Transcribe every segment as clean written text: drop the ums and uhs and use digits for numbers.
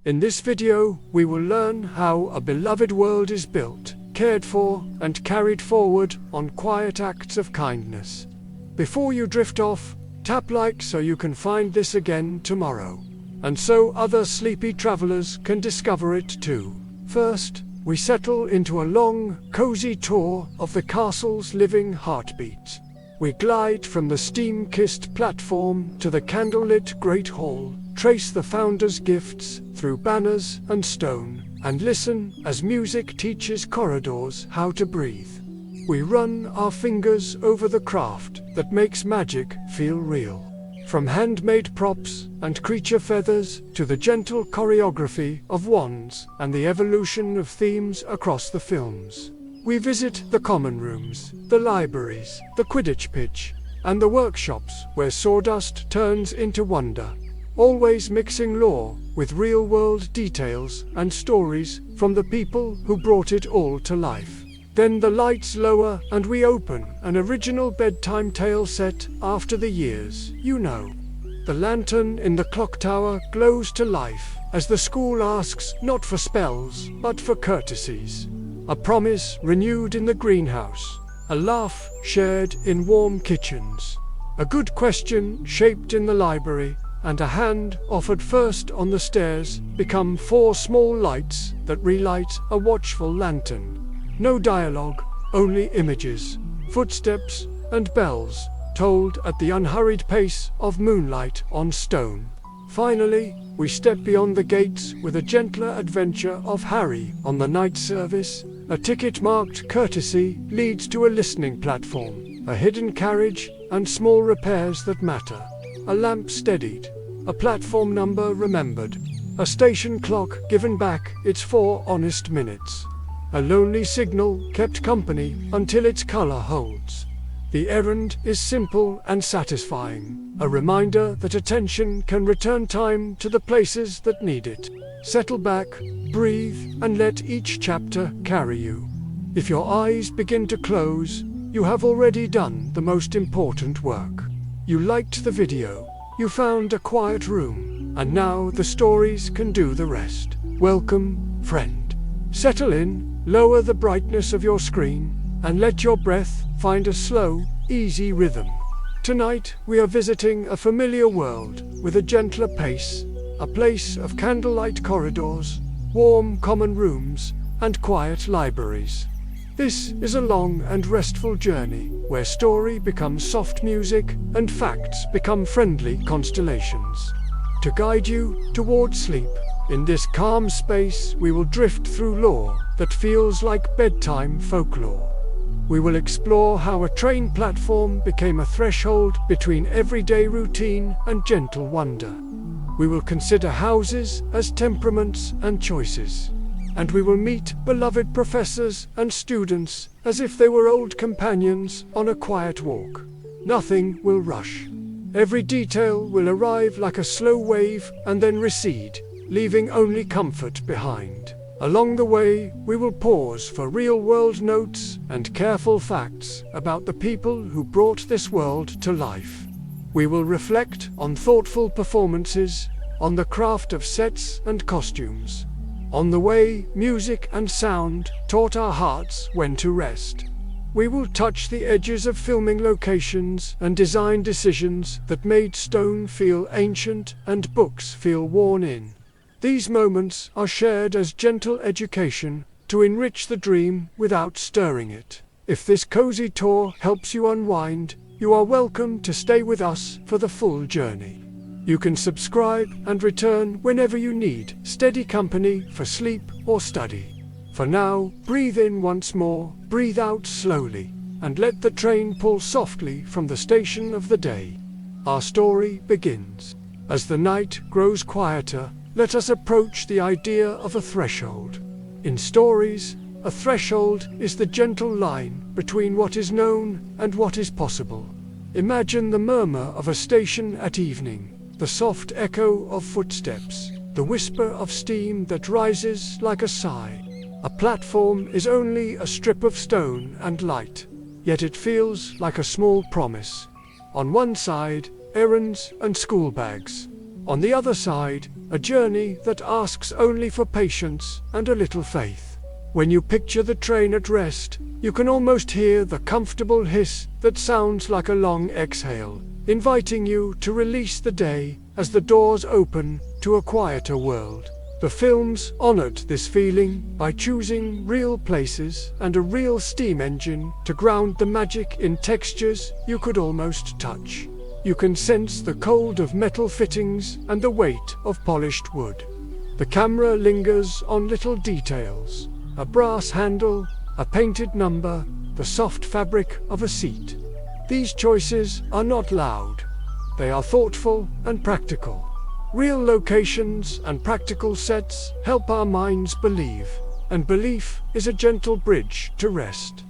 In this video, we will learn how a beloved world is built, cared for, and carried forward on quiet acts of kindness. Before you drift off, tap like so you can find this again tomorrow, and so other sleepy travelers can discover it too. First, we settle into a long, cozy tour of the castle's living heartbeat. We glide from the steam-kissed platform to the candlelit Great Hall, trace the founder's gifts through banners and stone, and listen as music teaches corridors how to breathe. We run our fingers over the craft that makes magic feel real. From handmade props and creature feathers to the gentle choreography of wands and the evolution of themes across the films. We visit the common rooms, the libraries, the Quidditch pitch, and the workshops where sawdust turns into wonder, always mixing lore with real-world details and stories from the people who brought it all to life. Then the lights lower and we open an original bedtime tale set after the years, you know. The lantern in the clock tower glows to life as the school asks not for spells, but for courtesies. A promise renewed in the greenhouse, a laugh shared in warm kitchens, a good question shaped in the library, and a hand offered first on the stairs become 4 small lights that relight a watchful lantern. No dialogue, only images, footsteps, and bells, told at the unhurried pace of moonlight on stone. Finally, we step beyond the gates with a gentler adventure of Harry on the night service. A ticket marked courtesy leads to a listening platform, a hidden carriage, and small repairs that matter. A lamp steadied, a platform number remembered, a station clock given back its 4 honest minutes. A lonely signal kept company until its color holds. The errand is simple and satisfying, a reminder that attention can return time to the places that need it. Settle back, breathe, and let each chapter carry you. If your eyes begin to close, you have already done the most important work. You liked the video, you found a quiet room, and now the stories can do the rest. Welcome, friend. Settle in, lower the brightness of your screen, and let your breath find a slow, easy rhythm. Tonight, we are visiting a familiar world with a gentler pace, a place of candlelight corridors, warm common rooms, and quiet libraries. This is a long and restful journey, where story becomes soft music and facts become friendly constellations. To guide you toward sleep, in this calm space we will drift through lore that feels like bedtime folklore. We will explore how a train platform became a threshold between everyday routine and gentle wonder. We will consider houses as temperaments and choices. And we will meet beloved professors and students as if they were old companions on a quiet walk. Nothing will rush. Every detail will arrive like a slow wave and then recede, leaving only comfort behind. Along the way, we will pause for real-world notes and careful facts about the people who brought this world to life. We will reflect on thoughtful performances, on the craft of sets and costumes, on the way music and sound taught our hearts when to rest. We will touch the edges of filming locations and design decisions that made stone feel ancient and books feel worn in. These moments are shared as gentle education to enrich the dream without stirring it. If this cozy tour helps you unwind, you are welcome to stay with us for the full journey. You can subscribe and return whenever you need steady company for sleep or study. For now, breathe in once more, breathe out slowly, and let the train pull softly from the station of the day. Our story begins. As the night grows quieter, let us approach the idea of a threshold. In stories, a threshold is the gentle line between what is known and what is possible. Imagine the murmur of a station at evening, the soft echo of footsteps, the whisper of steam that rises like a sigh. A platform is only a strip of stone and light, yet it feels like a small promise. On one side, errands and school bags. On the other side, a journey that asks only for patience and a little faith. When you picture the train at rest, you can almost hear the comfortable hiss that sounds like a long exhale, inviting you to release the day as the doors open to a quieter world. The films honored this feeling by choosing real places and a real steam engine to ground the magic in textures you could almost touch. You can sense the cold of metal fittings and the weight of polished wood. The camera lingers on little details: a brass handle, a painted number, the soft fabric of a seat. These choices are not loud. They are thoughtful and practical. Real locations and practical sets help our minds believe, and belief is a gentle bridge to rest.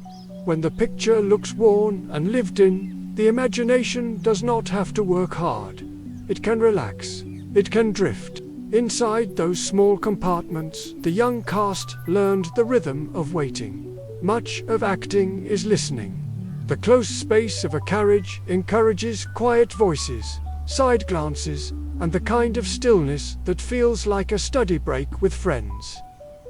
When the picture looks worn and lived in, the imagination does not have to work hard. It can relax. It can drift. Inside those small compartments, the young cast learned the rhythm of waiting. Much of acting is listening. The close space of a carriage encourages quiet voices, side glances, and the kind of stillness that feels like a study break with friends.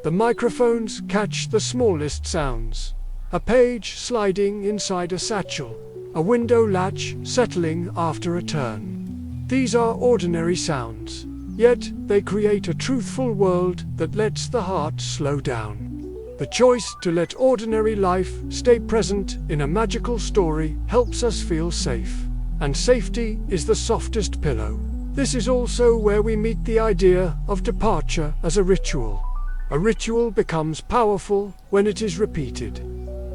The microphones catch the smallest sounds: a page sliding inside a satchel, a window latch settling after a turn. These are ordinary sounds, yet they create a truthful world that lets the heart slow down. The choice to let ordinary life stay present in a magical story helps us feel safe, and safety is the softest pillow. This is also where we meet the idea of departure as a ritual. A ritual becomes powerful when it is repeated.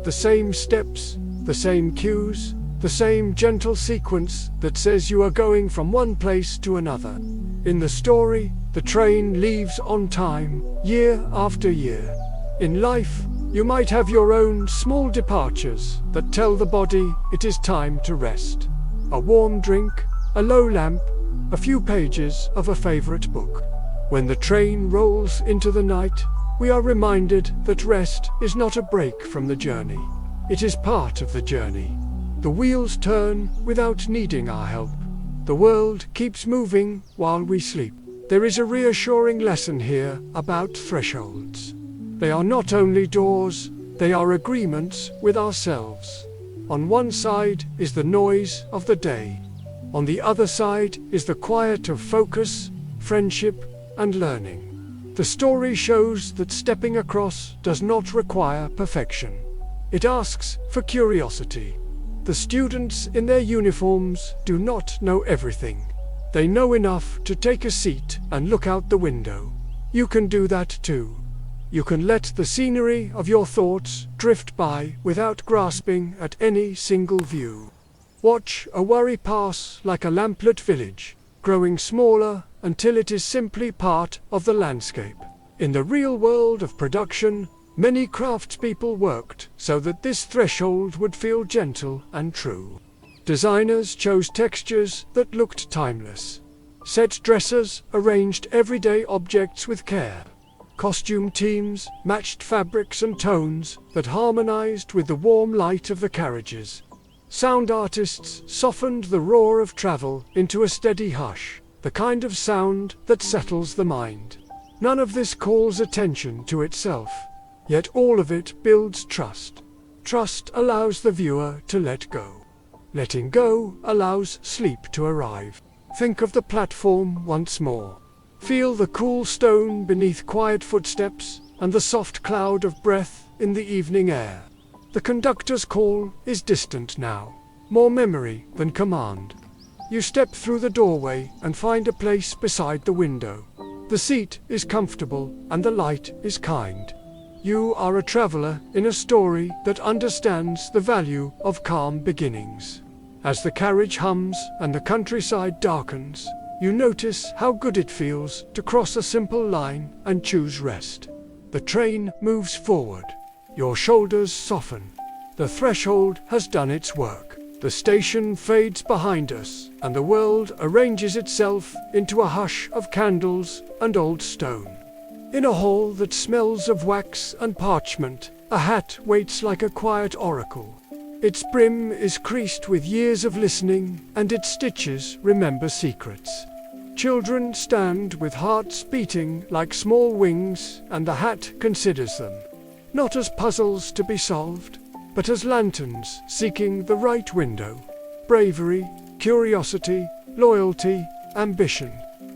The same steps, the same cues, the same gentle sequence that says you are going from one place to another. In the story, the train leaves on time, year after year. In life, you might have your own small departures that tell the body it is time to rest. A warm drink, a low lamp, a few pages of a favorite book. When the train rolls into the night, we are reminded that rest is not a break from the journey. It is part of the journey. The wheels turn without needing our help. The world keeps moving while we sleep. There is a reassuring lesson here about thresholds. They are not only doors, they are agreements with ourselves. On one side is the noise of the day. On the other side is the quiet of focus, friendship, and learning. The story shows that stepping across does not require perfection. It asks for curiosity. The students in their uniforms do not know everything. They know enough to take a seat and look out the window. You can do that too. You can let the scenery of your thoughts drift by without grasping at any single view. Watch a worry pass like a lamplit village, growing smaller until it is simply part of the landscape. In the real world of production, many craftspeople worked so that this threshold would feel gentle and true. Designers chose textures that looked timeless. Set dressers arranged everyday objects with care. Costume teams matched fabrics and tones that harmonized with the warm light of the carriages. Sound artists softened the roar of travel into a steady hush, the kind of sound that settles the mind. None of this calls attention to itself, yet all of it builds trust. Trust allows the viewer to let go. Letting go allows sleep to arrive. Think of the platform once more. Feel the cool stone beneath quiet footsteps and the soft cloud of breath in the evening air. The conductor's call is distant now, more memory than command. You step through the doorway and find a place beside the window. The seat is comfortable and the light is kind. You are a traveler in a story that understands the value of calm beginnings. As the carriage hums and the countryside darkens, you notice how good it feels to cross a simple line and choose rest. The train moves forward. Your shoulders soften. The threshold has done its work. The station fades behind us, and the world arranges itself into a hush of candles and old stone. In a hall that smells of wax and parchment, a hat waits like a quiet oracle. Its brim is creased with years of listening, and its stitches remember secrets. Children stand with hearts beating like small wings, and the hat considers them, not as puzzles to be solved, but as lanterns seeking the right window. Bravery, curiosity, loyalty, ambition.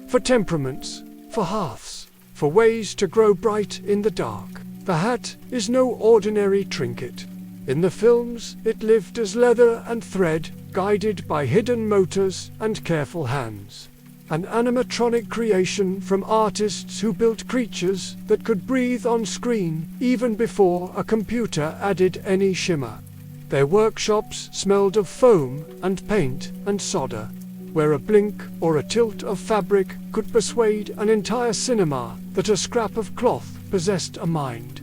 For temperaments, for hearths, for ways to grow bright in the dark. The hat is no ordinary trinket. In the films, it lived as leather and thread, guided by hidden motors and careful hands. An animatronic creation from artists who built creatures that could breathe on screen even before a computer added any shimmer. Their workshops smelled of foam and paint and solder, where a blink or a tilt of fabric could persuade an entire cinema that a scrap of cloth possessed a mind.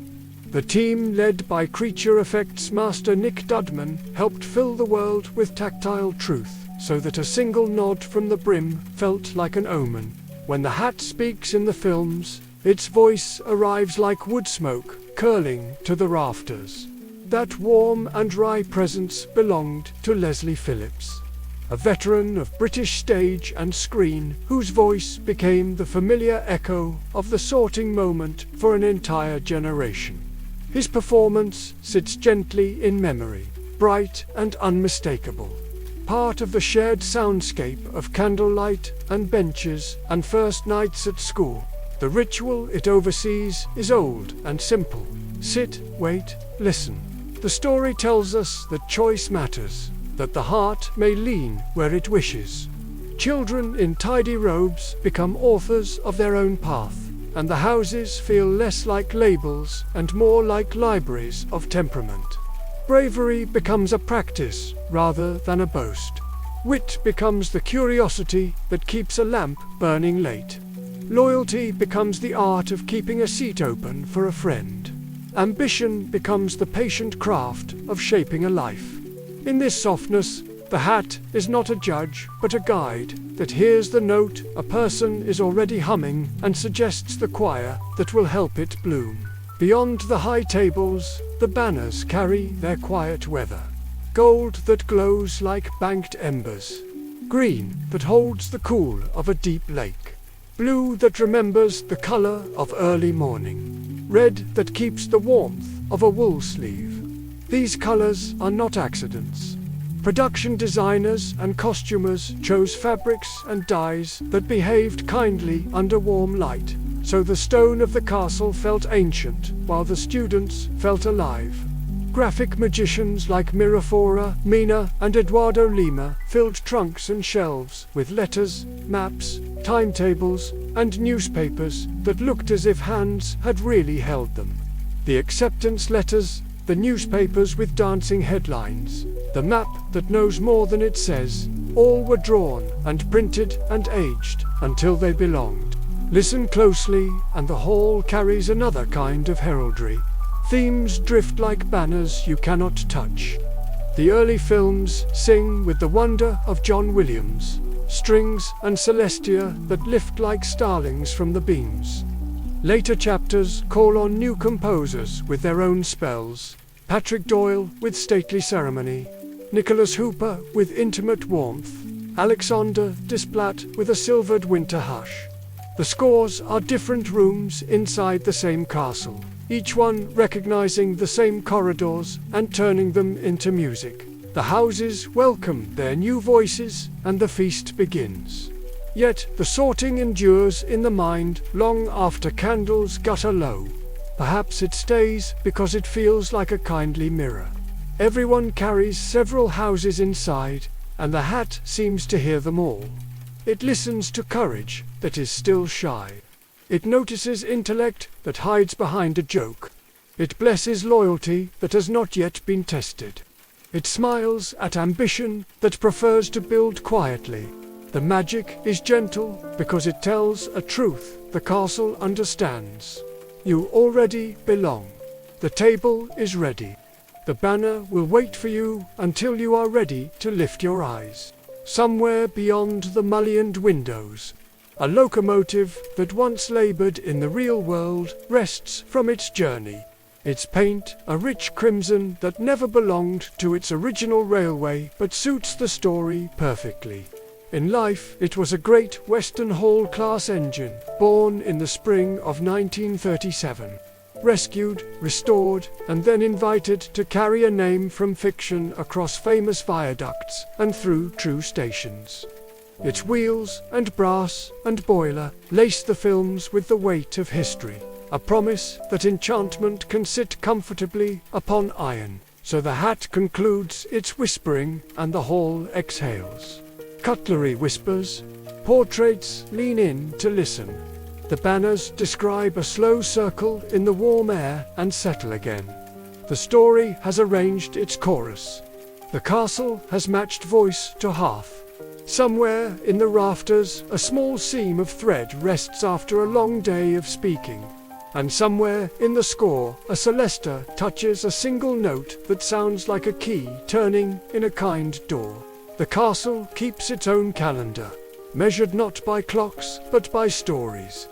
The team, led by creature effects master Nick Dudman, helped fill the world with tactile truth, so that a single nod from the brim felt like an omen. When the hat speaks in the films, its voice arrives like wood smoke curling to the rafters. That warm and wry presence belonged to Leslie Phillips, a veteran of British stage and screen, whose voice became the familiar echo of the sorting moment for an entire generation. His performance sits gently in memory, bright and unmistakable, part of the shared soundscape of candlelight and benches and first nights at school. The ritual it oversees is old and simple. Sit, wait, listen. The story tells us that choice matters, that the heart may lean where it wishes. Children in tidy robes become authors of their own path, and the houses feel less like labels and more like libraries of temperament. Bravery becomes a practice rather than a boast. Wit becomes the curiosity that keeps a lamp burning late. Loyalty becomes the art of keeping a seat open for a friend. Ambition becomes the patient craft of shaping a life. In this softness, the hat is not a judge, but a guide that hears the note a person is already humming and suggests the choir that will help it bloom. Beyond the high tables, the banners carry their quiet weather. Gold that glows like banked embers. Green that holds the cool of a deep lake. Blue that remembers the color of early morning. Red that keeps the warmth of a wool sleeve. These colors are not accidents. Production designers and costumers chose fabrics and dyes that behaved kindly under warm light, so the stone of the castle felt ancient, while the students felt alive. Graphic magicians like Mirafora, Mina, and Eduardo Lima filled trunks and shelves with letters, maps, timetables, and newspapers that looked as if hands had really held them. The acceptance letters, the newspapers with dancing headlines, the map that knows more than it says, all were drawn and printed and aged until they belonged. Listen closely, and the hall carries another kind of heraldry. Themes drift like banners you cannot touch. The early films sing with the wonder of John Williams, strings and celestia that lift like starlings from the beams. Later chapters call on new composers with their own spells. Patrick Doyle with stately ceremony, Nicholas Hooper with intimate warmth, Alexander Desplat with a silvered winter hush. The scores are different rooms inside the same castle, each one recognizing the same corridors and turning them into music. The houses welcome their new voices, and the feast begins. Yet the sorting endures in the mind long after candles gutter low. Perhaps it stays because it feels like a kindly mirror. Everyone carries several houses inside, and the hat seems to hear them all. It listens to courage that is still shy. It notices intellect that hides behind a joke. It blesses loyalty that has not yet been tested. It smiles at ambition that prefers to build quietly. The magic is gentle because it tells a truth the castle understands. You already belong. The table is ready. The banner will wait for you until you are ready to lift your eyes. Somewhere beyond the mullioned windows, a locomotive that once labored in the real world rests from its journey. Its paint, a rich crimson that never belonged to its original railway but suits the story perfectly. In life, it was a great Western Hall-class engine, born in the spring of 1937. Rescued, restored, and then invited to carry a name from fiction across famous viaducts and through true stations. Its wheels and brass and boiler lace the films with the weight of history, a promise that enchantment can sit comfortably upon iron. So the hat concludes its whispering and the hall exhales. Cutlery whispers, portraits lean in to listen. The banners describe a slow circle in the warm air and settle again. The story has arranged its chorus. The castle has matched voice to half. Somewhere in the rafters, a small seam of thread rests after a long day of speaking. And somewhere in the score, a celesta touches a single note that sounds like a key turning in a kind door. The castle keeps its own calendar, measured not by clocks but by stories.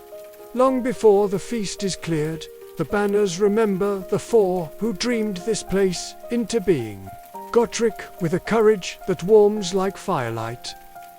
Long before the feast is cleared, the banners remember the four who dreamed this place into being. Gotrek with a courage that warms like firelight.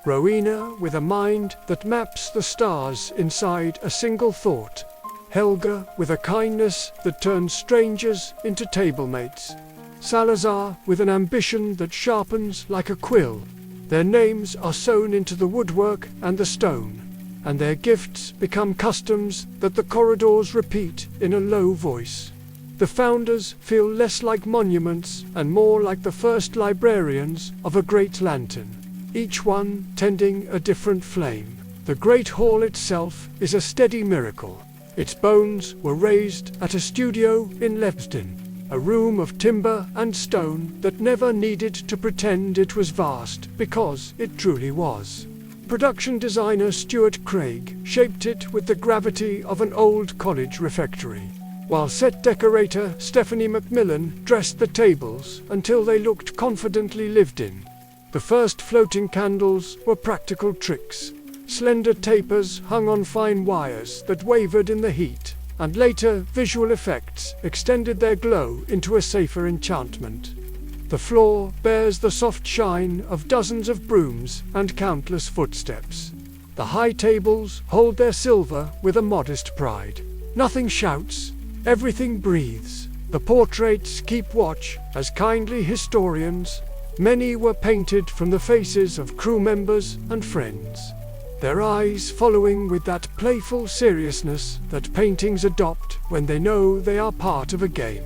Rowena with a mind that maps the stars inside a single thought. Helga with a kindness that turns strangers into tablemates. Salazar with an ambition that sharpens like a quill. Their names are sewn into the woodwork and the stone, and their gifts become customs that the corridors repeat in a low voice. The founders feel less like monuments and more like the first librarians of a great lantern, each one tending a different flame. The great hall itself is a steady miracle. Its bones were raised at a studio in Lebsden, a room of timber and stone that never needed to pretend it was vast because it truly was. Production designer Stuart Craig shaped it with the gravity of an old college refectory, while set decorator Stephanie Macmillan dressed the tables until they looked confidently lived in. The first floating candles were practical tricks. Slender tapers hung on fine wires that wavered in the heat, and later visual effects extended their glow into a safer enchantment. The floor bears the soft shine of dozens of brooms and countless footsteps. The high tables hold their silver with a modest pride. Nothing shouts, everything breathes. The portraits keep watch as kindly historians. Many were painted from the faces of crew members and friends, their eyes following with that playful seriousness that paintings adopt when they know they are part of a game.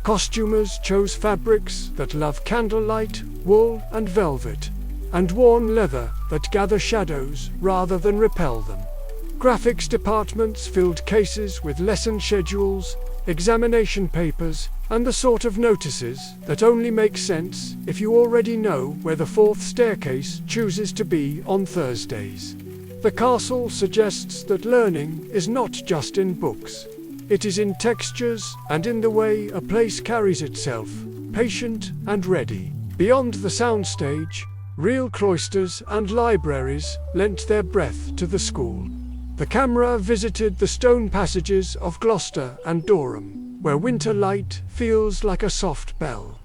Costumers chose fabrics that love candlelight, wool and velvet, and worn leather that gather shadows rather than repel them. Graphics departments filled cases with lesson schedules, examination papers, and the sort of notices that only make sense if you already know where the fourth staircase chooses to be on Thursdays. The castle suggests that learning is not just in books. It is in textures and in the way a place carries itself, patient and ready. Beyond the soundstage, real cloisters and libraries lent their breath to the school. The camera visited the stone passages of Gloucester and Durham, where winter light feels like a soft bell.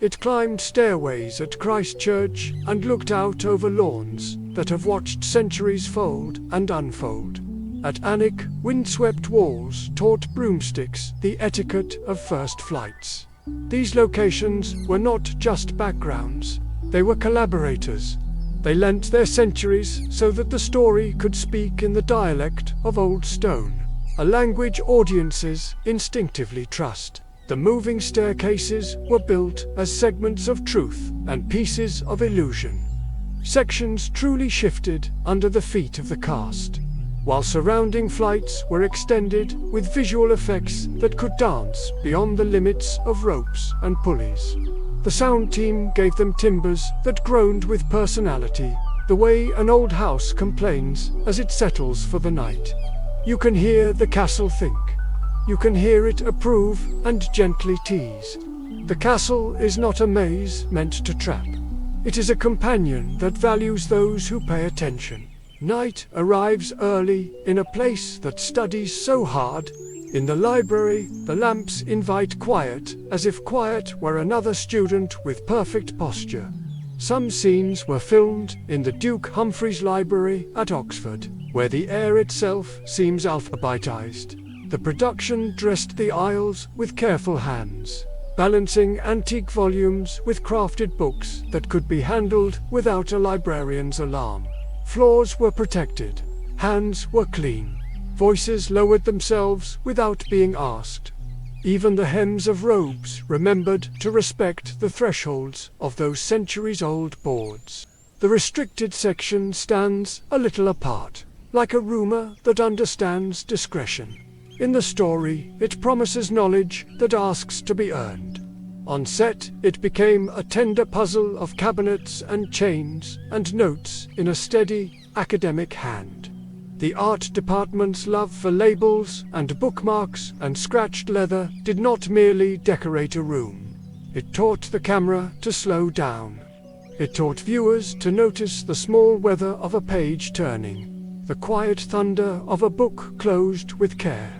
It climbed stairways at Christ Church and looked out over lawns that have watched centuries fold and unfold. At Alnwick, windswept walls taught broomsticks the etiquette of first flights. These locations were not just backgrounds, they were collaborators. They lent their centuries so that the story could speak in the dialect of Old Stone, a language audiences instinctively trust. The moving staircases were built as segments of truth and pieces of illusion. Sections truly shifted under the feet of the cast, while surrounding flights were extended with visual effects that could dance beyond the limits of ropes and pulleys. The sound team gave them timbers that groaned with personality, the way an old house complains as it settles for the night. You can hear the castle think. You can hear it approve and gently tease. The castle is not a maze meant to trap. It is a companion that values those who pay attention. Night arrives early in a place that studies so hard. In the library, the lamps invite quiet, as if quiet were another student with perfect posture. Some scenes were filmed in the Duke Humphreys Library at Oxford, where the air itself seems alphabetized. The production dressed the aisles with careful hands, balancing antique volumes with crafted books that could be handled without a librarian's alarm. Floors were protected, hands were clean, voices lowered themselves without being asked. Even the hems of robes remembered to respect the thresholds of those centuries-old boards. The restricted section stands a little apart, like a rumor that understands discretion. In the story, it promises knowledge that asks to be earned. On set, it became a tender puzzle of cabinets and chains and notes in a steady, academic hand. The art department's love for labels and bookmarks and scratched leather did not merely decorate a room. It taught the camera to slow down. It taught viewers to notice the small weather of a page turning, the quiet thunder of a book closed with care.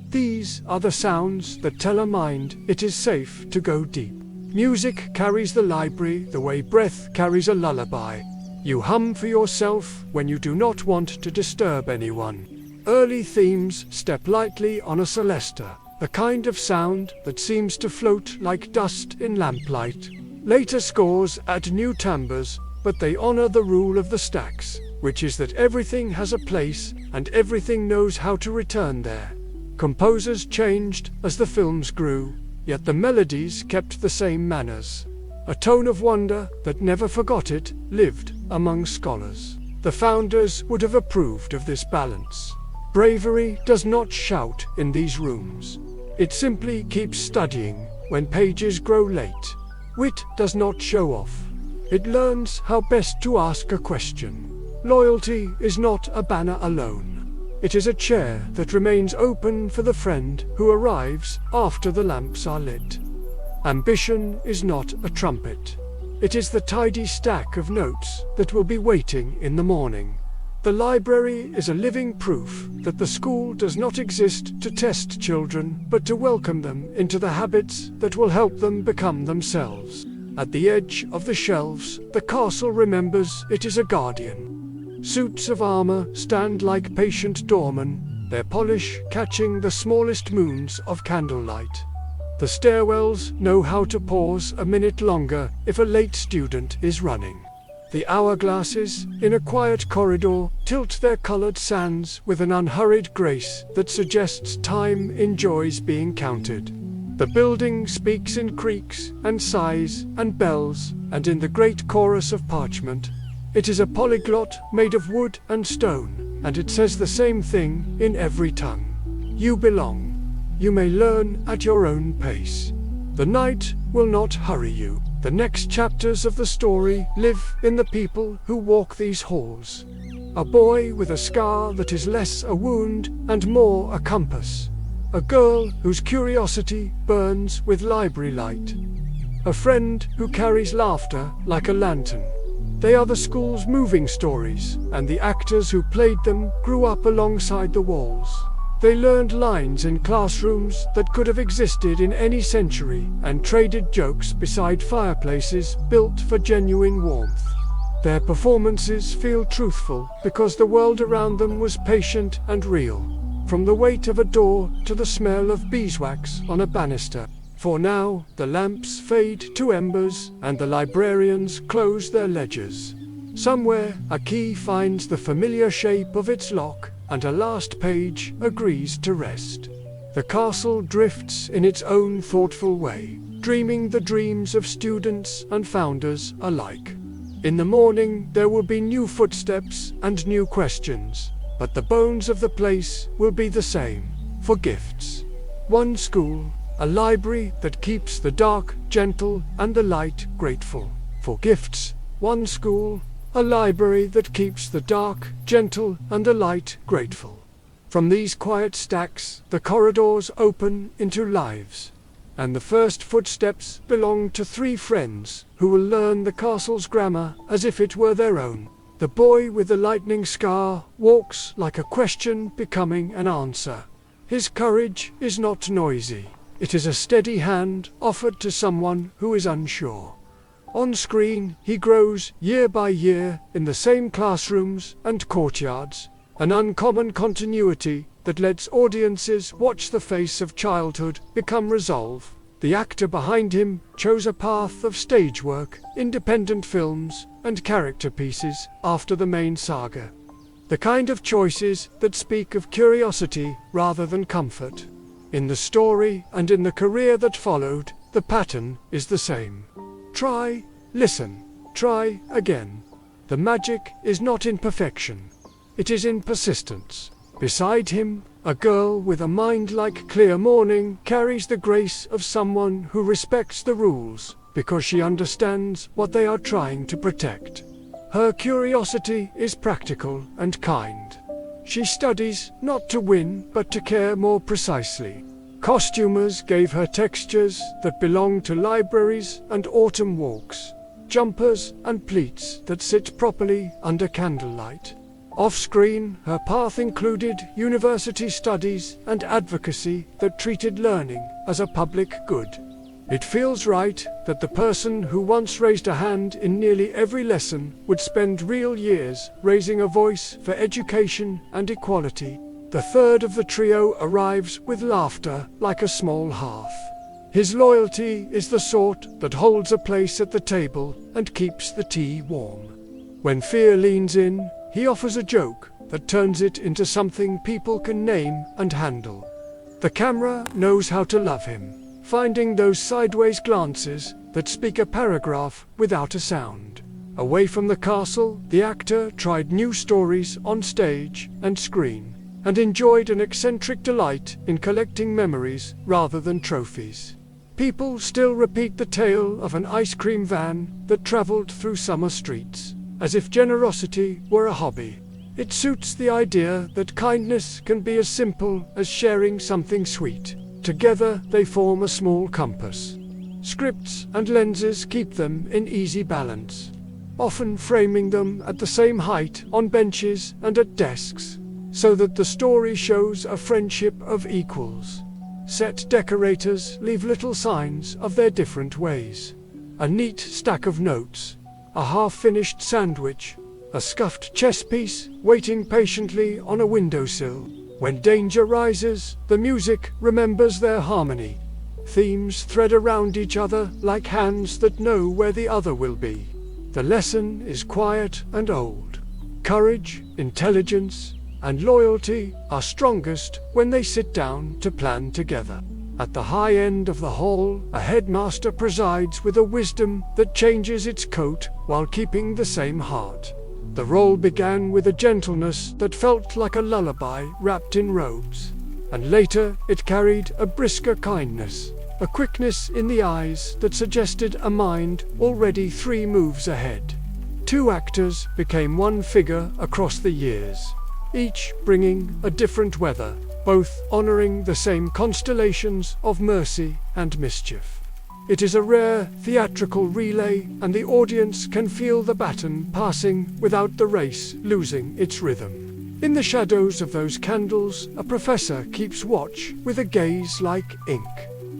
These are the sounds that tell a mind it is safe to go deep. Music carries the library the way breath carries a lullaby. You hum for yourself when you do not want to disturb anyone. Early themes step lightly on a celesta, the kind of sound that seems to float like dust in lamplight. Later scores add new timbres, but they honor the rule of the stacks, which is that everything has a place and everything knows how to return there. Composers changed as the films grew, yet the melodies kept the same manners. A tone of wonder that never forgot it lived among scholars. The founders would have approved of this balance. Bravery does not shout in these rooms. It simply keeps studying when pages grow late. Wit does not show off. It learns how best to ask a question. Loyalty is not a banner alone. It is a chair that remains open for the friend who arrives after the lamps are lit. Ambition is not a trumpet. It is the tidy stack of notes that will be waiting in the morning. The library is a living proof that the school does not exist to test children, but to welcome them into the habits that will help them become themselves. At the edge of the shelves, the castle remembers it is a guardian. Suits of armor stand like patient doormen, their polish catching the smallest moons of candlelight. The stairwells know how to pause a minute longer if a late student is running. The hourglasses, in a quiet corridor, tilt their colored sands with an unhurried grace that suggests time enjoys being counted. The building speaks in creaks and sighs and bells, and in the great chorus of parchment. It is a polyglot made of wood and stone, and it says the same thing in every tongue. You belong. You may learn at your own pace. The night will not hurry you. The next chapters of the story live in the people who walk these halls. A boy with a scar that is less a wound and more a compass. A girl whose curiosity burns with library light. A friend who carries laughter like a lantern. They are the school's moving stories, and the actors who played them grew up alongside the walls. They learned lines in classrooms that could have existed in any century and traded jokes beside fireplaces built for genuine warmth. Their performances feel truthful because the world around them was patient and real, from the weight of a door to the smell of beeswax on a banister. For now, the lamps fade to embers and the librarians close their ledgers. Somewhere, a key finds the familiar shape of its lock, and a last page agrees to rest. The castle drifts in its own thoughtful way, dreaming the dreams of students and founders alike. In the morning there will be new footsteps and new questions, but the bones of the place will be the same, for gifts. One school, a library that keeps the dark gentle and the light grateful. For gifts, one school, a library that keeps the dark gentle and the light grateful. From these quiet stacks, the corridors open into lives, and the first footsteps belong to three friends who will learn the castle's grammar as if it were their own. The boy with the lightning scar walks like a question becoming an answer. His courage is not noisy. It is a steady hand offered to someone who is unsure. On screen, he grows year by year in the same classrooms and courtyards, an uncommon continuity that lets audiences watch the face of childhood become resolve. The actor behind him chose a path of stage work, independent films, and character pieces after the main saga. The kind of choices that speak of curiosity rather than comfort. In the story and in the career that followed, the pattern is the same. Try, listen, try again. The magic is not in perfection. It is in persistence. Beside him, a girl with a mind like clear morning carries the grace of someone who respects the rules because she understands what they are trying to protect. Her curiosity is practical and kind. She studies not to win but to care more precisely. Costumers gave her textures that belong to libraries and autumn walks, jumpers and pleats that sit properly under candlelight. Off-screen, her path included university studies and advocacy that treated learning as a public good. It feels right that the person who once raised a hand in nearly every lesson would spend real years raising a voice for education and equality. The third of the trio arrives with laughter like a small hearth. His loyalty is the sort that holds a place at the table and keeps the tea warm. When fear leans in, he offers a joke that turns it into something people can name and handle. The camera knows how to love him, finding those sideways glances that speak a paragraph without a sound. Away from the castle, the actor tried new stories on stage and screen, and enjoyed an eccentric delight in collecting memories rather than trophies. People still repeat the tale of an ice cream van that traveled through summer streets, as if generosity were a hobby. It suits the idea that kindness can be as simple as sharing something sweet. Together they form a small compass. Scripts and lenses keep them in easy balance, often framing them at the same height on benches and at desks, so that the story shows a friendship of equals. Set decorators leave little signs of their different ways. A neat stack of notes, a half-finished sandwich, a scuffed chess piece waiting patiently on a windowsill. When danger rises, the music remembers their harmony. Themes thread around each other like hands that know where the other will be. The lesson is quiet and old. Courage, intelligence, and loyalty are strongest when they sit down to plan together. At the high end of the hall, a headmaster presides with a wisdom that changes its coat while keeping the same heart. The role began with a gentleness that felt like a lullaby wrapped in robes, and later it carried a brisker kindness, a quickness in the eyes that suggested a mind already 3 moves ahead. 2 actors became one figure across the years, each bringing a different weather, both honoring the same constellations of mercy and mischief. It is a rare theatrical relay, and the audience can feel the baton passing without the race losing its rhythm. In the shadows of those candles, a professor keeps watch with a gaze like ink.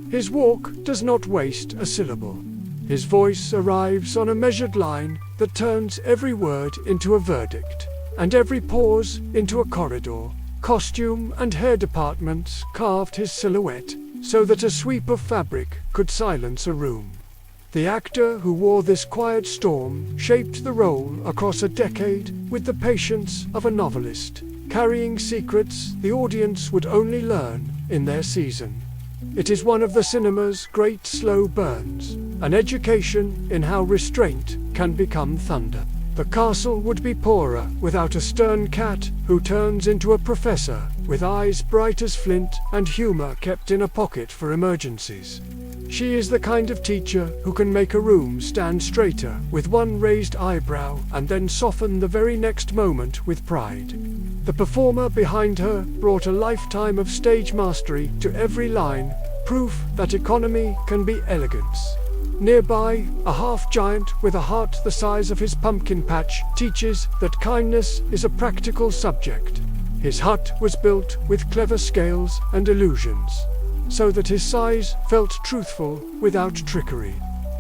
His walk does not waste a syllable. His voice arrives on a measured line that turns every word into a verdict, and every pause into a corridor. Costume and hair departments carved his silhouette so that a sweep of fabric could silence a room. The actor who wore this quiet storm shaped the role across a decade with the patience of a novelist, carrying secrets the audience would only learn in their season. It is one of the cinema's great slow burns, an education in how restraint can become thunder. The castle would be poorer without a stern cat who turns into a professor with eyes bright as flint and humor kept in a pocket for emergencies. She is the kind of teacher who can make a room stand straighter with one raised eyebrow and then soften the very next moment with pride. The performer behind her brought a lifetime of stage mastery to every line, proof that economy can be elegance. Nearby, a half-giant with a heart the size of his pumpkin patch teaches that kindness is a practical subject. His hut was built with clever scales and illusions, so that his size felt truthful without trickery.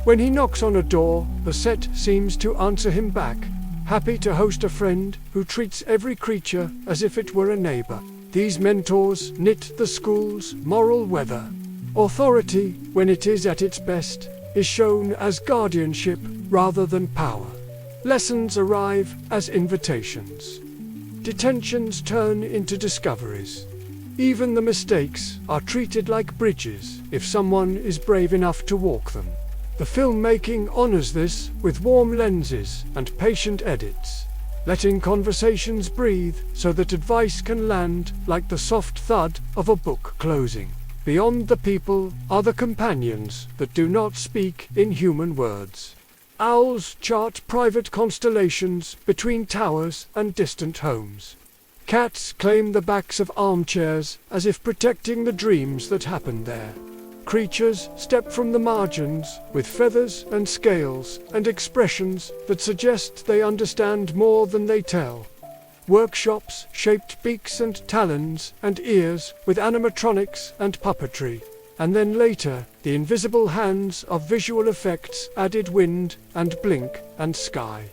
When he knocks on a door, the set seems to answer him back, happy to host a friend who treats every creature as if it were a neighbor. These mentors knit the school's moral weather. Authority, when it is at its best, is shown as guardianship rather than power. Lessons arrive as invitations. Detentions turn into discoveries. Even the mistakes are treated like bridges if someone is brave enough to walk them. The filmmaking honors this with warm lenses and patient edits, letting conversations breathe so that advice can land like the soft thud of a book closing. Beyond the people are the companions that do not speak in human words. Owls chart private constellations between towers and distant homes. Cats claim the backs of armchairs as if protecting the dreams that happened there. Creatures step from the margins with feathers and scales and expressions that suggest they understand more than they tell. Workshops shaped beaks and talons and ears with animatronics and puppetry. And then later, the invisible hands of visual effects added wind and blink and sky.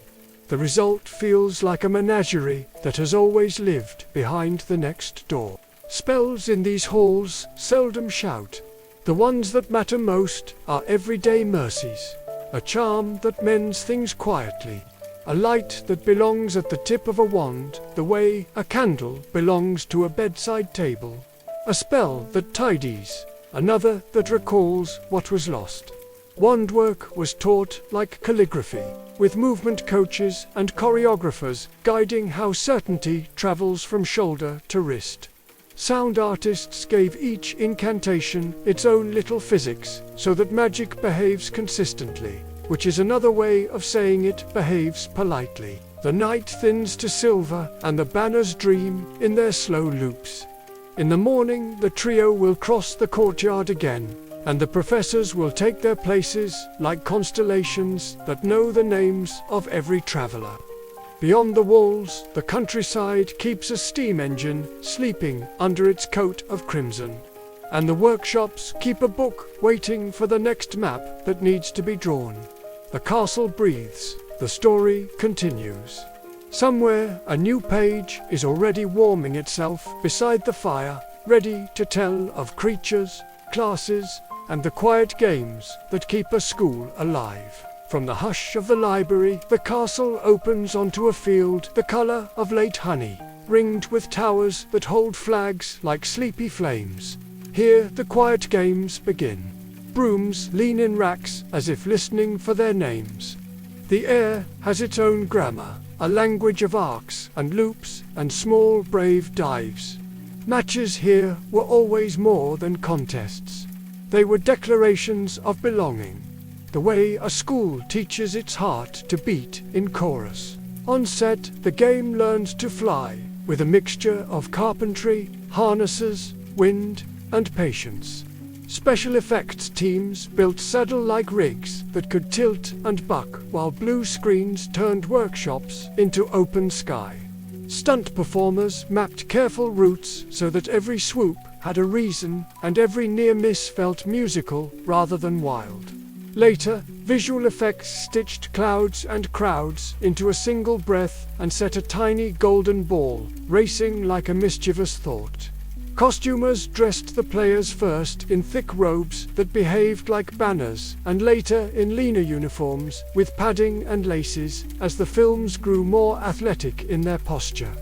The result feels like a menagerie that has always lived behind the next door. Spells in these halls seldom shout. The ones that matter most are everyday mercies, a charm that mends things quietly, a light that belongs at the tip of a wand, the way a candle belongs to a bedside table, a spell that tidies, another that recalls what was lost. Wandwork was taught like calligraphy, with movement coaches and choreographers guiding how certainty travels from shoulder to wrist. Sound artists gave each incantation its own little physics so that magic behaves consistently, which is another way of saying it behaves politely. The night thins to silver and the banners dream in their slow loops. In the morning the trio will cross the courtyard again, and the professors will take their places like constellations that know the names of every traveler. Beyond the walls, the countryside keeps a steam engine sleeping under its coat of crimson, and the workshops keep a book waiting for the next map that needs to be drawn. The castle breathes, the story continues. Somewhere a new page is already warming itself beside the fire, ready to tell of creatures, classes, and the quiet games that keep a school alive. From the hush of the library, the castle opens onto a field the color of late honey, ringed with towers that hold flags like sleepy flames. Here the quiet games begin. Brooms lean in racks as if listening for their names. The air has its own grammar, a language of arcs and loops and small brave dives. Matches here were always more than contests. They were declarations of belonging, the way a school teaches its heart to beat in chorus. On set, the game learned to fly, with a mixture of carpentry, harnesses, wind, and patience. Special effects teams built saddle-like rigs that could tilt and buck while blue screens turned workshops into open sky. Stunt performers mapped careful routes so that every swoop had a reason and every near miss felt musical rather than wild. Later, visual effects stitched clouds and crowds into a single breath and set a tiny golden ball, racing like a mischievous thought. Costumers dressed the players first in thick robes that behaved like banners, and later in leaner uniforms with padding and laces as the films grew more athletic in their posture.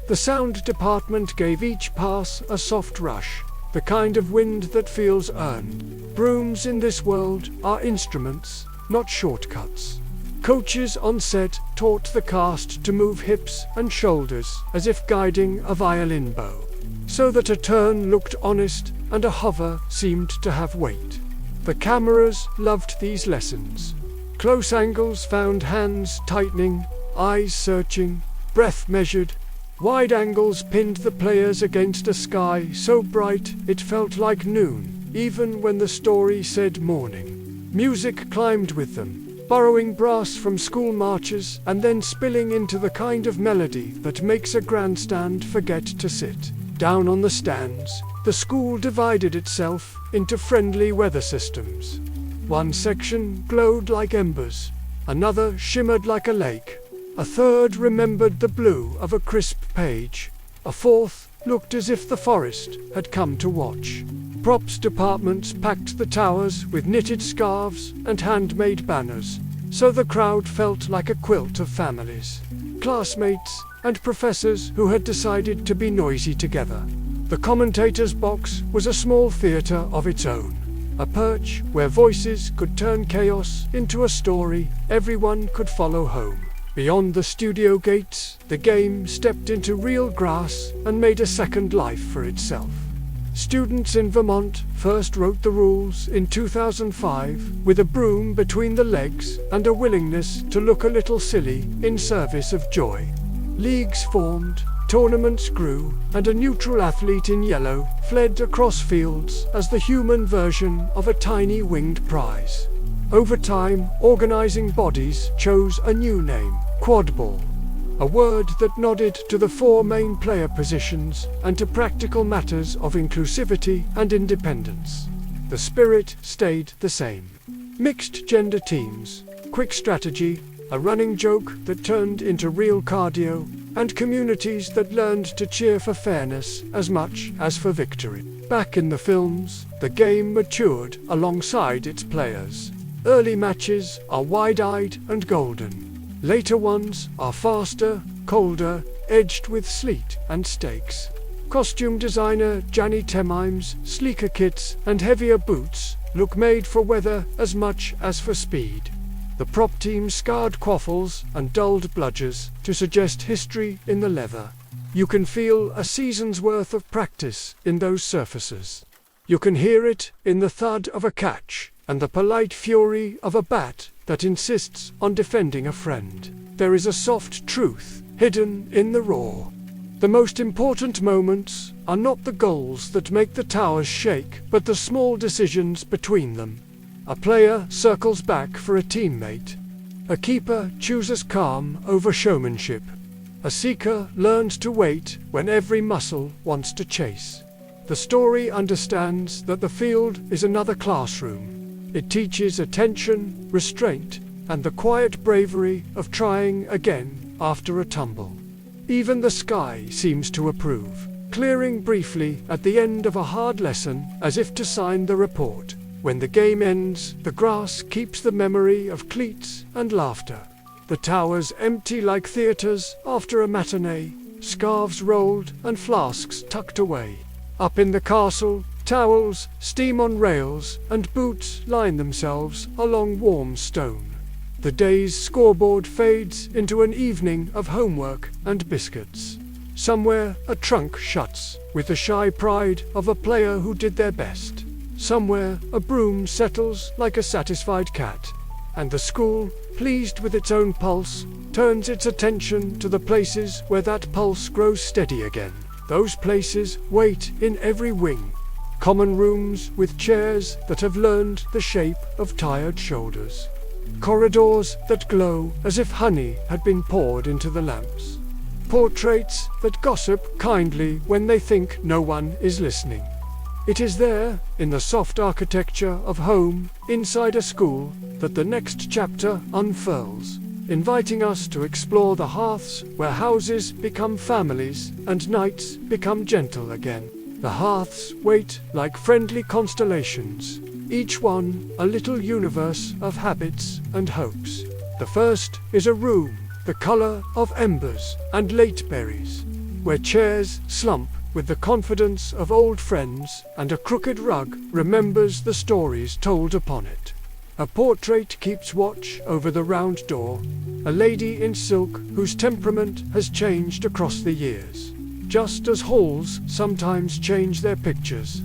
The sound department gave each pass a soft rush, the kind of wind that feels earned. Brooms in this world are instruments, not shortcuts. Coaches on set taught the cast to move hips and shoulders as if guiding a violin bow, so that a turn looked honest and a hover seemed to have weight. The cameras loved these lessons. Close angles found hands tightening, eyes searching, breath measured. Wide angles pinned the players against a sky so bright it felt like noon, even when the story said morning. Music climbed with them, borrowing brass from school marches and then spilling into the kind of melody that makes a grandstand forget to sit. Down on the stands, the school divided itself into friendly weather systems. One section glowed like embers, another shimmered like a lake, a third remembered the blue of a crisp page, a fourth looked as if the forest had come to watch. Props departments packed the towers with knitted scarves and handmade banners, so the crowd felt like a quilt of families, classmates and professors who had decided to be noisy together. The commentator's box was a small theatre of its own, a perch where voices could turn chaos into a story everyone could follow home. Beyond the studio gates, the game stepped into real grass and made a second life for itself. Students in Vermont first wrote the rules in 2005 with a broom between the legs and a willingness to look a little silly in service of joy. Leagues formed, tournaments grew, and a neutral athlete in yellow fled across fields as the human version of a tiny winged prize. Over time, organizing bodies chose a new name, quadball, a word that nodded to the four main player positions and to practical matters of inclusivity and independence. The spirit stayed the same. Mixed gender teams, quick strategy, a running joke that turned into real cardio, and communities that learned to cheer for fairness as much as for victory. Back in the films, the game matured alongside its players. Early matches are wide-eyed and golden. Later ones are faster, colder, edged with sleet and stakes. Costume designer Janny Temime's sleeker kits and heavier boots look made for weather as much as for speed. The prop team scarred quaffles and dulled bludgers to suggest history in the leather. You can feel a season's worth of practice in those surfaces. You can hear it in the thud of a catch and the polite fury of a bat that insists on defending a friend. There is a soft truth hidden in the roar. The most important moments are not the goals that make the towers shake, but the small decisions between them. A player circles back for a teammate. A keeper chooses calm over showmanship. A seeker learns to wait when every muscle wants to chase. The story understands that the field is another classroom. It teaches attention, restraint, and the quiet bravery of trying again after a tumble. Even the sky seems to approve, clearing briefly at the end of a hard lesson as if to sign the report. When the game ends, the grass keeps the memory of cleats and laughter. The towers empty like theatres after a matinee, scarves rolled and flasks tucked away. Up in the castle, towels steam on rails and boots line themselves along warm stone. The day's scoreboard fades into an evening of homework and biscuits. Somewhere a trunk shuts with the shy pride of a player who did their best. Somewhere a broom settles like a satisfied cat, and the school, pleased with its own pulse, turns its attention to the places where that pulse grows steady again. Those places wait in every wing. Common rooms with chairs that have learned the shape of tired shoulders. Corridors that glow as if honey had been poured into the lamps. Portraits that gossip kindly when they think no one is listening. It is there, in the soft architecture of home, inside a school, that the next chapter unfurls, inviting us to explore the hearths where houses become families and nights become gentle again. The hearths wait like friendly constellations, each one a little universe of habits and hopes. The first is a room, the color of embers and late berries, where chairs slump with the confidence of old friends, and a crooked rug remembers the stories told upon it. A portrait keeps watch over the round door, a lady in silk whose temperament has changed across the years, just as halls sometimes change their pictures.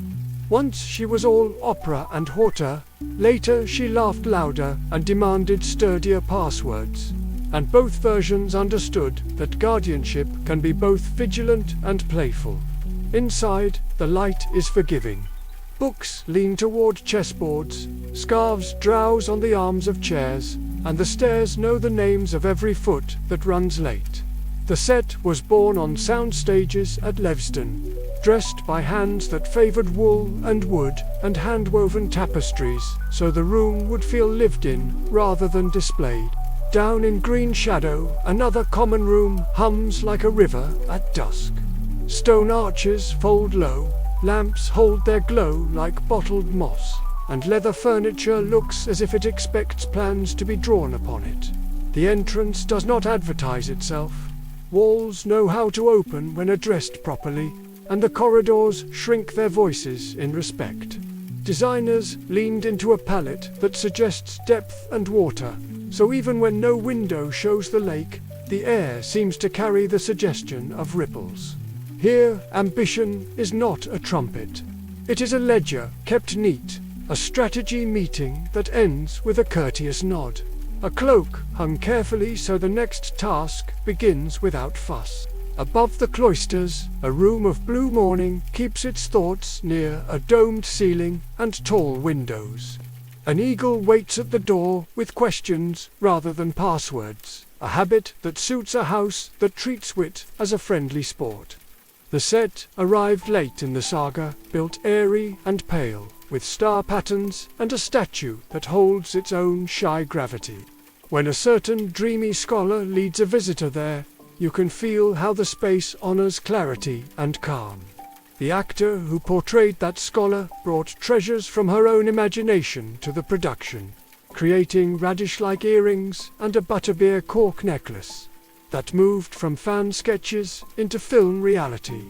Once she was all opera and hauteur, later she laughed louder and demanded sturdier passwords. And both versions understood that guardianship can be both vigilant and playful. Inside, the light is forgiving. Books lean toward chessboards, scarves drowse on the arms of chairs, and the stairs know the names of every foot that runs late. The set was born on sound stages at Levston, dressed by hands that favoured wool and wood and hand-woven tapestries, so the room would feel lived in rather than displayed. Down in Green Shadow, another common room hums like a river at dusk. Stone arches fold low, lamps hold their glow like bottled moss, and leather furniture looks as if it expects plans to be drawn upon it. The entrance does not advertise itself. Walls know how to open when addressed properly, and the corridors shrink their voices in respect. Designers leaned into a palette that suggests depth and water, so even when no window shows the lake, the air seems to carry the suggestion of ripples. Here, ambition is not a trumpet. It is a ledger kept neat, a strategy meeting that ends with a courteous nod. A cloak hung carefully so the next task begins without fuss. Above the cloisters, a room of blue morning keeps its thoughts near a domed ceiling and tall windows. An eagle waits at the door with questions rather than passwords, a habit that suits a house that treats wit as a friendly sport. The set arrived late in the saga, built airy and pale, with star patterns and a statue that holds its own shy gravity. When a certain dreamy scholar leads a visitor there, you can feel how the space honors clarity and calm. The actor who portrayed that scholar brought treasures from her own imagination to the production, creating radish-like earrings and a butterbeer cork necklace that moved from fan sketches into film reality.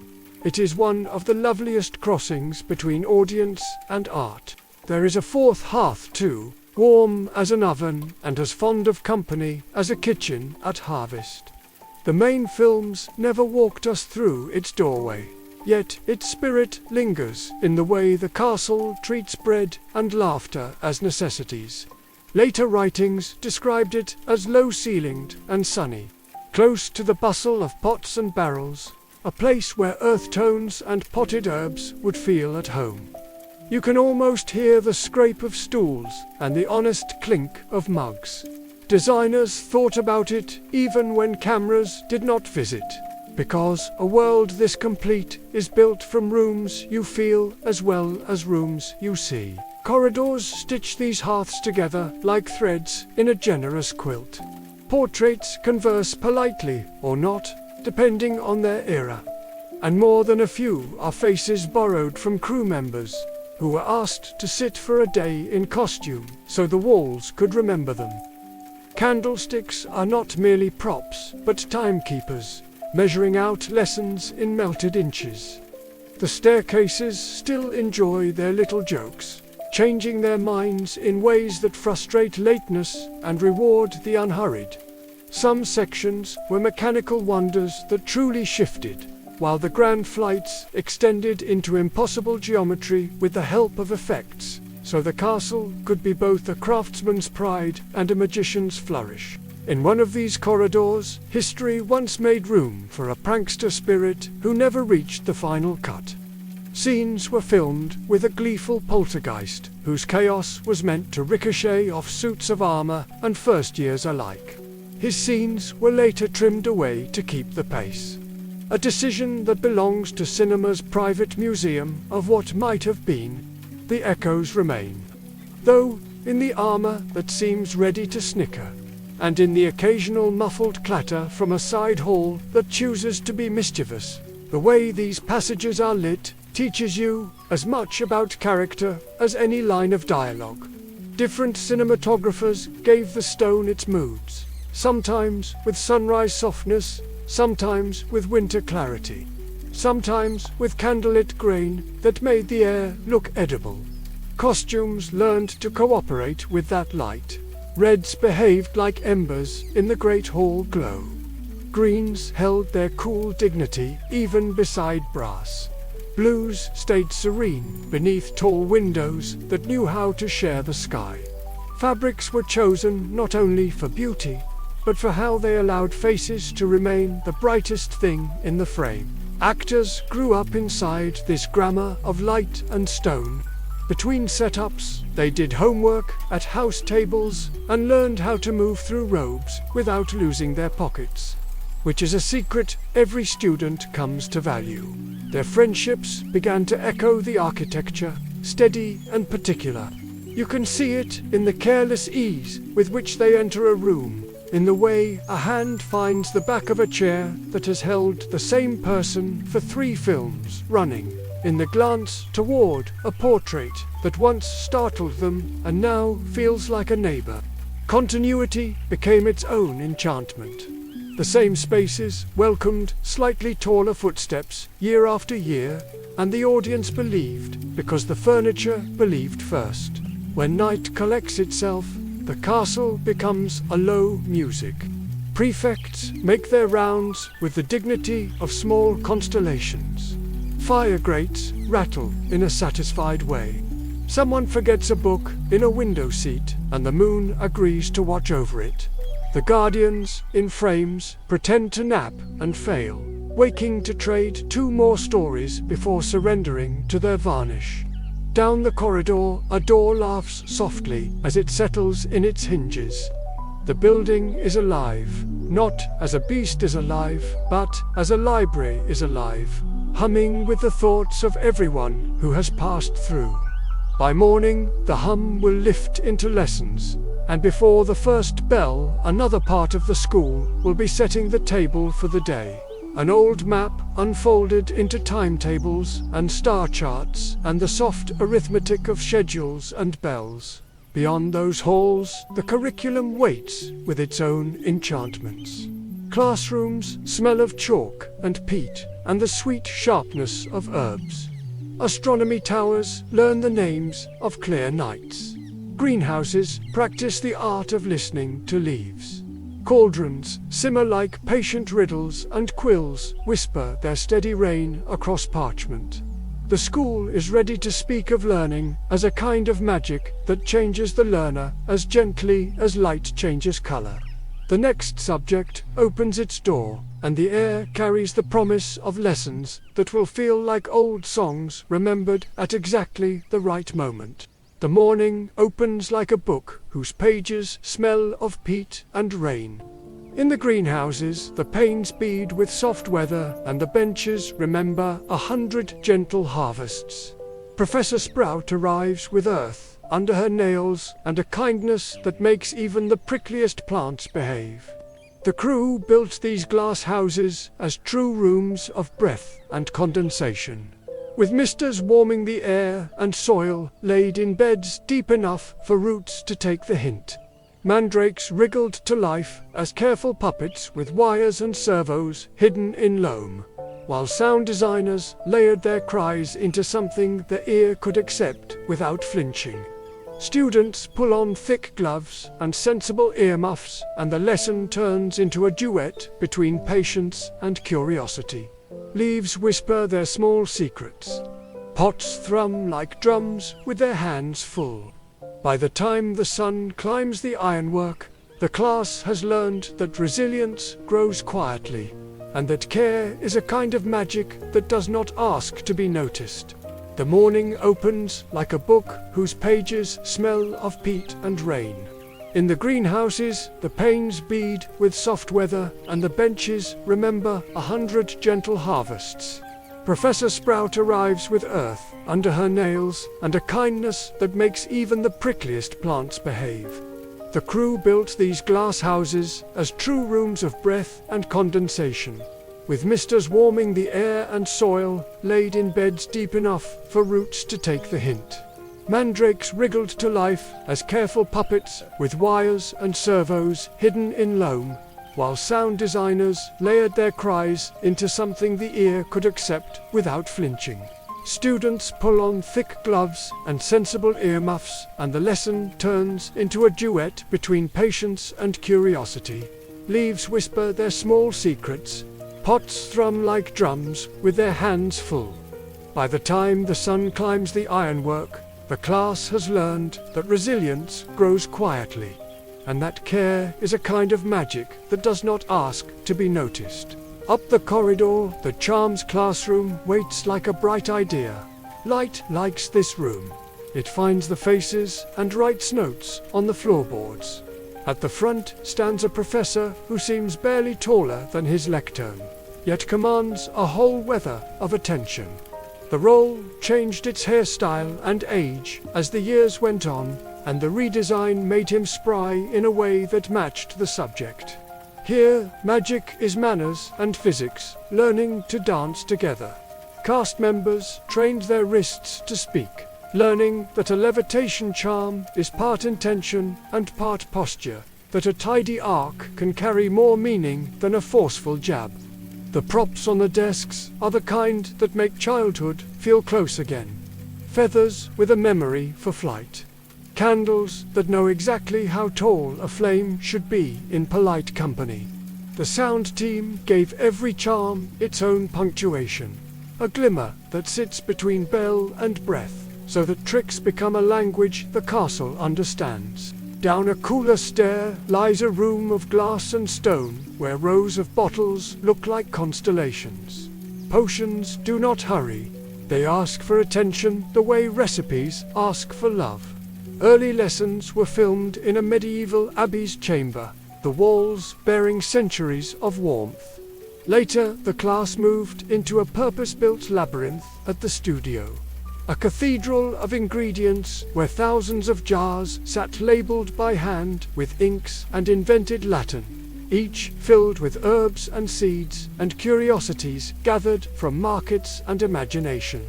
It is one of the loveliest crossings between audience and art. There is a fourth hearth too, warm as an oven and as fond of company as a kitchen at harvest. The main films never walked us through its doorway, yet its spirit lingers in the way the castle treats bread and laughter as necessities. Later writings described it as low-ceilinged and sunny, close to the bustle of pots and barrels, a place where earth tones and potted herbs would feel at home. You can almost hear the scrape of stools and the honest clink of mugs. Designers thought about it even when cameras did not visit, because a world this complete is built from rooms you feel as well as rooms you see. Corridors stitch these hearths together like threads in a generous quilt. Portraits converse politely or not, depending on their era. And more than a few are faces borrowed from crew members, who were asked to sit for a day in costume so the walls could remember them. Candlesticks are not merely props, but timekeepers, measuring out lessons in melted inches. The staircases still enjoy their little jokes, changing their minds in ways that frustrate lateness and reward the unhurried. Some sections were mechanical wonders that truly shifted, while the grand flights extended into impossible geometry with the help of effects, so the castle could be both a craftsman's pride and a magician's flourish. In one of these corridors, history once made room for a prankster spirit who never reached the final cut. Scenes were filmed with a gleeful poltergeist, whose chaos was meant to ricochet off suits of armor and first years alike. His scenes were later trimmed away to keep the pace. A decision that belongs to cinema's private museum of what might have been. The echoes remain, though in the armor that seems ready to snicker, and in the occasional muffled clatter from a side hall that chooses to be mischievous. The way these passages are lit teaches you as much about character as any line of dialogue. Different cinematographers gave the stone its moods, sometimes with sunrise softness, sometimes with winter clarity, sometimes with candlelit grain that made the air look edible. Costumes learned to cooperate with that light. Reds behaved like embers in the great hall glow. Greens held their cool dignity even beside brass. Blues stayed serene beneath tall windows that knew how to share the sky. Fabrics were chosen not only for beauty, but for how they allowed faces to remain the brightest thing in the frame. Actors grew up inside this grammar of light and stone. Between setups, they did homework at house tables and learned how to move through robes without losing their pockets. which is a secret every student comes to value. Their friendships began to echo the architecture, steady and particular. You can see it in the careless ease with which they enter a room, in the way a hand finds the back of a chair that has held the same person for 3 films running, in the glance toward a portrait that once startled them and now feels like a neighbor. Continuity became its own enchantment. The same spaces welcomed slightly taller footsteps year after year, and the audience believed because the furniture believed first. When night collects itself, the castle becomes a low music. Prefects make their rounds with the dignity of small constellations. Fire grates rattle in a satisfied way. Someone forgets a book in a window seat, and the moon agrees to watch over it. The guardians, in frames, pretend to nap and fail, waking to trade 2 more stories before surrendering to their varnish. Down the corridor, a door laughs softly as it settles in its hinges. The building is alive, not as a beast is alive, but as a library is alive, humming with the thoughts of everyone who has passed through. By morning, the hum will lift into lessons, and before the first bell, another part of the school will be setting the table for the day. An old map unfolded into timetables and star charts and the soft arithmetic of schedules and bells. Beyond those halls, the curriculum waits with its own enchantments. Classrooms smell of chalk and peat and the sweet sharpness of herbs. Astronomy towers learn the names of clear nights. Greenhouses practice the art of listening to leaves. Cauldrons simmer like patient riddles, and quills whisper their steady rain across parchment. The school is ready to speak of learning as a kind of magic that changes the learner as gently as light changes color. The next subject opens its door, and the air carries the promise of lessons that will feel like old songs remembered at exactly the right moment. The morning opens like a book whose pages smell of peat and rain. In the greenhouses, the panes bead with soft weather, and the benches remember 100 gentle harvests. Professor Sprout arrives with earth under her nails and a kindness that makes even the prickliest plants behave. The crew built these glass houses as true rooms of breath and condensation, with misters warming the air and soil laid in beds deep enough for roots to take the hint. Mandrakes wriggled to life as careful puppets with wires and servos hidden in loam, while sound designers layered their cries into something the ear could accept without flinching. Students pull on thick gloves and sensible earmuffs, and the lesson turns into a duet between patience and curiosity. Leaves whisper their small secrets. Pots thrum like drums with their hands full. By the time the sun climbs the ironwork, the class has learned that resilience grows quietly, and that care is a kind of magic that does not ask to be noticed. The morning opens like a book whose pages smell of peat and rain. In the greenhouses, the panes bead with soft weather, and the benches remember 100 gentle harvests. Professor Sprout arrives with earth under her nails and a kindness that makes even the prickliest plants behave. The crew built these glass houses as true rooms of breath and condensation, with misters warming the air and soil laid in beds deep enough for roots to take the hint. Mandrakes wriggled to life as careful puppets with wires and servos hidden in loam, while sound designers layered their cries into something the ear could accept without flinching. Students pull on thick gloves and sensible earmuffs, and the lesson turns into a duet between patience and curiosity. Leaves whisper their small secrets. Pots thrum like drums with their hands full. By the time the sun climbs the ironwork, the class has learned that resilience grows quietly, and that care is a kind of magic that does not ask to be noticed. Up the corridor, the charms classroom waits like a bright idea. Light likes this room. It finds the faces and writes notes on the floorboards. At the front stands a professor who seems barely taller than his lectern, yet commands a whole weather of attention. The role changed its hairstyle and age as the years went on, and the redesign made him spry in a way that matched the subject. Here, magic is manners and physics, learning to dance together. Cast members trained their wrists to speak, learning that a levitation charm is part intention and part posture, that a tidy arc can carry more meaning than a forceful jab. The props on the desks are the kind that make childhood feel close again. Feathers with a memory for flight. Candles that know exactly how tall a flame should be in polite company. The sound team gave every charm its own punctuation. A glimmer that sits between bell and breath, so that tricks become a language the castle understands. Down a cooler stair lies a room of glass and stone, where rows of bottles look like constellations. Potions do not hurry. They ask for attention the way recipes ask for love. Early lessons were filmed in a medieval abbey's chamber, the walls bearing centuries of warmth. Later, the class moved into a purpose-built labyrinth at the studio. A cathedral of ingredients where thousands of jars sat labeled by hand with inks and invented Latin, each filled with herbs and seeds and curiosities gathered from markets and imagination.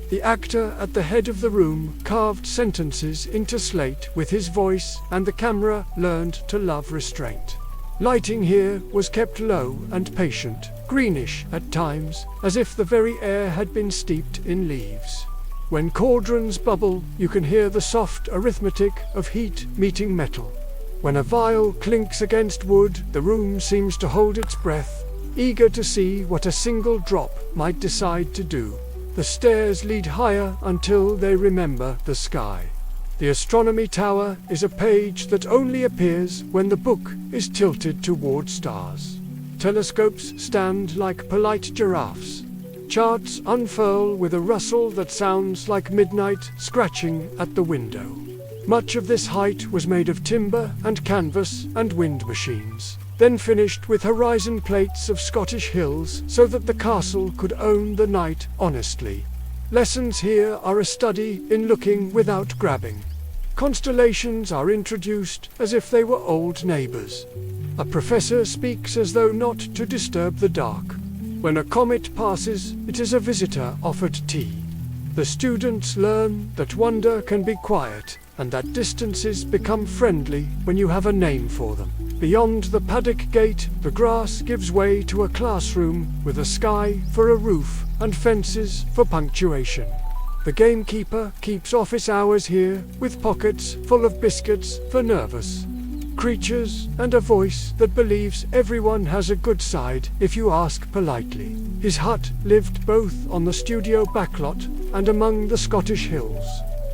The actor at the head of the room carved sentences into slate with his voice, and the camera learned to love restraint. Lighting here was kept low and patient, greenish at times, as if the very air had been steeped in leaves. When cauldrons bubble, you can hear the soft arithmetic of heat meeting metal. When a vial clinks against wood, the room seems to hold its breath, eager to see what a single drop might decide to do. The stairs lead higher until they remember the sky. The astronomy tower is a page that only appears when the book is tilted toward stars. Telescopes stand like polite giraffes. Charts unfurl with a rustle that sounds like midnight scratching at the window. Much of this height was made of timber and canvas and wind machines, then finished with horizon plates of Scottish hills so that the castle could own the night honestly. Lessons here are a study in looking without grabbing. Constellations are introduced as if they were old neighbors. A professor speaks as though not to disturb the dark. When a comet passes, it is a visitor offered tea. The students learn that wonder can be quiet, and that distances become friendly when you have a name for them. Beyond the paddock gate, the grass gives way to a classroom with a sky for a roof and fences for punctuation. The gamekeeper keeps office hours here with pockets full of biscuits for nervous creatures and a voice that believes everyone has a good side if you ask politely. His hut lived both on the studio backlot and among the Scottish hills,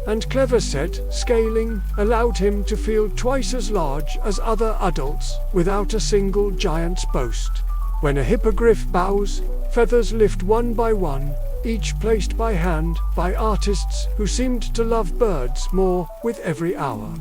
and clever set scaling allowed him to feel twice as large as other adults without a single giant's boast. When a hippogriff bows, feathers lift one by one, each placed by hand by artists who seemed to love birds more with every hour.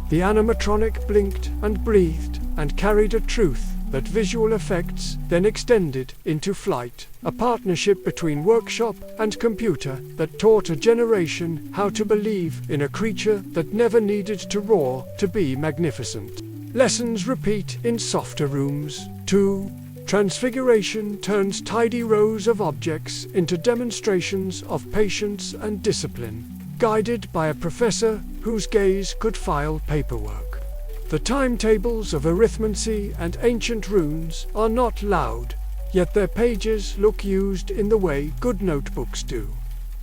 The animatronic blinked and breathed and carried a truth that visual effects then extended into flight, a partnership between workshop and computer that taught a generation how to believe in a creature that never needed to roar to be magnificent. Lessons repeat in softer rooms, too. Transfiguration turns tidy rows of objects into demonstrations of patience and discipline, guided by a professor whose gaze could file paperwork. The timetables of arithmancy and ancient runes are not loud, yet their pages look used in the way good notebooks do.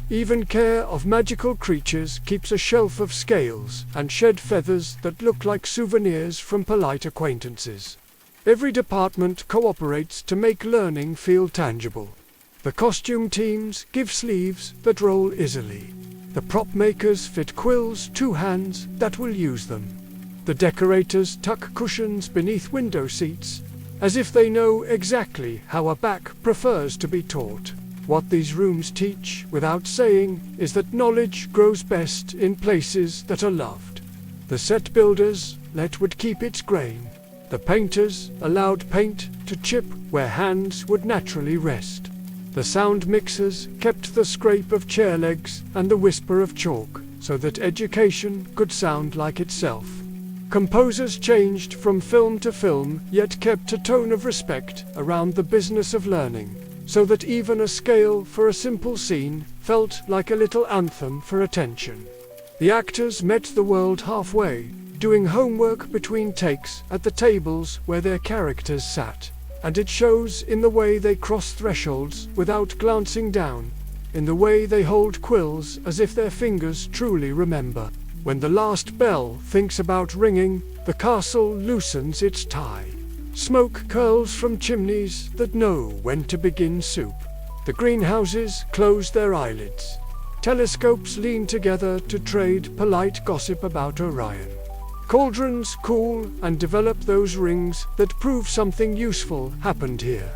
Even care of magical creatures keeps a shelf of scales and shed feathers that look like souvenirs from polite acquaintances. Every department cooperates to make learning feel tangible. The costume teams give sleeves that roll easily. The prop makers fit quills to hands that will use them. The decorators tuck cushions beneath window seats, as if they know exactly how a back prefers to be taught. What these rooms teach, without saying, is that knowledge grows best in places that are loved. The set builders let wood keep its grain. The painters allowed paint to chip where hands would naturally rest. The sound mixers kept the scrape of chair legs and the whisper of chalk, so that education could sound like itself. Composers changed from film to film, yet kept a tone of respect around the business of learning, so that even a scale for a simple scene felt like a little anthem for attention. The actors met the world halfway, doing homework between takes at the tables where their characters sat, and it shows in the way they cross thresholds without glancing down, in the way they hold quills as if their fingers truly remember. When the last bell thinks about ringing, the castle loosens its tie. Smoke curls from chimneys that know when to begin soup. The greenhouses close their eyelids. Telescopes lean together to trade polite gossip about Orion. Cauldrons cool and develop those rings that prove something useful happened here.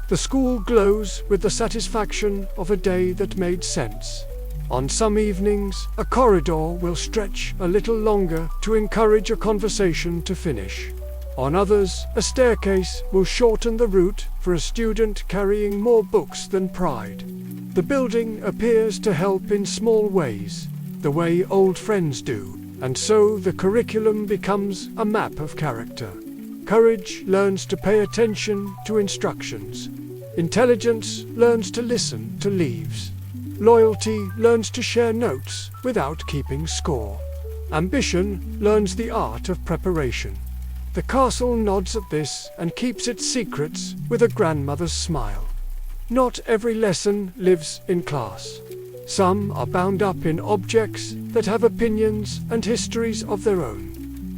The school glows with the satisfaction of a day that made sense. On some evenings, a corridor will stretch a little longer to encourage a conversation to finish. On others, a staircase will shorten the route for a student carrying more books than pride. The building appears to help in small ways, the way old friends do, and so the curriculum becomes a map of character. Courage learns to pay attention to instructions. Intelligence learns to listen to leaves. Loyalty learns to share notes without keeping score. Ambition learns the art of preparation. The castle nods at this and keeps its secrets with a grandmother's smile. Not every lesson lives in class. Some are bound up in objects that have opinions and histories of their own.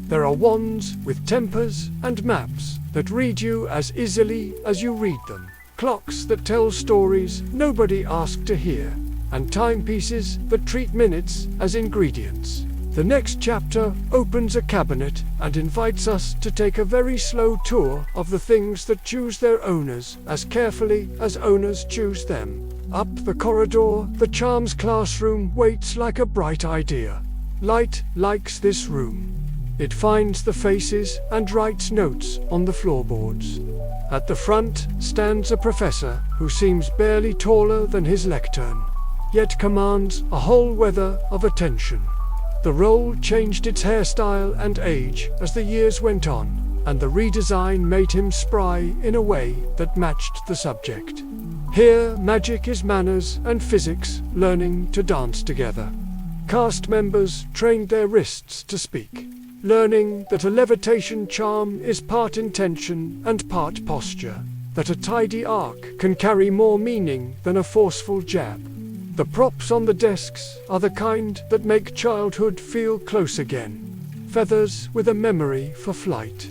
There are wands with tempers and maps that read you as easily as you read them. Clocks that tell stories nobody asked to hear, and timepieces that treat minutes as ingredients. The next chapter opens a cabinet and invites us to take a very slow tour of the things that choose their owners as carefully as owners choose them. Up the corridor, the Charms classroom waits like a bright idea. Light likes this room. It finds the faces and writes notes on the floorboards. At the front stands a professor who seems barely taller than his lectern, yet commands a whole weather of attention. The role changed its hairstyle and age as the years went on, and the redesign made him spry in a way that matched the subject. Here, magic is manners and physics learning to dance together. Cast members trained their wrists to speak, learning that a levitation charm is part intention and part posture, that a tidy arc can carry more meaning than a forceful jab. The props on the desks are the kind that make childhood feel close again. Feathers with a memory for flight.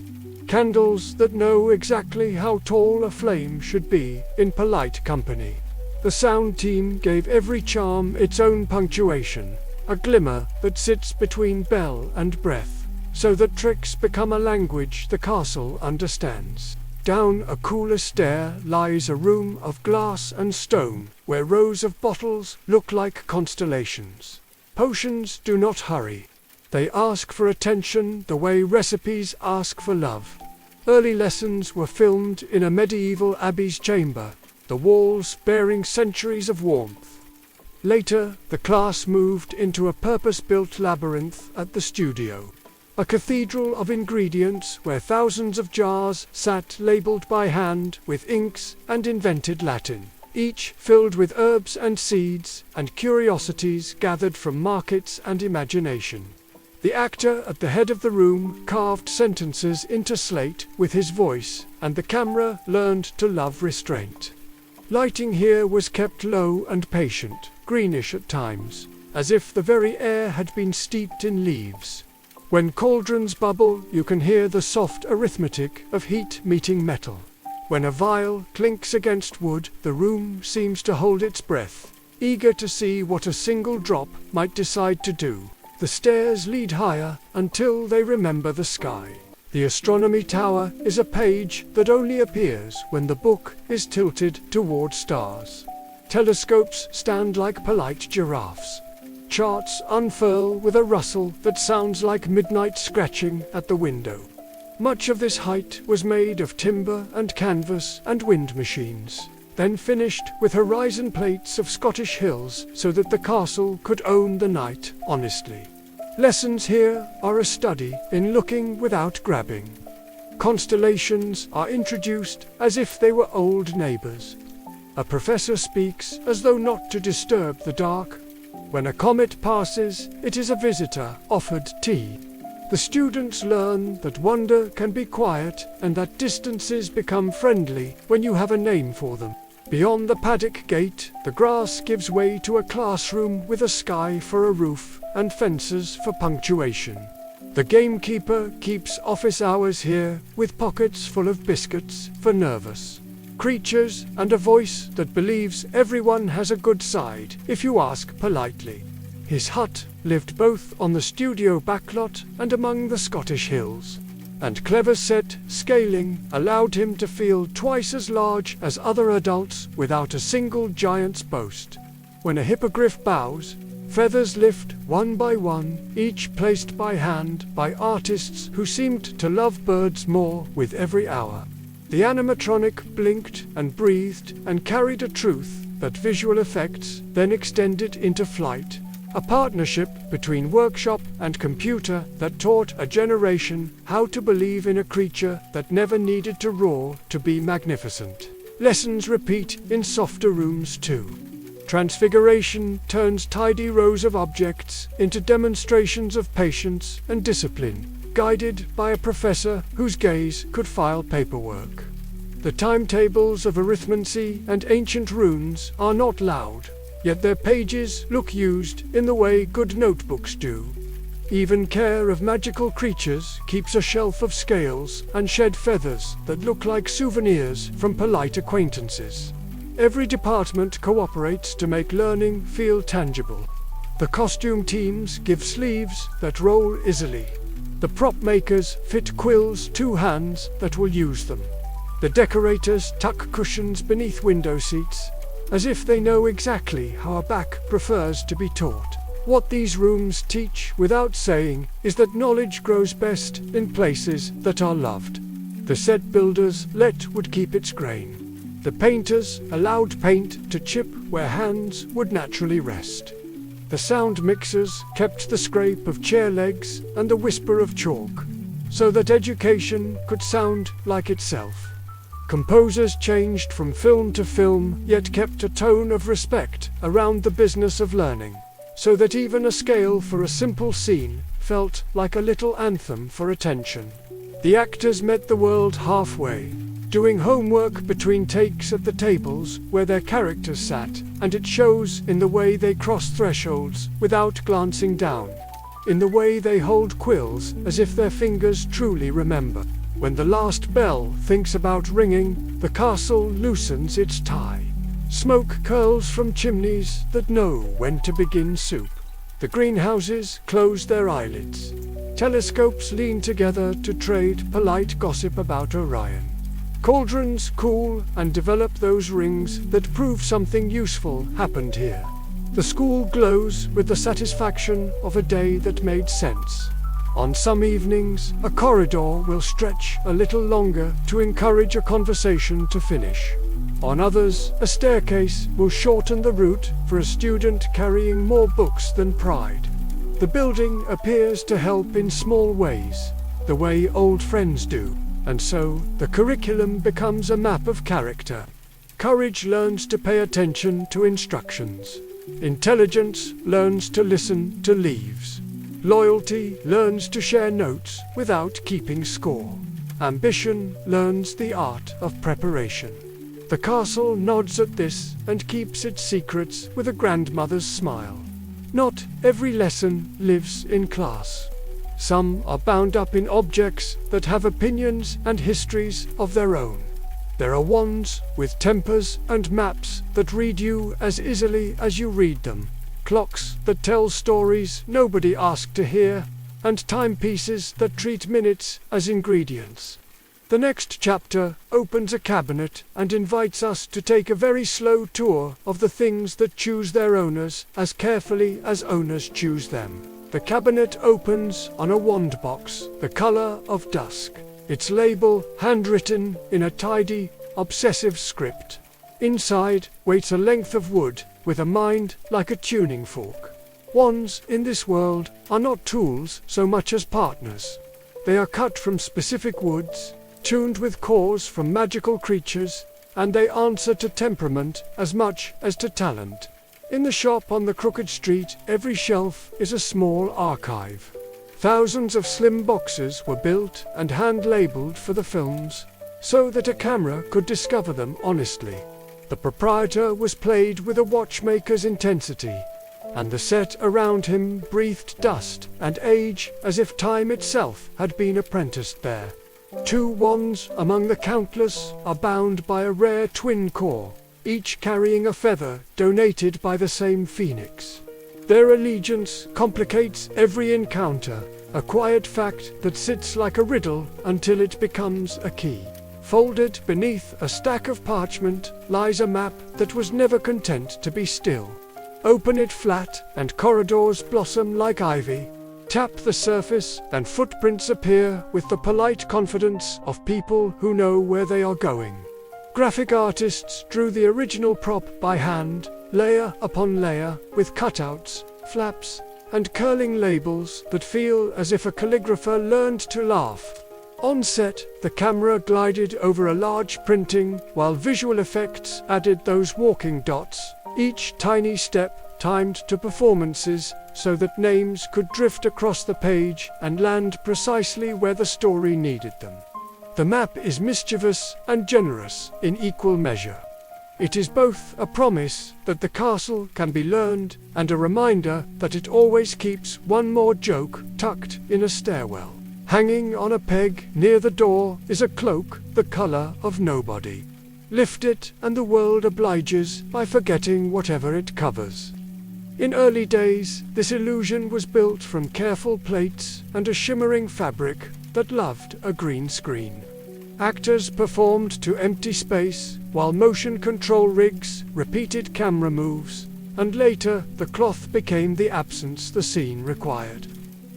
Candles that know exactly how tall a flame should be in polite company. The sound team gave every charm its own punctuation, a glimmer that sits between bell and breath, so that tricks become a language the castle understands. Down a cooler stair lies a room of glass and stone, where rows of bottles look like constellations. Potions do not hurry. They ask for attention the way recipes ask for love. Early lessons were filmed in a medieval abbey's chamber, the walls bearing centuries of warmth. Later, the class moved into a purpose-built labyrinth at the studio. A cathedral of ingredients where thousands of jars sat labeled by hand with inks and invented Latin, each filled with herbs and seeds and curiosities gathered from markets and imagination. The actor at the head of the room carved sentences into slate with his voice, and the camera learned to love restraint. Lighting here was kept low and patient, greenish at times, as if the very air had been steeped in leaves. When cauldrons bubble, you can hear the soft arithmetic of heat meeting metal. When a vial clinks against wood, the room seems to hold its breath, eager to see what a single drop might decide to do. The stairs lead higher until they remember the sky. The astronomy tower is a page that only appears when the book is tilted toward stars. Telescopes stand like polite giraffes. charts unfurl with a rustle that sounds like midnight scratching at the window. Much of this height was made of timber and canvas and wind machines, then finished with horizon plates of Scottish hills so that the castle could own the night honestly. Lessons here are a study in looking without grabbing. Constellations are introduced as if they were old neighbors. A professor speaks as though not to disturb the dark. When a comet passes, it is a visitor offered tea. The students learn that wonder can be quiet and that distances become friendly when you have a name for them. Beyond the paddock gate, the grass gives way to a classroom with a sky for a roof and fences for punctuation. The gamekeeper keeps office hours here with pockets full of biscuits for nervous creatures and a voice that believes everyone has a good side if you ask politely. His hut lived both on the studio backlot and among the Scottish hills, and clever set scaling allowed him to feel twice as large as other adults without a single giant's boast. When a hippogriff bows, feathers lift one by one, each placed by hand by artists who seemed to love birds more with every hour. The animatronic blinked and breathed and carried a truth that visual effects then extended into flight. A partnership between workshop and computer that taught a generation how to believe in a creature that never needed to roar to be magnificent. Lessons repeat in softer rooms too. Transfiguration turns tidy rows of objects into demonstrations of patience and discipline, guided by a professor whose gaze could file paperwork. The timetables of arithmancy and ancient runes are not loud, yet their pages look used in the way good notebooks do. Even care of magical creatures keeps a shelf of scales and shed feathers that look like souvenirs from polite acquaintances. Every department cooperates to make learning feel tangible. The costume teams give sleeves that roll easily. The prop makers fit quills to hands that will use them. The decorators tuck cushions beneath window seats, as if they know exactly how a back prefers to be taught. What these rooms teach without saying is that knowledge grows best in places that are loved. The set builders let wood keep its grain. The painters allowed paint to chip where hands would naturally rest. The sound mixers kept the scrape of chair legs and the whisper of chalk, so that education could sound like itself. Composers changed from film to film, yet kept a tone of respect around the business of learning, so that even a scale for a simple scene felt like a little anthem for attention. The actors met the world halfway, doing homework between takes at the tables where their characters sat, and it shows in the way they cross thresholds without glancing down, in the way they hold quills as if their fingers truly remember. When the last bell thinks about ringing, the castle loosens its tie. Smoke curls from chimneys that know when to begin soup. The greenhouses close their eyelids. Telescopes lean together to trade polite gossip about Orion. Cauldrons cool and develop those rings that prove something useful happened here. The school glows with the satisfaction of a day that made sense. On some evenings, a corridor will stretch a little longer to encourage a conversation to finish. On others, a staircase will shorten the route for a student carrying more books than pride. The building appears to help in small ways, the way old friends do. And so, the curriculum becomes a map of character. Courage learns to pay attention to instructions. Intelligence learns to listen to leaves. Loyalty learns to share notes without keeping score. Ambition learns the art of preparation. The castle nods at this and keeps its secrets with a grandmother's smile. Not every lesson lives in class. Some are bound up in objects that have opinions and histories of their own. There are wands with tempers and maps that read you as easily as you read them, clocks that tell stories nobody asked to hear, and timepieces that treat minutes as ingredients. The next chapter opens a cabinet and invites us to take a very slow tour of the things that choose their owners as carefully as owners choose them. The cabinet opens on a wand box, the color of dusk. Its label handwritten in a tidy, obsessive script. Inside waits a length of wood with a mind like a tuning fork. Wands in this world are not tools so much as partners. They are cut from specific woods, tuned with cores from magical creatures, and they answer to temperament as much as to talent. In the shop on the crooked street, every shelf is a small archive. Thousands of slim boxes were built and hand-labeled for the films, so that a camera could discover them honestly. The proprietor was played with a watchmaker's intensity, and the set around him breathed dust and age as if time itself had been apprenticed there. 2 wands among the countless are bound by a rare twin core, each carrying a feather donated by the same phoenix. Their allegiance complicates every encounter, a quiet fact that sits like a riddle until it becomes a key. Folded beneath a stack of parchment lies a map that was never content to be still. Open it flat and corridors blossom like ivy. Tap the surface and footprints appear with the polite confidence of people who know where they are going. Graphic artists drew the original prop by hand, layer upon layer, with cutouts, flaps, and curling labels that feel as if a calligrapher learned to laugh. On set, the camera glided over a large printing, while visual effects added those walking dots, each tiny step timed to performances so that names could drift across the page and land precisely where the story needed them. The map is mischievous and generous in equal measure. It is both a promise that the castle can be learned and a reminder that it always keeps one more joke tucked in a stairwell. Hanging on a peg near the door is a cloak the color of nobody. Lift it and the world obliges by forgetting whatever it covers. In early days, this illusion was built from careful plates and a shimmering fabric that loved a green screen. Actors performed to empty space, while motion control rigs repeated camera moves, and later the cloth became the absence the scene required.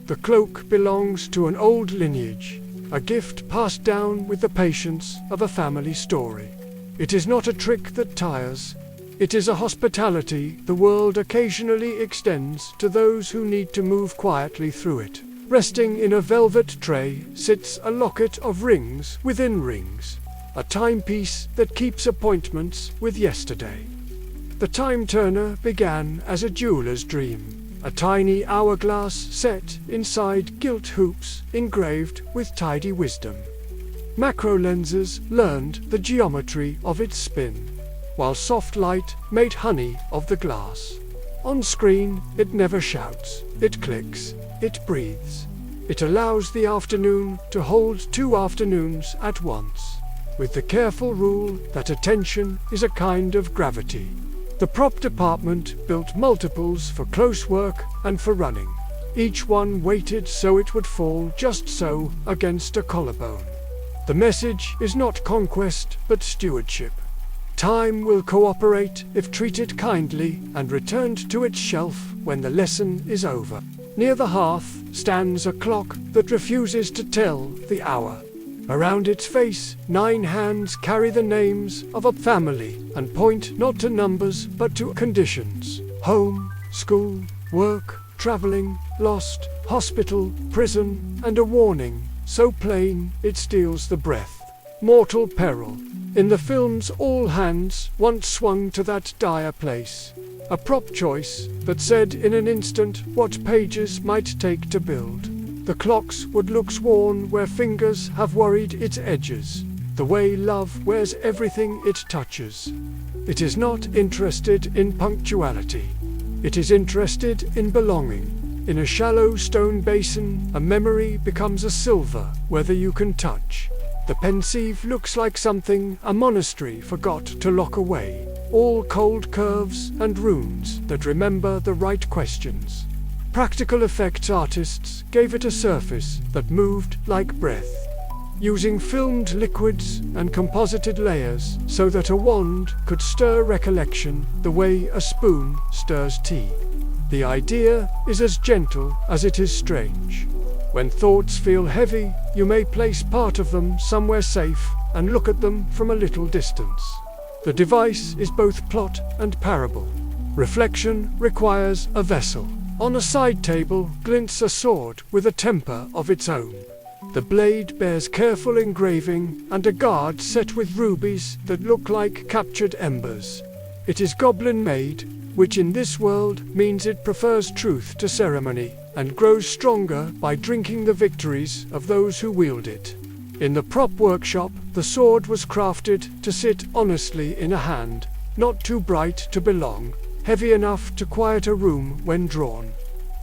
The cloak belongs to an old lineage, a gift passed down with the patience of a family story. It is not a trick that tires. It is a hospitality the world occasionally extends to those who need to move quietly through it. Resting in a velvet tray sits a locket of rings within rings, a timepiece that keeps appointments with yesterday. The time turner began as a jeweler's dream, a tiny hourglass set inside gilt hoops engraved with tidy wisdom. Macro lenses learned the geometry of its spin, while soft light made honey of the glass. On screen, it never shouts, it clicks, it breathes. It allows the afternoon to hold 2 afternoons at once, with the careful rule that attention is a kind of gravity. The prop department built multiples for close work and for running. Each one weighted so it would fall just so against a collarbone. The message is not conquest but stewardship. Time will cooperate if treated kindly and returned to its shelf when the lesson is over. Near the hearth stands a clock that refuses to tell the hour. Around its face, 9 hands carry the names of a family and point not to numbers but to conditions. Home, school, work, traveling, lost, hospital, prison, and a warning, so plain it steals the breath. Mortal peril. In the films, all hands once swung to that dire place. A prop choice that said in an instant what pages might take to build. The clocks would look worn where fingers have worried its edges, the way love wears everything it touches. It is not interested in punctuality. It is interested in belonging. In a shallow stone basin, a memory becomes a silver, whether you can touch. The pensieve looks like something a monastery forgot to lock away, all cold curves and runes that remember the right questions. Practical effects artists gave it a surface that moved like breath. using filmed liquids and composited layers so that a wand could stir recollection the way a spoon stirs tea. The idea is as gentle as it is strange. When thoughts feel heavy, you may place part of them somewhere safe and look at them from a little distance. The device is both plot and parable. Reflection requires a vessel. On a side table glints a sword with a temper of its own. The blade bears careful engraving and a guard set with rubies that look like captured embers. It is goblin-made, which in this world means it prefers truth to ceremony, and grows stronger by drinking the victories of those who wield it. In the prop workshop, the sword was crafted to sit honestly in a hand, not too bright to belong, heavy enough to quiet a room when drawn.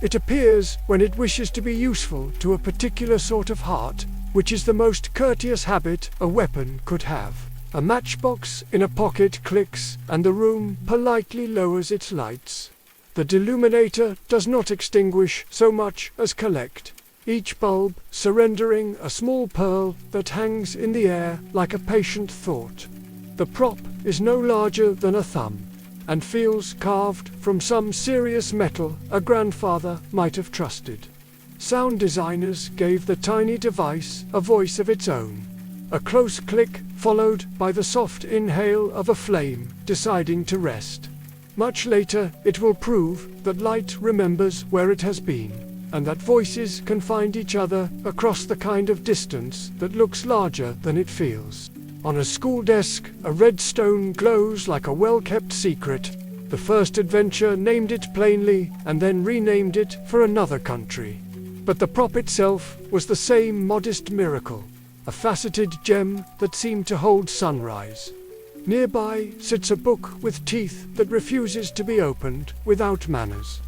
It appears when it wishes to be useful to a particular sort of heart, which is the most courteous habit a weapon could have. A matchbox in a pocket clicks, and the room politely lowers its lights. The deluminator does not extinguish so much as collect, each bulb surrendering a small pearl that hangs in the air like a patient thought. The prop is no larger than a thumb, and feels carved from some serious metal a grandfather might have trusted. Sound designers gave the tiny device a voice of its own. A close click, followed by the soft inhale of a flame deciding to rest. Much later, it will prove that light remembers where it has been, and that voices can find each other across the kind of distance that looks larger than it feels. On a school desk, a red stone glows like a well-kept secret. The first adventure named it plainly and then renamed it for another country. But the prop itself was the same modest miracle, a faceted gem that seemed to hold sunrise. Nearby sits a book with teeth that refuses to be opened without manners.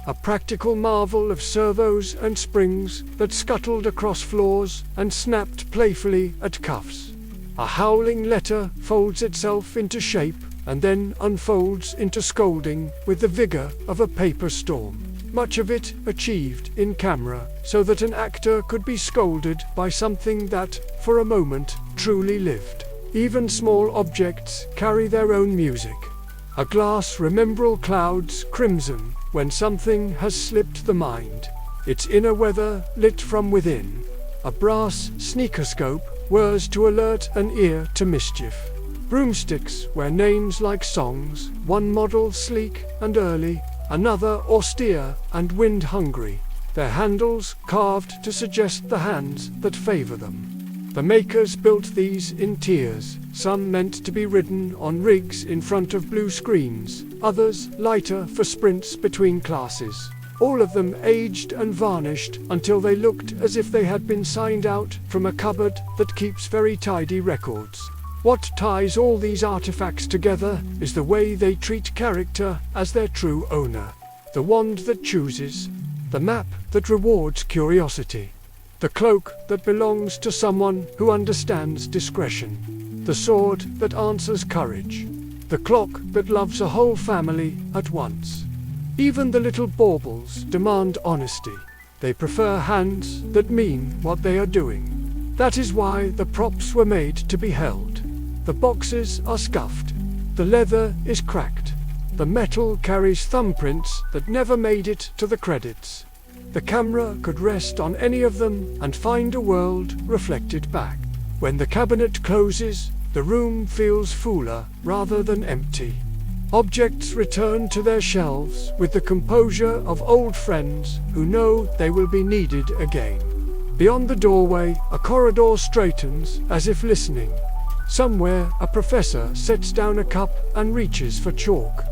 A practical marvel of servos and springs that scuttled across floors and snapped playfully at cuffs. A howling letter folds itself into shape and then unfolds into scolding with the vigor of a paper storm. Much of it achieved in camera, so that an actor could be scolded by something that, for a moment, truly lived. Even small objects carry their own music. A glass remembrall clouds crimson when something has slipped the mind, its inner weather lit from within. A brass sneakerscope whirs to alert an ear to mischief. Broomsticks wear names like songs, one model sleek and early, another austere and wind-hungry, their handles carved to suggest the hands that favor them. The makers built these in tiers, some meant to be ridden on rigs in front of blue screens, others lighter for sprints between classes. All of them aged and varnished until they looked as if they had been signed out from a cupboard that keeps very tidy records. What ties all these artifacts together is the way they treat character as their true owner. The wand that chooses, the map that rewards curiosity, the cloak that belongs to someone who understands discretion, the sword that answers courage, the clock that loves a whole family at once. Even the little baubles demand honesty. They prefer hands that mean what they are doing. That is why the props were made to be held. The boxes are scuffed. The leather is cracked. The metal carries thumbprints that never made it to the credits. The camera could rest on any of them and find a world reflected back. When the cabinet closes, the room feels fuller rather than empty. Objects return to their shelves with the composure of old friends who know they will be needed again. Beyond the doorway, a corridor straightens as if listening. Somewhere, a professor sets down a cup and reaches for chalk.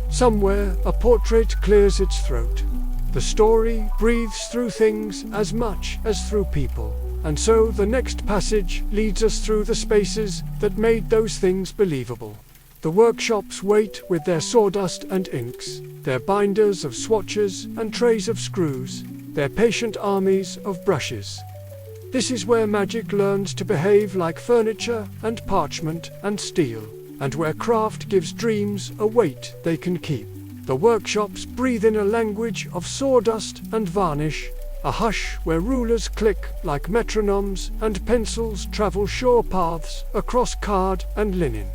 Somewhere, a portrait clears its throat. The story breathes through things as much as through people, and so the next passage leads us through the spaces that made those things believable. The workshops wait with their sawdust and inks, their binders of swatches and trays of screws, their patient armies of brushes. This is where magic learns to behave like furniture and parchment and steel, and where craft gives dreams a weight they can keep. The workshops breathe in a language of sawdust and varnish, a hush where rulers click like metronomes and pencils travel sure paths across card and linen.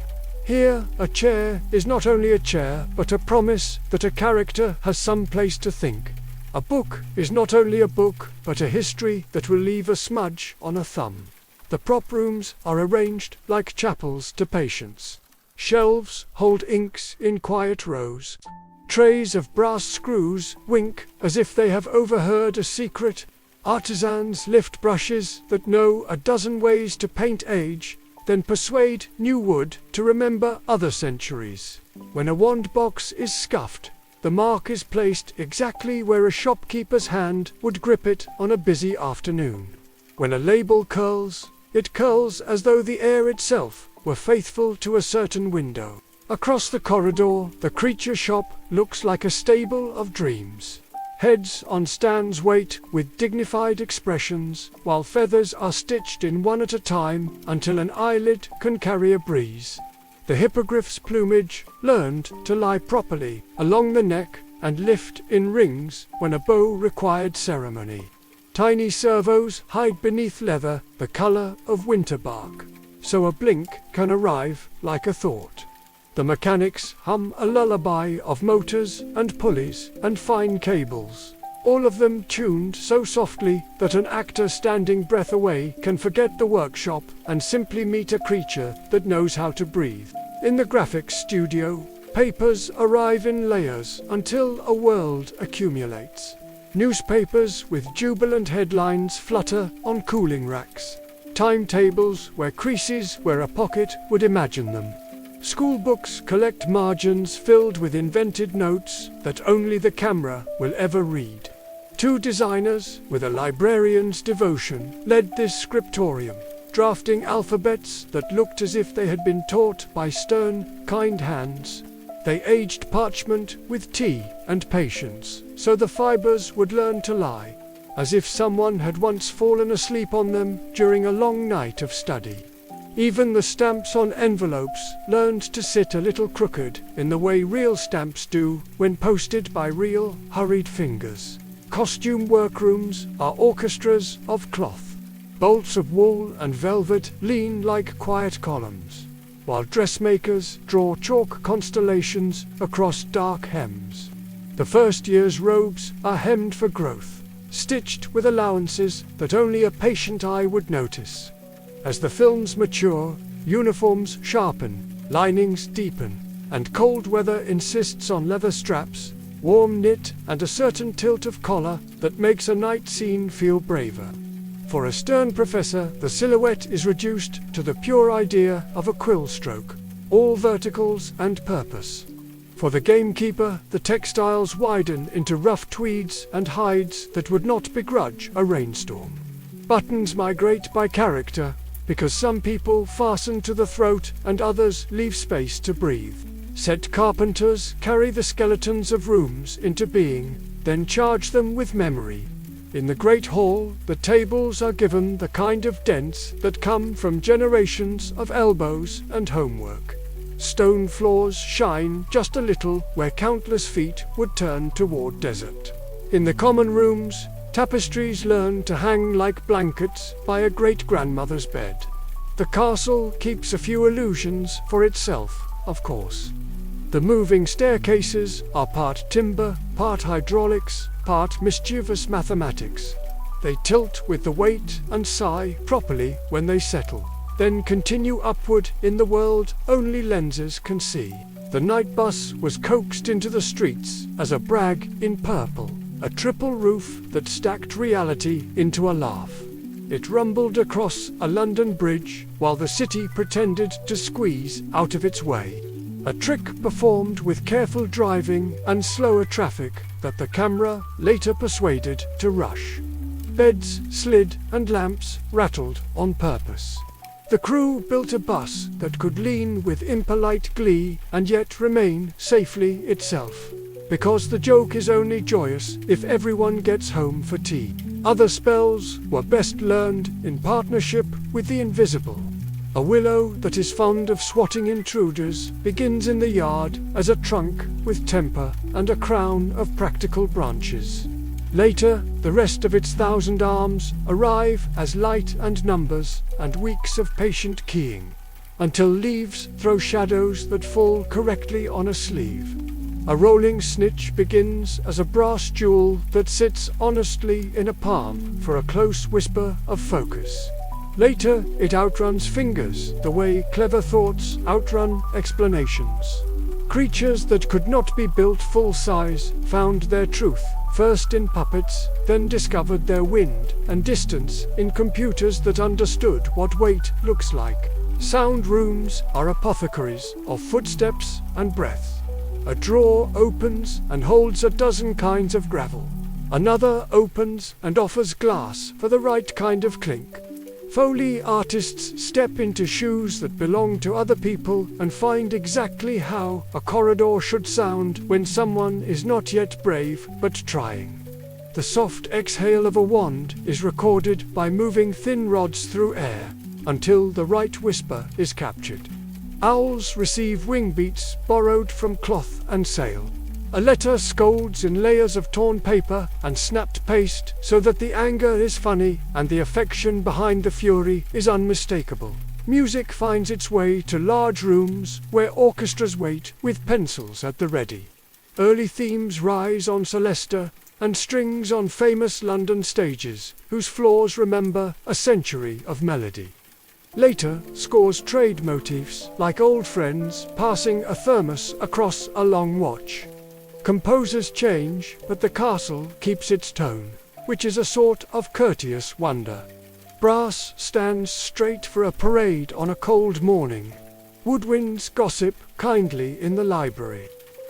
Here, a chair is not only a chair, but a promise that a character has some place to think. A book is not only a book, but a history that will leave a smudge on a thumb. The prop rooms are arranged like chapels to patience. Shelves hold inks in quiet rows. Trays of brass screws wink as if they have overheard a secret. Artisans lift brushes that know a dozen ways to paint age, then persuade new wood to remember other centuries. When a wand box is scuffed, the mark is placed exactly where a shopkeeper's hand would grip it on a busy afternoon. When a label curls, it curls as though the air itself were faithful to a certain window. Across the corridor, the creature shop looks like a stable of dreams. Heads on stands wait with dignified expressions, while feathers are stitched in one at a time until an eyelid can carry a breeze. The hippogriff's plumage learned to lie properly along the neck and lift in rings when a bow required ceremony. Tiny servos hide beneath leather the color of winter bark, so a blink can arrive like a thought. The mechanics hum a lullaby of motors and pulleys and fine cables, all of them tuned so softly that an actor standing breath away can forget the workshop and simply meet a creature that knows how to breathe. In the graphics studio, papers arrive in layers until a world accumulates. Newspapers with jubilant headlines flutter on cooling racks. Timetables wear creases where a pocket would imagine them. School books collect margins filled with invented notes that only the camera will ever read. Two designers, with a librarian's devotion, led this scriptorium, drafting alphabets that looked as if they had been taught by stern, kind hands. They aged parchment with tea and patience, so the fibers would learn to lie, as if someone had once fallen asleep on them during a long night of study. Even the stamps on envelopes learned to sit a little crooked in the way real stamps do when posted by real, hurried fingers. Costume workrooms are orchestras of cloth. Bolts of wool and velvet lean like quiet columns, while dressmakers draw chalk constellations across dark hems. The first year's robes are hemmed for growth, stitched with allowances that only a patient eye would notice. As the films mature, uniforms sharpen, linings deepen, and cold weather insists on leather straps, warm knit, and a certain tilt of collar that makes a night scene feel braver. For a stern professor, the silhouette is reduced to the pure idea of a quill stroke, all verticals and purpose. For the gamekeeper, the textiles widen into rough tweeds and hides that would not begrudge a rainstorm. Buttons migrate by character, because some people fasten to the throat and others leave space to breathe. Set carpenters carry the skeletons of rooms into being, then charge them with memory. In the great hall, the tables are given the kind of dents that come from generations of elbows and homework. Stone floors shine just a little where countless feet would turn toward desert. In the common rooms, tapestries learn to hang like blankets by a great-grandmother's bed. The castle keeps a few illusions for itself, of course. The moving staircases are part timber, part hydraulics, part mischievous mathematics. They tilt with the weight and sigh properly when they settle, then continue upward in the world only lenses can see. The night bus was coaxed into the streets as a brag in purple. A triple roof that stacked reality into a laugh. It rumbled across a London bridge while the city pretended to squeeze out of its way. A trick performed with careful driving and slower traffic that the camera later persuaded to rush. Beds slid and lamps rattled on purpose. The crew built a bus that could lean with impolite glee and yet remain safely itself. Because the joke is only joyous if everyone gets home for tea. Other spells were best learned in partnership with the invisible. A willow that is fond of swatting intruders begins in the yard as a trunk with temper and a crown of practical branches. Later, the rest of its 1,000 arms arrive as light and numbers and weeks of patient keying, until leaves throw shadows that fall correctly on a sleeve. A rolling snitch begins as a brass jewel that sits honestly in a palm for a close whisper of focus. Later, it outruns fingers the way clever thoughts outrun explanations. Creatures that could not be built full size found their truth, first in puppets, then discovered their wind and distance in computers that understood what weight looks like. Sound rooms are apothecaries of footsteps and breath. A drawer opens and holds a dozen kinds of gravel. Another opens and offers glass for the right kind of clink. Foley artists step into shoes that belong to other people and find exactly how a corridor should sound when someone is not yet brave but trying. The soft exhale of a wand is recorded by moving thin rods through air until the right whisper is captured. Owls receive wing beats borrowed from cloth and sail. A letter scolds in layers of torn paper and snapped paste so that the anger is funny and the affection behind the fury is unmistakable. Music finds its way to large rooms where orchestras wait with pencils at the ready. Early themes rise on Celesta and strings on famous London stages whose floors remember a century of melody. Later, scores trade motifs like old friends passing a thermos across a long watch. Composers change, but the castle keeps its tone, which is a sort of courteous wonder. Brass stands straight for a parade on a cold morning. Woodwinds gossip kindly in the library.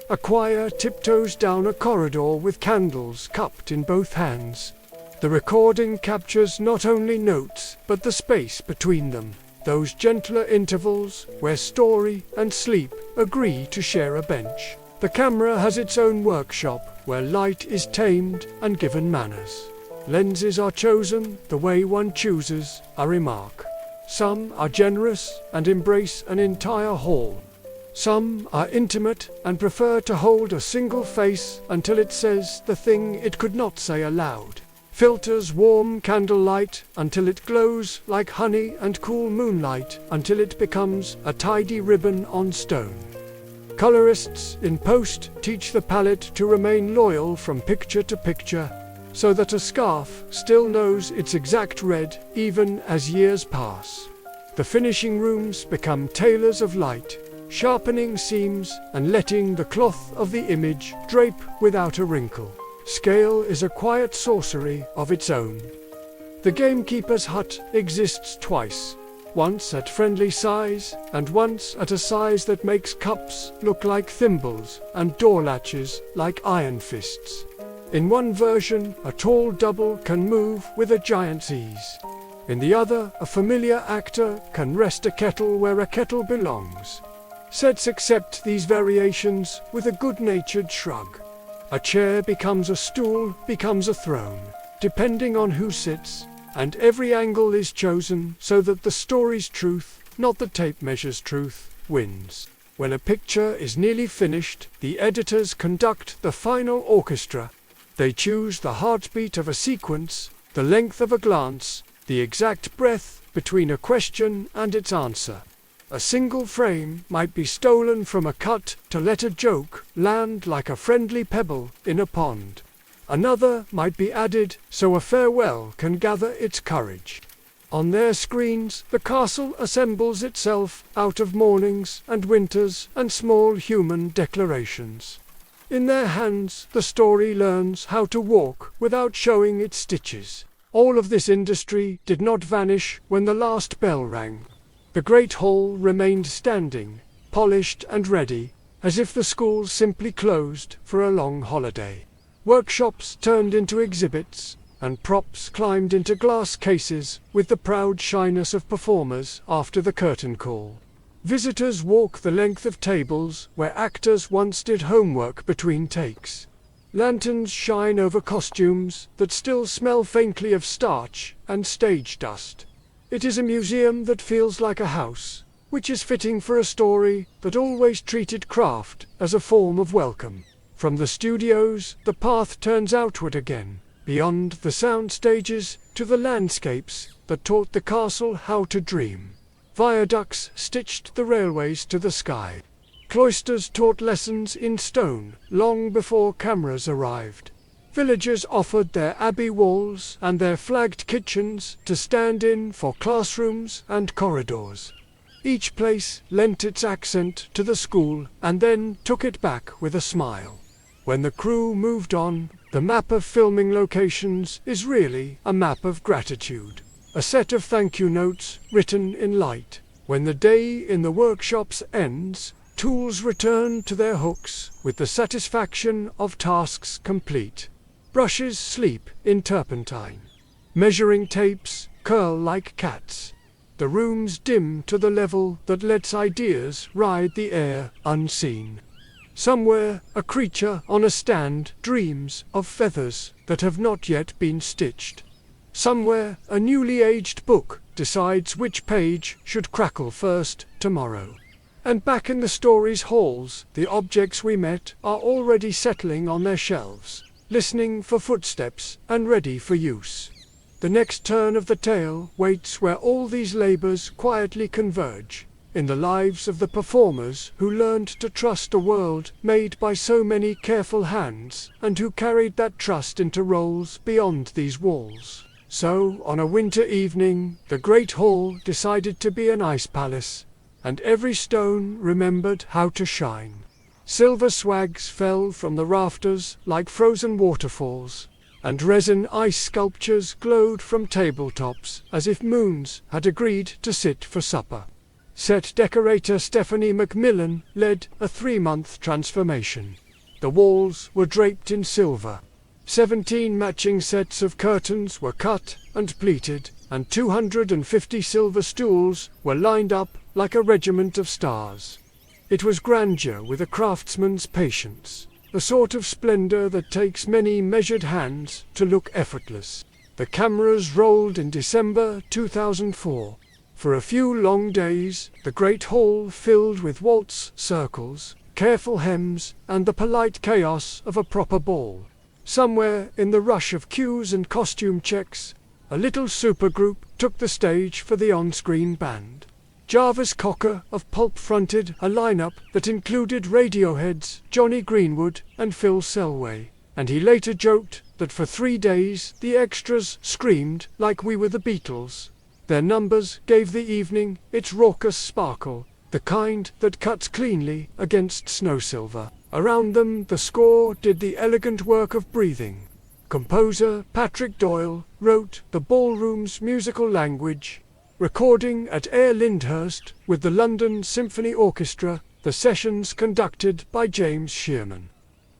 A choir tiptoes down a corridor with candles cupped in both hands. The recording captures not only notes, but the space between them, those gentler intervals where story and sleep agree to share a bench. The camera has its own workshop, where light is tamed and given manners. Lenses are chosen the way one chooses a remark. Some are generous and embrace an entire hall. Some are intimate and prefer to hold a single face until it says the thing it could not say aloud. Filters warm candlelight until it glows like honey and cool moonlight until it becomes a tidy ribbon on stone. Colorists in post teach the palette to remain loyal from picture to picture, so that a scarf still knows its exact red even as years pass. The finishing rooms become tailors of light, sharpening seams and letting the cloth of the image drape without a wrinkle. Scale is a quiet sorcery of its own. The gamekeeper's hut exists twice. Once at friendly size, and once at a size that makes cups look like thimbles and door latches like iron fists. In one version, a tall double can move with a giant's ease. In the other, a familiar actor can rest a kettle where a kettle belongs. Sets accept these variations with a good-natured shrug. A chair becomes a stool, becomes a throne, depending on who sits, and every angle is chosen so that the story's truth, not the tape measure's truth, wins. When a picture is nearly finished, the editors conduct the final orchestra. They choose the heartbeat of a sequence, the length of a glance, the exact breath between a question and its answer. A single frame might be stolen from a cut to let a joke land like a friendly pebble in a pond. Another might be added so a farewell can gather its courage. On their screens, the castle assembles itself out of mornings and winters and small human declarations. In their hands, the story learns how to walk without showing its stitches. All of this industry did not vanish when the last bell rang. The great hall remained standing, polished and ready, as if the school simply closed for a long holiday. Workshops turned into exhibits, and props climbed into glass cases with the proud shyness of performers after the curtain call. Visitors walk the length of tables where actors once did homework between takes. Lanterns shine over costumes that still smell faintly of starch and stage dust. It is a museum that feels like a house, which is fitting for a story that always treated craft as a form of welcome. From the studios, the path turns outward again, beyond the sound stages to the landscapes that taught the castle how to dream. Viaducts stitched the railways to the sky. Cloisters taught lessons in stone long before cameras arrived. Villagers offered their abbey walls and their flagged kitchens to stand in for classrooms and corridors. Each place lent its accent to the school and then took it back with a smile. When the crew moved on, the map of filming locations is really a map of gratitude. A set of thank you notes written in light. When the day in the workshops ends, tools return to their hooks with the satisfaction of tasks complete. Brushes sleep in turpentine. Measuring tapes curl like cats. The rooms dim to the level that lets ideas ride the air unseen. Somewhere, a creature on a stand dreams of feathers that have not yet been stitched. Somewhere, a newly aged book decides which page should crackle first tomorrow. And back in the story's halls, the objects we met are already settling on their shelves, listening for footsteps and ready for use. The next turn of the tale waits where all these labors quietly converge, in the lives of the performers who learned to trust a world made by so many careful hands, and who carried that trust into roles beyond these walls. So, on a winter evening, the great hall decided to be an ice palace, and every stone remembered how to shine. Silver swags fell from the rafters like frozen waterfalls, and resin ice sculptures glowed from tabletops as if moons had agreed to sit for supper. Set decorator Stephanie Macmillan led a 3-month transformation. The walls were draped in silver. 17 matching sets of curtains were cut and pleated, and 250 silver stools were lined up like a regiment of stars. It was grandeur with a craftsman's patience, the sort of splendor that takes many measured hands to look effortless. The cameras rolled in December 2004. For a few long days, the great hall filled with waltz circles, careful hems, and the polite chaos of a proper ball. Somewhere in the rush of cues and costume checks, a little supergroup took the stage for the on-screen band. Jarvis Cocker of Pulp fronted a lineup that included Radiohead's Johnny Greenwood and Phil Selway, and he later joked that for 3 days the extras screamed like we were the Beatles. Their numbers gave the evening its raucous sparkle, the kind that cuts cleanly against snow silver. Around them the score did the elegant work of breathing. Composer Patrick Doyle wrote the ballroom's musical language. Recording at Air Lyndhurst with the London Symphony Orchestra, the sessions conducted by James Shearman.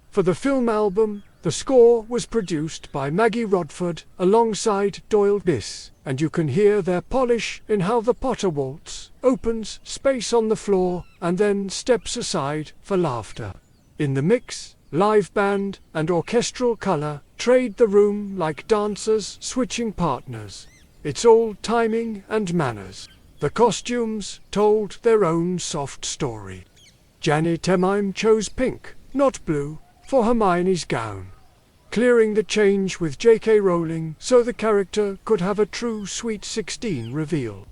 For the film album, the score was produced by Maggie Rodford alongside Doyle Biss, and you can hear their polish in how the Potter waltz opens space on the floor and then steps aside for laughter. In the mix, live band and orchestral color trade the room like dancers switching partners. It's all timing and manners. The costumes told their own soft story. Janet Temime chose pink, not blue, for Hermione's gown, clearing the change with J.K. Rowling so the character could have a true Sweet 16 reveal.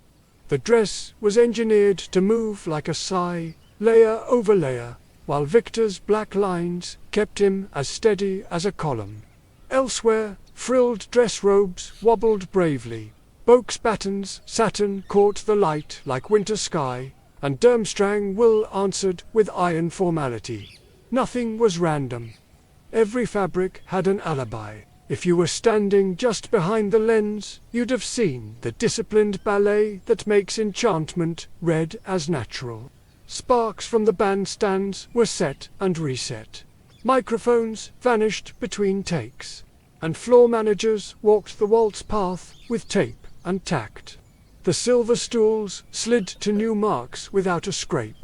The dress was engineered to move like a sigh, layer over layer, while Victor's black lines kept him as steady as a column. Elsewhere, frilled dress robes wobbled bravely. Boke's Batten's satin caught the light like winter sky, and Durmstrang wool answered with iron formality. Nothing was random. Every fabric had an alibi. If you were standing just behind the lens, you'd have seen the disciplined ballet that makes enchantment read as natural. Sparks from the bandstands were set and reset. Microphones vanished between takes, and floor managers walked the waltz path with tape and tact. The silver stools slid to new marks without a scrape.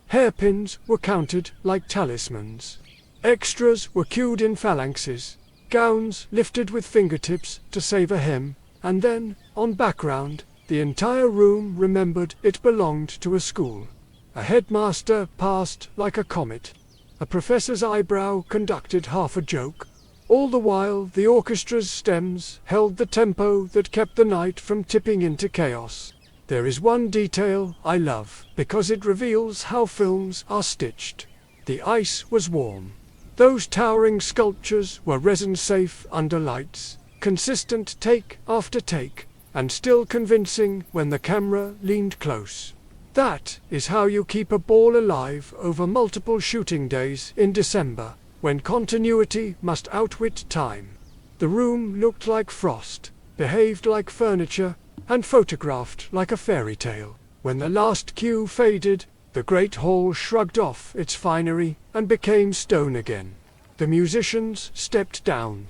Hairpins were counted like talismans. Extras were queued in phalanxes, gowns lifted with fingertips to save a hem, and then, on background, the entire room remembered it belonged to a school. A headmaster passed like a comet. A professor's eyebrow conducted half a joke. All the while the orchestra's stems held the tempo that kept the night from tipping into chaos. There is one detail I love, because it reveals how films are stitched. The ice was warm. Those towering sculptures were resin-safe under lights, consistent take after take, and still convincing when the camera leaned close. That is how you keep a ball alive over multiple shooting days in December, when continuity must outwit time. The room looked like frost, behaved like furniture, and photographed like a fairy tale. When the last cue faded, the great hall shrugged off its finery and became stone again. The musicians stepped down.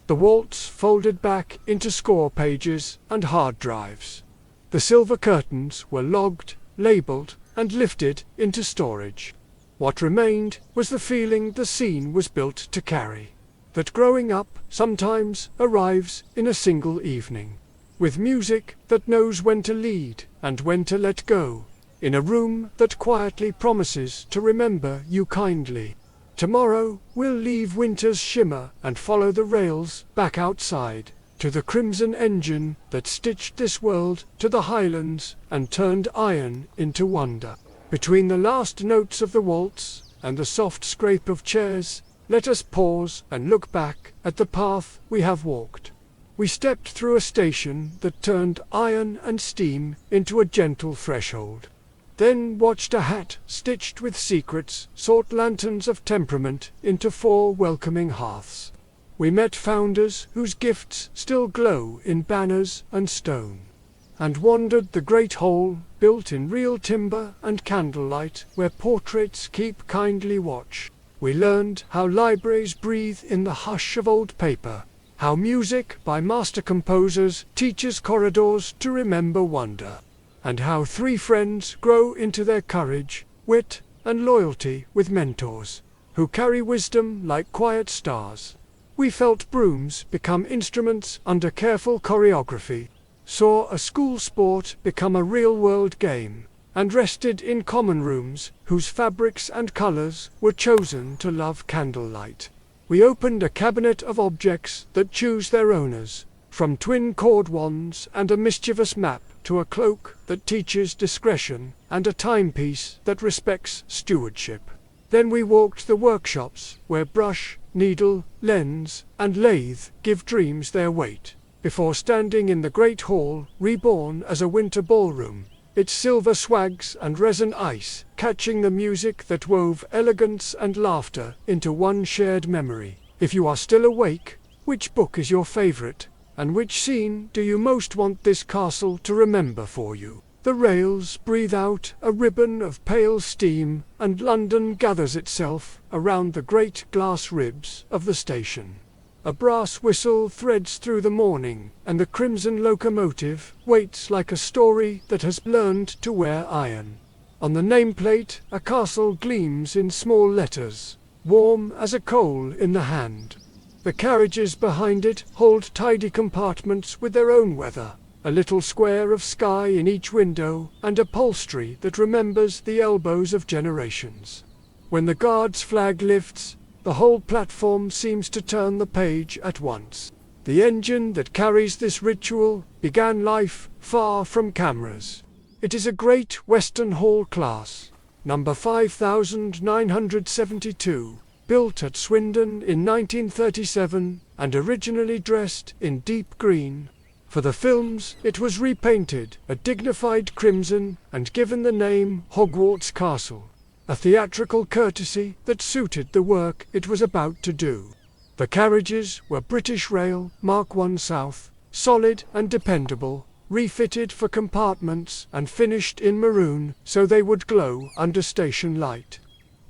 The waltz folded back into score pages and hard drives. The silver curtains were logged, labeled, and lifted into storage. What remained was the feeling the scene was built to carry. That growing up sometimes arrives in a single evening. With music that knows when to lead and when to let go. In a room that quietly promises to remember you kindly. Tomorrow we'll leave winter's shimmer and follow the rails back outside, to the crimson engine that stitched this world to the highlands and turned iron into wonder. Between the last notes of the waltz and the soft scrape of chairs, let us pause and look back at the path we have walked. We stepped through a station that turned iron and steam into a gentle threshold. Then watched a hat stitched with secrets sought lanterns of temperament into 4 welcoming hearths. We met founders whose gifts still glow in banners and stone, and wandered the great hall built in real timber and candlelight where portraits keep kindly watch. We learned how libraries breathe in the hush of old paper, how music by master composers teaches corridors to remember wonder, and how 3 friends grow into their courage, wit, and loyalty with mentors, who carry wisdom like quiet stars. We felt brooms become instruments under careful choreography, saw a school sport become a real-world game, and rested in common rooms whose fabrics and colors were chosen to love candlelight. We opened a cabinet of objects that choose their owners, from twin cord wands and a mischievous map to a cloak that teaches discretion and a timepiece that respects stewardship. Then we walked the workshops where brush, needle, lens, and lathe give dreams their weight, before standing in the great hall, reborn as a winter ballroom, its silver swags and resin ice catching the music that wove elegance and laughter into one shared memory. If you are still awake, which book is your favorite, and which scene do you most want this castle to remember for you? The rails breathe out a ribbon of pale steam, and London gathers itself around the great glass ribs of the station. A brass whistle threads through the morning, and the crimson locomotive waits like a story that has learned to wear iron. On the nameplate, a castle gleams in small letters, warm as a coal in the hand. The carriages behind it hold tidy compartments with their own weather, a little square of sky in each window, and upholstery that remembers the elbows of generations. When the guard's flag lifts, the whole platform seems to turn the page at once. The engine that carries this ritual began life far from cameras. It is a great Western Hall class, number 5972, built at Swindon in 1937 and originally dressed in deep green. For the films, it was repainted a dignified crimson and given the name Hogwarts Castle, a theatrical courtesy that suited the work it was about to do. The carriages were British Rail Mark I South, solid and dependable, refitted for compartments and finished in maroon so they would glow under station light.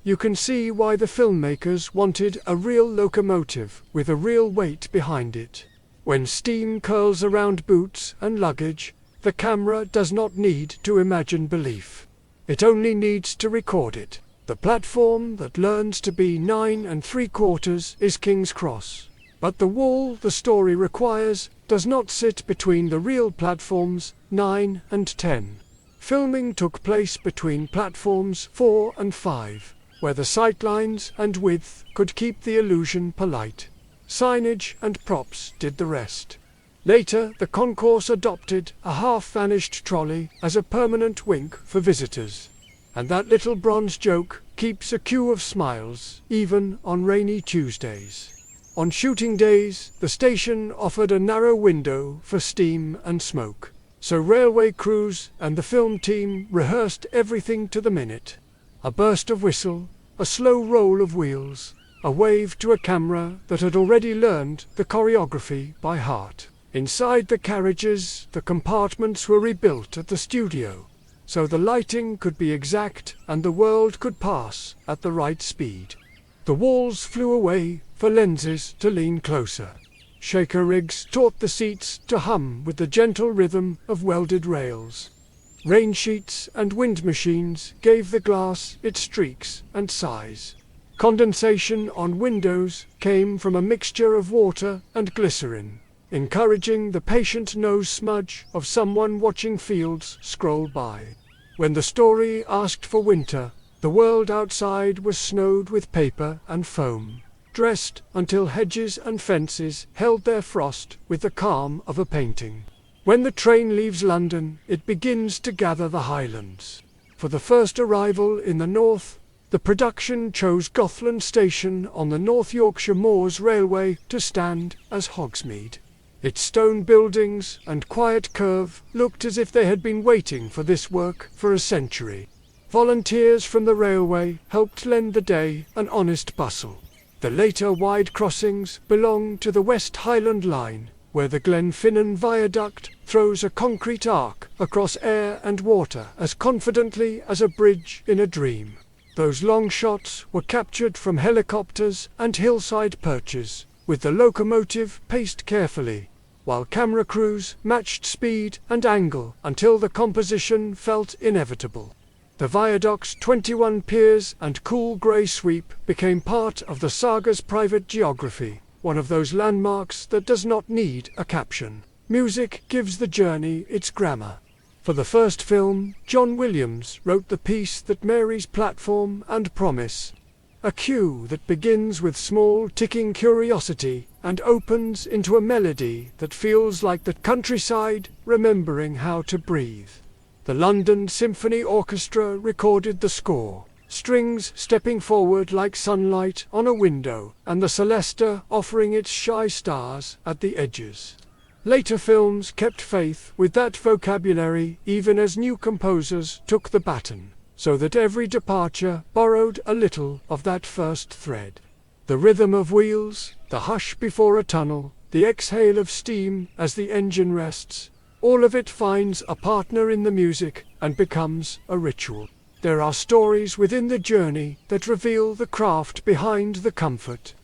You can see why the filmmakers wanted a real locomotive with a real weight behind it. When steam curls around boots and luggage, the camera does not need to imagine belief. It only needs to record it. The platform that learns to be 9 3/4 is King's Cross. But the wall the story requires does not sit between the real platforms 9 and 10. Filming took place between platforms 4 and 5, where the sightlines and width could keep the illusion polite. Signage and props did the rest. Later, the concourse adopted a half-vanished trolley as a permanent wink for visitors. And that little bronze joke keeps a queue of smiles, even on rainy Tuesdays. On shooting days, the station offered a narrow window for steam and smoke. So railway crews and the film team rehearsed everything to the minute. A burst of whistle, a slow roll of wheels, a wave to a camera that had already learned the choreography by heart. Inside the carriages, the compartments were rebuilt at the studio, so the lighting could be exact and the world could pass at the right speed. The walls flew away for lenses to lean closer. Shaker rigs taught the seats to hum with the gentle rhythm of welded rails. Rain sheets and wind machines gave the glass its streaks and size. Condensation on windows came from a mixture of water and glycerin, encouraging the patient nose smudge of someone watching fields scroll by. When the story asked for winter, the world outside was snowed with paper and foam, dressed until hedges and fences held their frost with the calm of a painting. When the train leaves London, it begins to gather the Highlands. For the first arrival in the north, the production chose Gothland Station on the North Yorkshire Moors Railway to stand as Hogsmeade. Its stone buildings and quiet curve looked as if they had been waiting for this work for a century. Volunteers from the railway helped lend the day an honest bustle. The later wide crossings belong to the West Highland Line, where the Glenfinnan Viaduct throws a concrete arc across air and water as confidently as a bridge in a dream. Those long shots were captured from helicopters and hillside perches, with the locomotive paced carefully, while camera crews matched speed and angle until the composition felt inevitable. The viaduct's 21 piers and cool grey sweep became part of the saga's private geography, one of those landmarks that does not need a caption. Music gives the journey its grammar. For the first film, John Williams wrote the piece that marries platform and promise, a cue that begins with small ticking curiosity and opens into a melody that feels like the countryside remembering how to breathe. The London Symphony Orchestra recorded the score, strings stepping forward like sunlight on a window, and the celesta offering its shy stars at the edges. Later films kept faith with that vocabulary even as new composers took the baton, so that every departure borrowed a little of that first thread. The rhythm of wheels, the hush before a tunnel, the exhale of steam as the engine rests, all of it finds a partner in the music and becomes a ritual. There are stories within the journey that reveal the craft behind the comfort.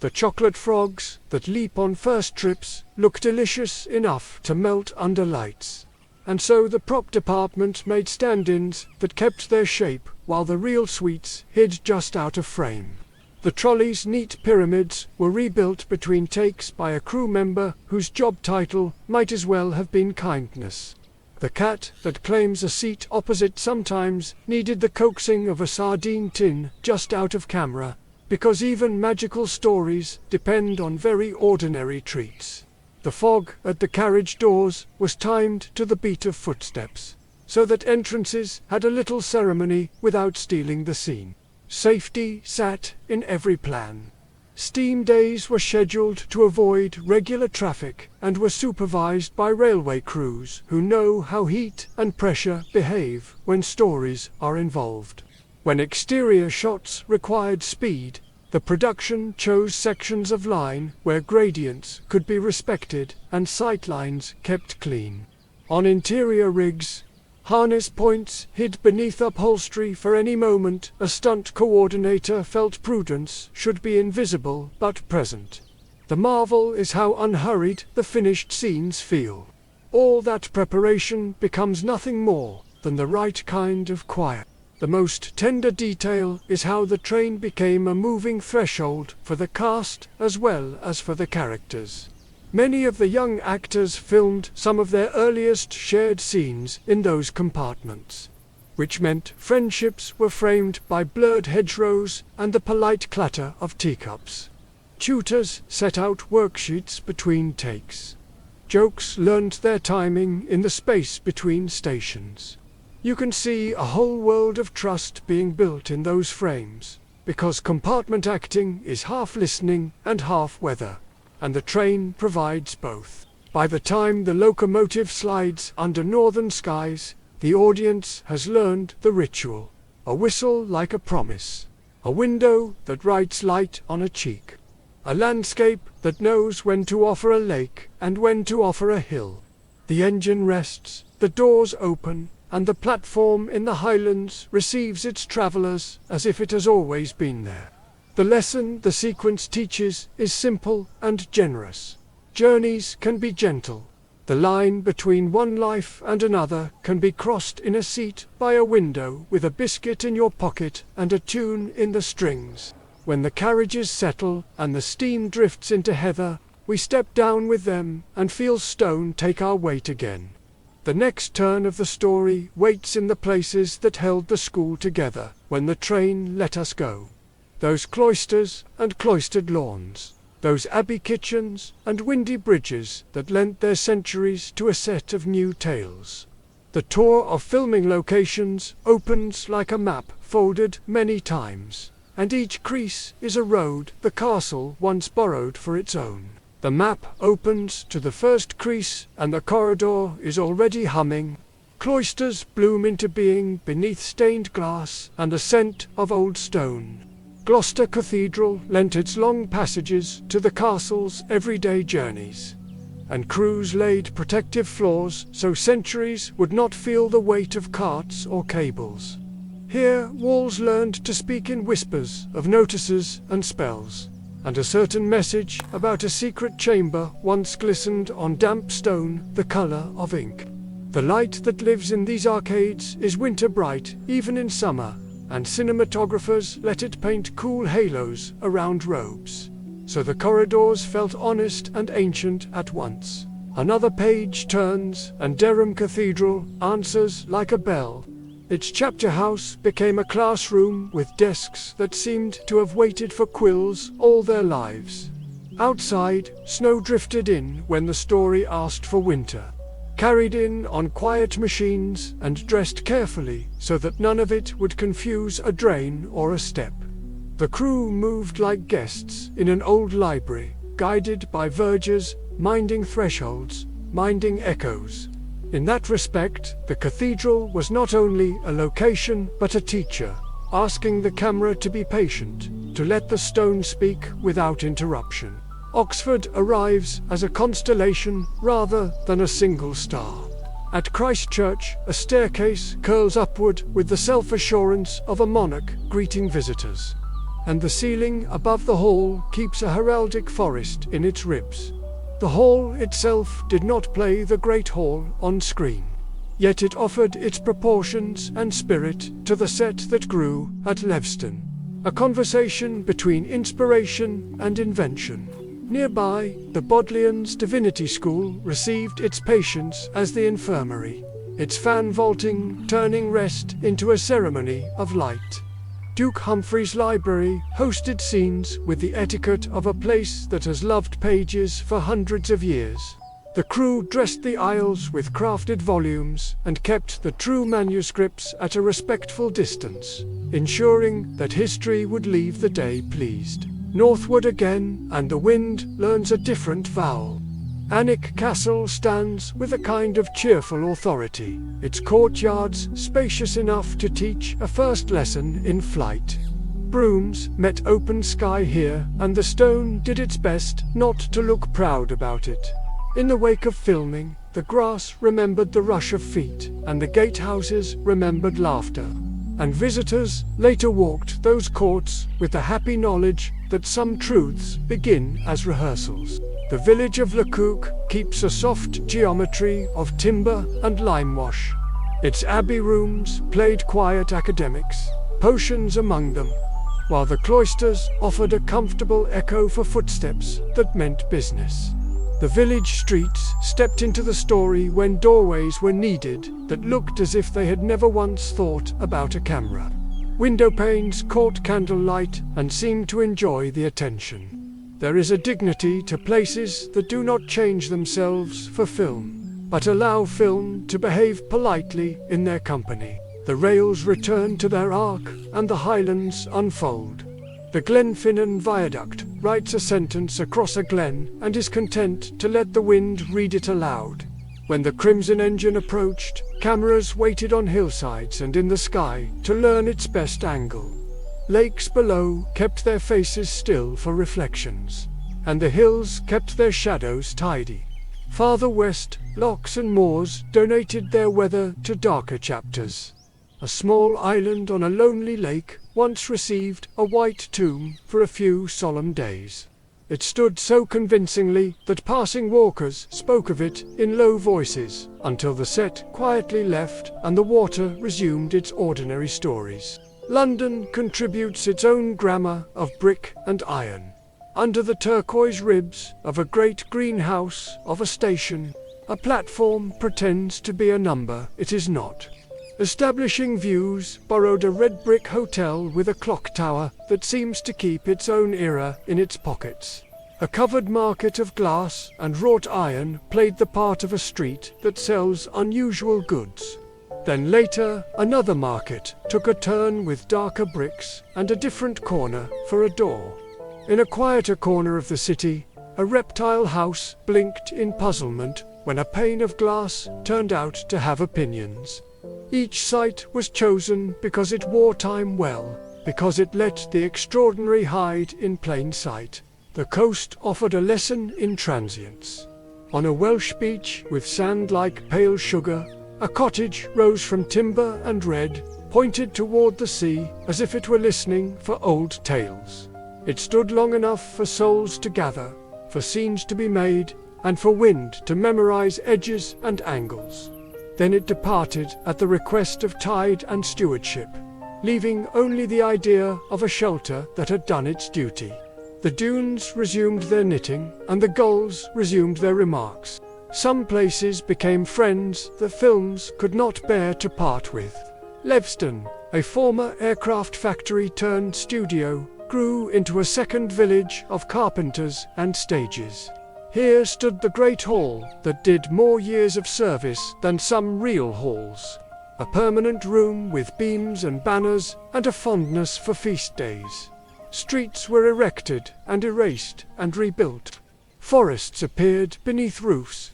The chocolate frogs that leap on first trips look delicious enough to melt under lights. And so the prop department made stand-ins that kept their shape while the real sweets hid just out of frame. The trolley's neat pyramids were rebuilt between takes by a crew member whose job title might as well have been kindness. The cat that claims a seat opposite sometimes needed the coaxing of a sardine tin just out of camera, because even magical stories depend on very ordinary treats. The fog at the carriage doors was timed to the beat of footsteps, so that entrances had a little ceremony without stealing the scene. Safety sat in every plan. Steam days were scheduled to avoid regular traffic and were supervised by railway crews who know how heat and pressure behave when stories are involved. When exterior shots required speed, the production chose sections of line where gradients could be respected and sightlines kept clean. On interior rigs, harness points hid beneath upholstery for any moment a stunt coordinator felt prudence should be invisible but present. The marvel is how unhurried the finished scenes feel. All that preparation becomes nothing more than the right kind of quiet. The most tender detail is how the train became a moving threshold for the cast as well as for the characters. Many of the young actors filmed some of their earliest shared scenes in those compartments, which meant friendships were framed by blurred hedgerows and the polite clatter of teacups. Tutors set out worksheets between takes. Jokes learned their timing in the space between stations. You can see a whole world of trust being built in those frames, because compartment acting is half listening and half weather, and the train provides both. By the time the locomotive slides under northern skies, the audience has learned the ritual. A whistle like a promise. A window that writes light on a cheek. A landscape that knows when to offer a lake and when to offer a hill. The engine rests, the doors open, and the platform in the Highlands receives its travellers as if it has always been there. The lesson the sequence teaches is simple and generous. Journeys can be gentle. The line between one life and another can be crossed in a seat by a window with a biscuit in your pocket and a tune in the strings. When the carriages settle and the steam drifts into heather, we step down with them and feel stone take our weight again. The next turn of the story waits in the places that held the school together when the train let us go. Those cloisters and cloistered lawns. Those abbey kitchens and windy bridges that lent their centuries to a set of new tales. The tour of filming locations opens like a map folded many times, and each crease is a road the castle once borrowed for its own. The map opens to the first crease and the corridor is already humming. Cloisters bloom into being beneath stained glass and a scent of old stone. Gloucester Cathedral lent its long passages to the castle's everyday journeys, and crews laid protective floors so centuries would not feel the weight of carts or cables. Here walls learned to speak in whispers of notices and spells, and a certain message about a secret chamber once glistened on damp stone the color of ink. The light that lives in these arcades is winter bright even in summer, and cinematographers let it paint cool halos around robes. So the corridors felt honest and ancient at once. Another page turns, and Durham Cathedral answers like a bell. Its chapter house became a classroom with desks that seemed to have waited for quills all their lives. Outside, snow drifted in when the story asked for winter. Carried in on quiet machines and dressed carefully so that none of it would confuse a drain or a step. The crew moved like guests in an old library, guided by vergers, minding thresholds, minding echoes. In that respect, the cathedral was not only a location but a teacher, asking the camera to be patient, to let the stone speak without interruption. Oxford arrives as a constellation rather than a single star. At Christ Church, a staircase curls upward with the self-assurance of a monarch greeting visitors. And the ceiling above the hall keeps a heraldic forest in its ribs. The hall itself did not play the great hall on screen. Yet it offered its proportions and spirit to the set that grew at Levston. A conversation between inspiration and invention. Nearby, the Bodleians Divinity School received its patients as the infirmary, its fan vaulting turning rest into a ceremony of light. Duke Humphrey's library hosted scenes with the etiquette of a place that has loved pages for hundreds of years. The crew dressed the aisles with crafted volumes and kept the true manuscripts at a respectful distance, ensuring that history would leave the day pleased. Northward again, and the wind learns a different vowel. Alnwick Castle stands with a kind of cheerful authority, its courtyards spacious enough to teach a first lesson in flight. Brooms met open sky here, and the stone did its best not to look proud about it. In the wake of filming, the grass remembered the rush of feet, and the gatehouses remembered laughter. And visitors later walked those courts with the happy knowledge that some truths begin as rehearsals. The village of Lecoq keeps a soft geometry of timber and limewash. Its abbey rooms played quiet academics, potions among them, while the cloisters offered a comfortable echo for footsteps that meant business. The village streets stepped into the story when doorways were needed that looked as if they had never once thought about a camera. Window panes caught candlelight and seemed to enjoy the attention. There is a dignity to places that do not change themselves for film, but allow film to behave politely in their company. The rails return to their arc, and the highlands unfold. The Glenfinnan Viaduct writes a sentence across a glen and is content to let the wind read it aloud. When the Crimson engine approached, cameras waited on hillsides and in the sky to learn its best angle. Lakes below kept their faces still for reflections, and the hills kept their shadows tidy. Farther west, lochs and moors donated their weather to darker chapters. A small island on a lonely lake once received a white tomb for a few solemn days. It stood so convincingly that passing walkers spoke of it in low voices, until the set quietly left and the water resumed its ordinary stories. London contributes its own grammar of brick and iron. Under the turquoise ribs of a great greenhouse of a station, a platform pretends to be a number it is not. Establishing Views borrowed a red brick hotel with a clock tower that seems to keep its own era in its pockets. A covered market of glass and wrought iron played the part of a street that sells unusual goods. Then later, another market took a turn with darker bricks and a different corner for a door. In a quieter corner of the city, a reptile house blinked in puzzlement when a pane of glass turned out to have opinions. Each site was chosen because it wore time well, because it let the extraordinary hide in plain sight. The coast offered a lesson in transience. On a Welsh beach with sand like pale sugar, a cottage rose from timber and red, pointed toward the sea as if it were listening for old tales. It stood long enough for souls to gather, for scenes to be made, and for wind to memorize edges and angles. Then it departed at the request of tide and stewardship, leaving only the idea of a shelter that had done its duty. The dunes resumed their knitting, and the gulls resumed their remarks. Some places became friends the films could not bear to part with. Levston, a former aircraft factory turned studio, grew into a second village of carpenters and stages. Here stood the great hall that did more years of service than some real halls. A permanent room with beams and banners and a fondness for feast days. Streets were erected and erased and rebuilt. Forests appeared beneath roofs.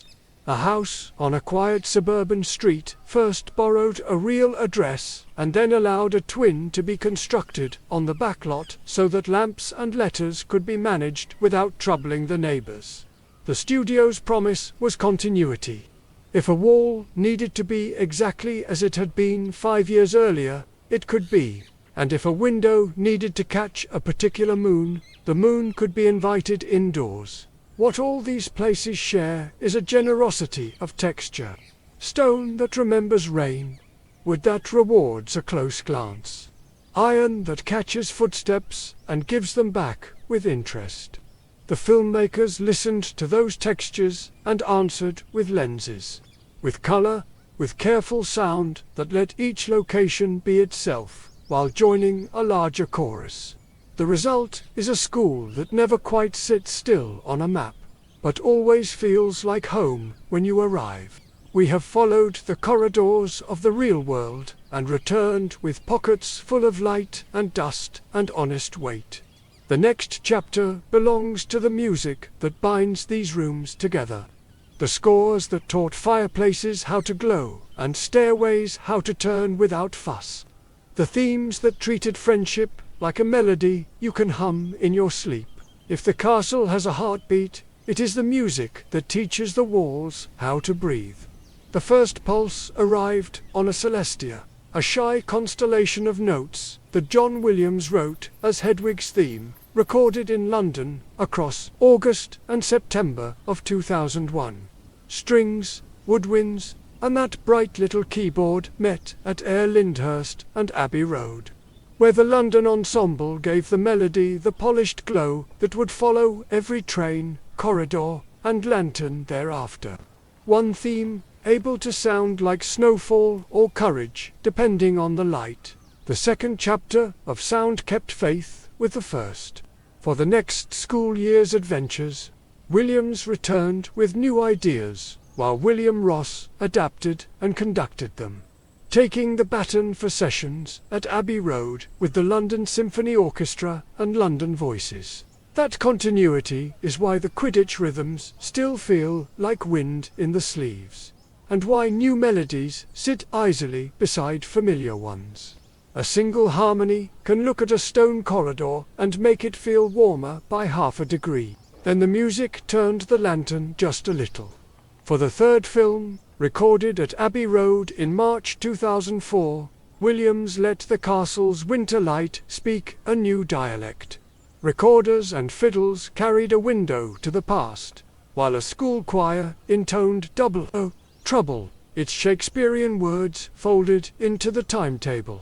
A house on a quiet suburban street first borrowed a real address and then allowed a twin to be constructed on the backlot so that lamps and letters could be managed without troubling the neighbors. The studio's promise was continuity. If a wall needed to be exactly as it had been 5 years earlier, it could be. And if a window needed to catch a particular moon, the moon could be invited indoors. What all these places share is a generosity of texture. Stone that remembers rain, wood that rewards a close glance, iron that catches footsteps and gives them back with interest. The filmmakers listened to those textures and answered with lenses, with color, with careful sound that let each location be itself, while joining a larger chorus. The result is a school that never quite sits still on a map, but always feels like home when you arrive. We have followed the corridors of the real world and returned with pockets full of light and dust and honest weight. The next chapter belongs to the music that binds these rooms together. The scores that taught fireplaces how to glow and stairways how to turn without fuss. The themes that treated friendship like a melody you can hum in your sleep. If the castle has a heartbeat, it is the music that teaches the walls how to breathe. The first pulse arrived on a Celestia, a shy constellation of notes that John Williams wrote as Hedwig's theme, recorded in London across August and September of 2001. Strings, woodwinds, and that bright little keyboard met at Air Lyndhurst and Abbey Road, where the London Ensemble gave the melody the polished glow that would follow every train, corridor, and lantern thereafter. One theme, able to sound like snowfall or courage, depending on the light. The second chapter of sound kept faith with the first. For the next school year's adventures, Williams returned with new ideas, while William Ross adapted and conducted them, taking the baton for sessions at Abbey Road with the London Symphony Orchestra and London Voices. That continuity is why the Quidditch rhythms still feel like wind in the sleeves, and why new melodies sit easily beside familiar ones. A single harmony can look at a stone corridor and make it feel warmer by half a degree. Then the music turned the lantern just a little. For the third film, recorded at Abbey Road in March 2004, Williams let the castle's winter light speak a new dialect. Recorders and fiddles carried a window to the past, while a school choir intoned double O trouble, its Shakespearean words folded into the timetable.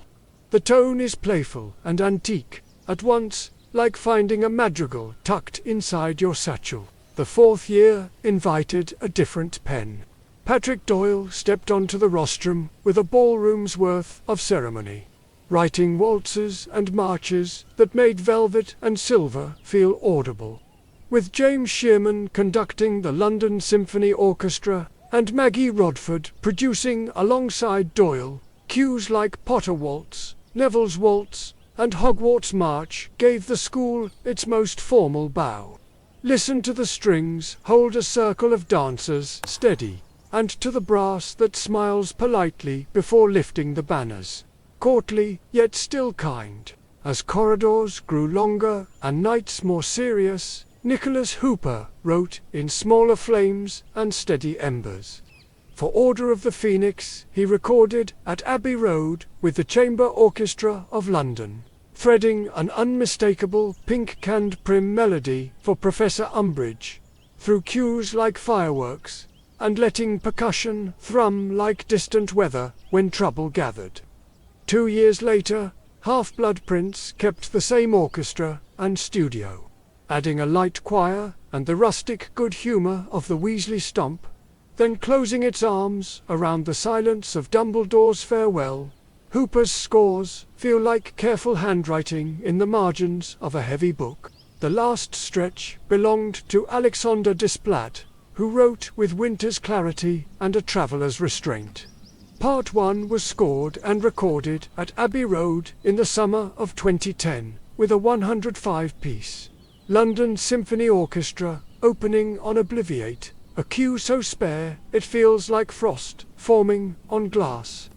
The tone is playful and antique, at once, like finding a madrigal tucked inside your satchel. The fourth year invited a different pen. Patrick Doyle stepped onto the rostrum with a ballroom's worth of ceremony, writing waltzes and marches that made velvet and silver feel audible. With James Shearman conducting the London Symphony Orchestra and Maggie Rodford producing alongside Doyle, cues like Potter Waltz, Neville's Waltz, and Hogwarts March gave the school its most formal bow. Listen to the strings hold a circle of dancers steady, and to the brass that smiles politely before lifting the banners, courtly yet still kind. As corridors grew longer and nights more serious, Nicholas Hooper wrote in smaller flames and steady embers. For Order of the Phoenix, he recorded at Abbey Road with the Chamber Orchestra of London, threading an unmistakable pink-canned prim melody for Professor Umbridge, through cues like fireworks, and letting percussion thrum like distant weather when trouble gathered. 2 years later, Half-Blood Prince kept the same orchestra and studio, adding a light choir and the rustic good humour of the Weasley stomp, then closing its arms around the silence of Dumbledore's farewell. Hooper's scores feel like careful handwriting in the margins of a heavy book. The last stretch belonged to Alexander Desplat, who wrote with winter's clarity and a traveller's restraint. Part 1 was scored and recorded at Abbey Road in the summer of 2010, with a 105-piece London Symphony Orchestra opening on Obliviate, a cue so spare it feels like frost forming on glass.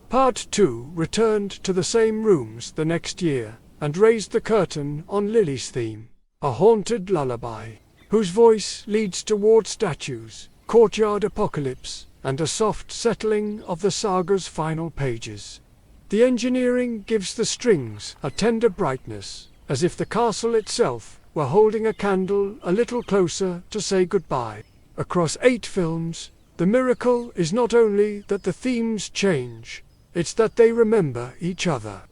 Part 2 returned to the same rooms the next year, and raised the curtain on Lily's theme, a haunted lullaby, whose voice leads toward statues, courtyard apocalypse, and a soft settling of the saga's final pages. The engineering gives the strings a tender brightness, as if the castle itself were holding a candle a little closer to say goodbye. Across 8 films, the miracle is not only that the themes change, it's that they remember each other.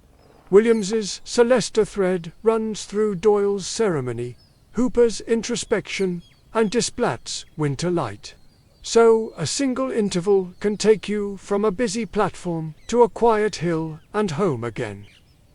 Williams's Celesta thread runs through Doyle's Ceremony, Hooper's Introspection, and Desplat's Winter Light. So a single interval can take you from a busy platform to a quiet hill and home again.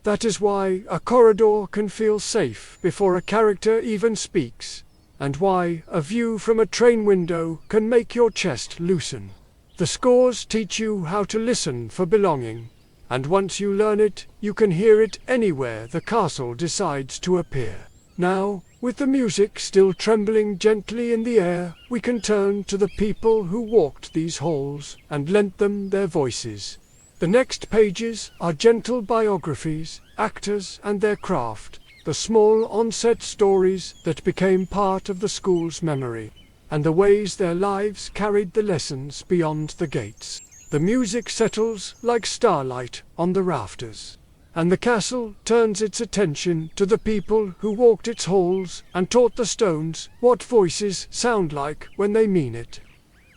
That is why a corridor can feel safe before a character even speaks, and why a view from a train window can make your chest loosen. The scores teach you how to listen for belonging, and once you learn it, you can hear it anywhere the castle decides to appear. Now, with the music still trembling gently in the air, we can turn to the people who walked these halls and lent them their voices. The next pages are gentle biographies, actors and their craft, the small on-set stories that became part of the school's memory, and the ways their lives carried the lessons beyond the gates. The music settles like starlight on the rafters, and the castle turns its attention to the people who walked its halls and taught the stones what voices sound like when they mean it.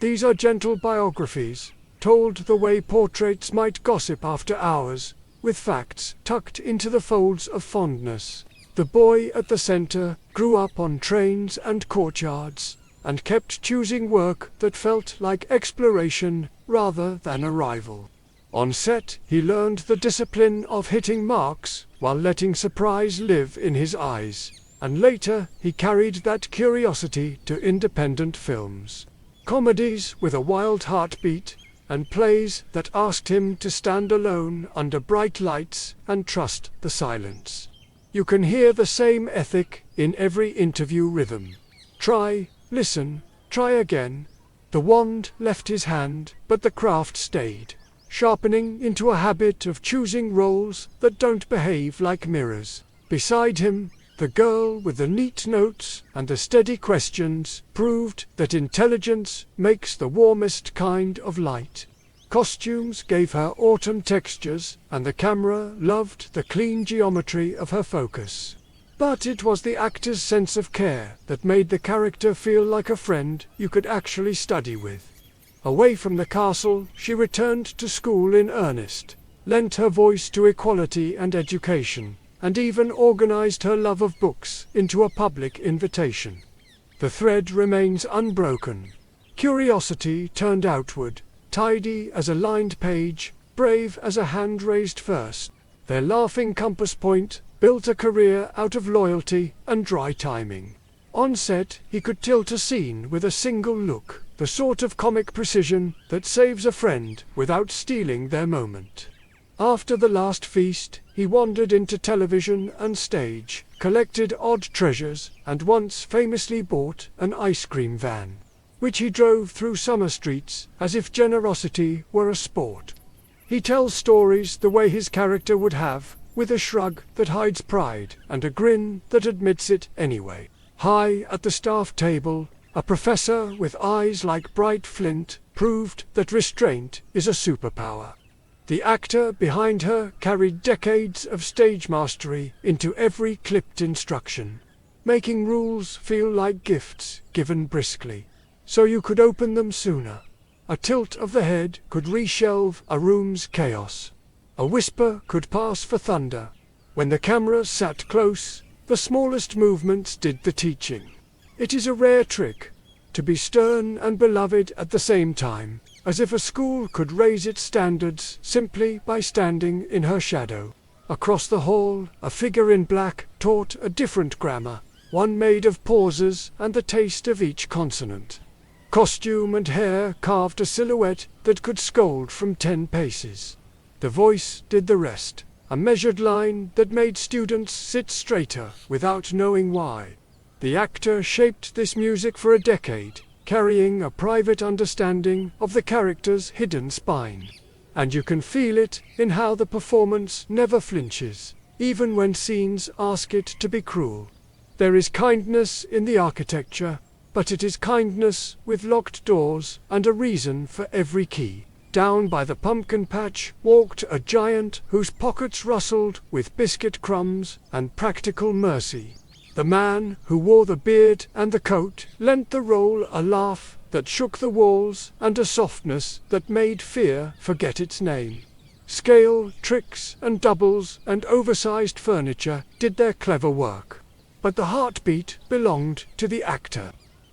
These are gentle biographies, told the way portraits might gossip after hours, with facts tucked into the folds of fondness. The boy at the center grew up on trains and courtyards, and kept choosing work that felt like exploration rather than arrival. On set, he learned the discipline of hitting marks while letting surprise live in his eyes. And later, he carried that curiosity to independent films. Comedies with a wild heartbeat, and plays that asked him to stand alone under bright lights and trust the silence. You can hear the same ethic in every interview rhythm. Try, listen, try again. The wand left his hand, but the craft stayed, sharpening into a habit of choosing roles that don't behave like mirrors. Beside him, the girl with the neat notes and the steady questions proved that intelligence makes the warmest kind of light. Costumes gave her autumn textures, and the camera loved the clean geometry of her focus. But it was the actor's sense of care that made the character feel like a friend you could actually study with. Away from the castle, she returned to school in earnest, lent her voice to equality and education, and even organized her love of books into a public invitation. The thread remains unbroken. Curiosity turned outward, tidy as a lined page, brave as a hand raised first. Their laughing compass point built a career out of loyalty and dry timing. On set, he could tilt a scene with a single look, the sort of comic precision that saves a friend without stealing their moment. After the last feast, he wandered into television and stage, collected odd treasures, and once famously bought an ice cream van, which he drove through summer streets as if generosity were a sport. He tells stories the way his character would have, with a shrug that hides pride and a grin that admits it anyway. High at the staff table, a professor with eyes like bright flint proved that restraint is a superpower. The actor behind her carried decades of stage mastery into every clipped instruction, making rules feel like gifts given briskly, so you could open them sooner. A tilt of the head could reshelve a room's chaos. A whisper could pass for thunder. When the camera sat close, the smallest movements did the teaching. It is a rare trick, to be stern and beloved at the same time, as if a school could raise its standards simply by standing in her shadow. Across the hall, a figure in black taught a different grammar, one made of pauses and the taste of each consonant. Costume and hair carved a silhouette that could scold from 10 paces. The voice did the rest, a measured line that made students sit straighter without knowing why. The actor shaped this music for a decade, carrying a private understanding of the character's hidden spine. And you can feel it in how the performance never flinches, even when scenes ask it to be cruel. There is kindness in the architecture, but it is kindness with locked doors and a reason for every key. Down by the pumpkin patch walked a giant whose pockets rustled with biscuit crumbs and practical mercy. The man who wore the beard and the coat lent the role a laugh that shook the walls and a softness that made fear forget its name. Scale, tricks, and doubles and oversized furniture did their clever work. But the heartbeat belonged to the actor,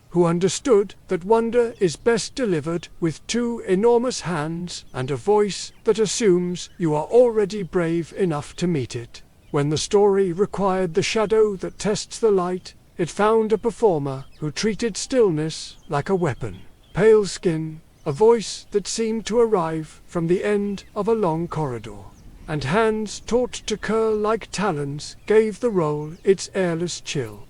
who understood that wonder is best delivered with 2 enormous hands and a voice that assumes you are already brave enough to meet it. When the story required the shadow that tests the light, it found a performer who treated stillness like a weapon. Pale skin, a voice that seemed to arrive from the end of a long corridor, and hands taught to curl like talons gave the role its airless chill.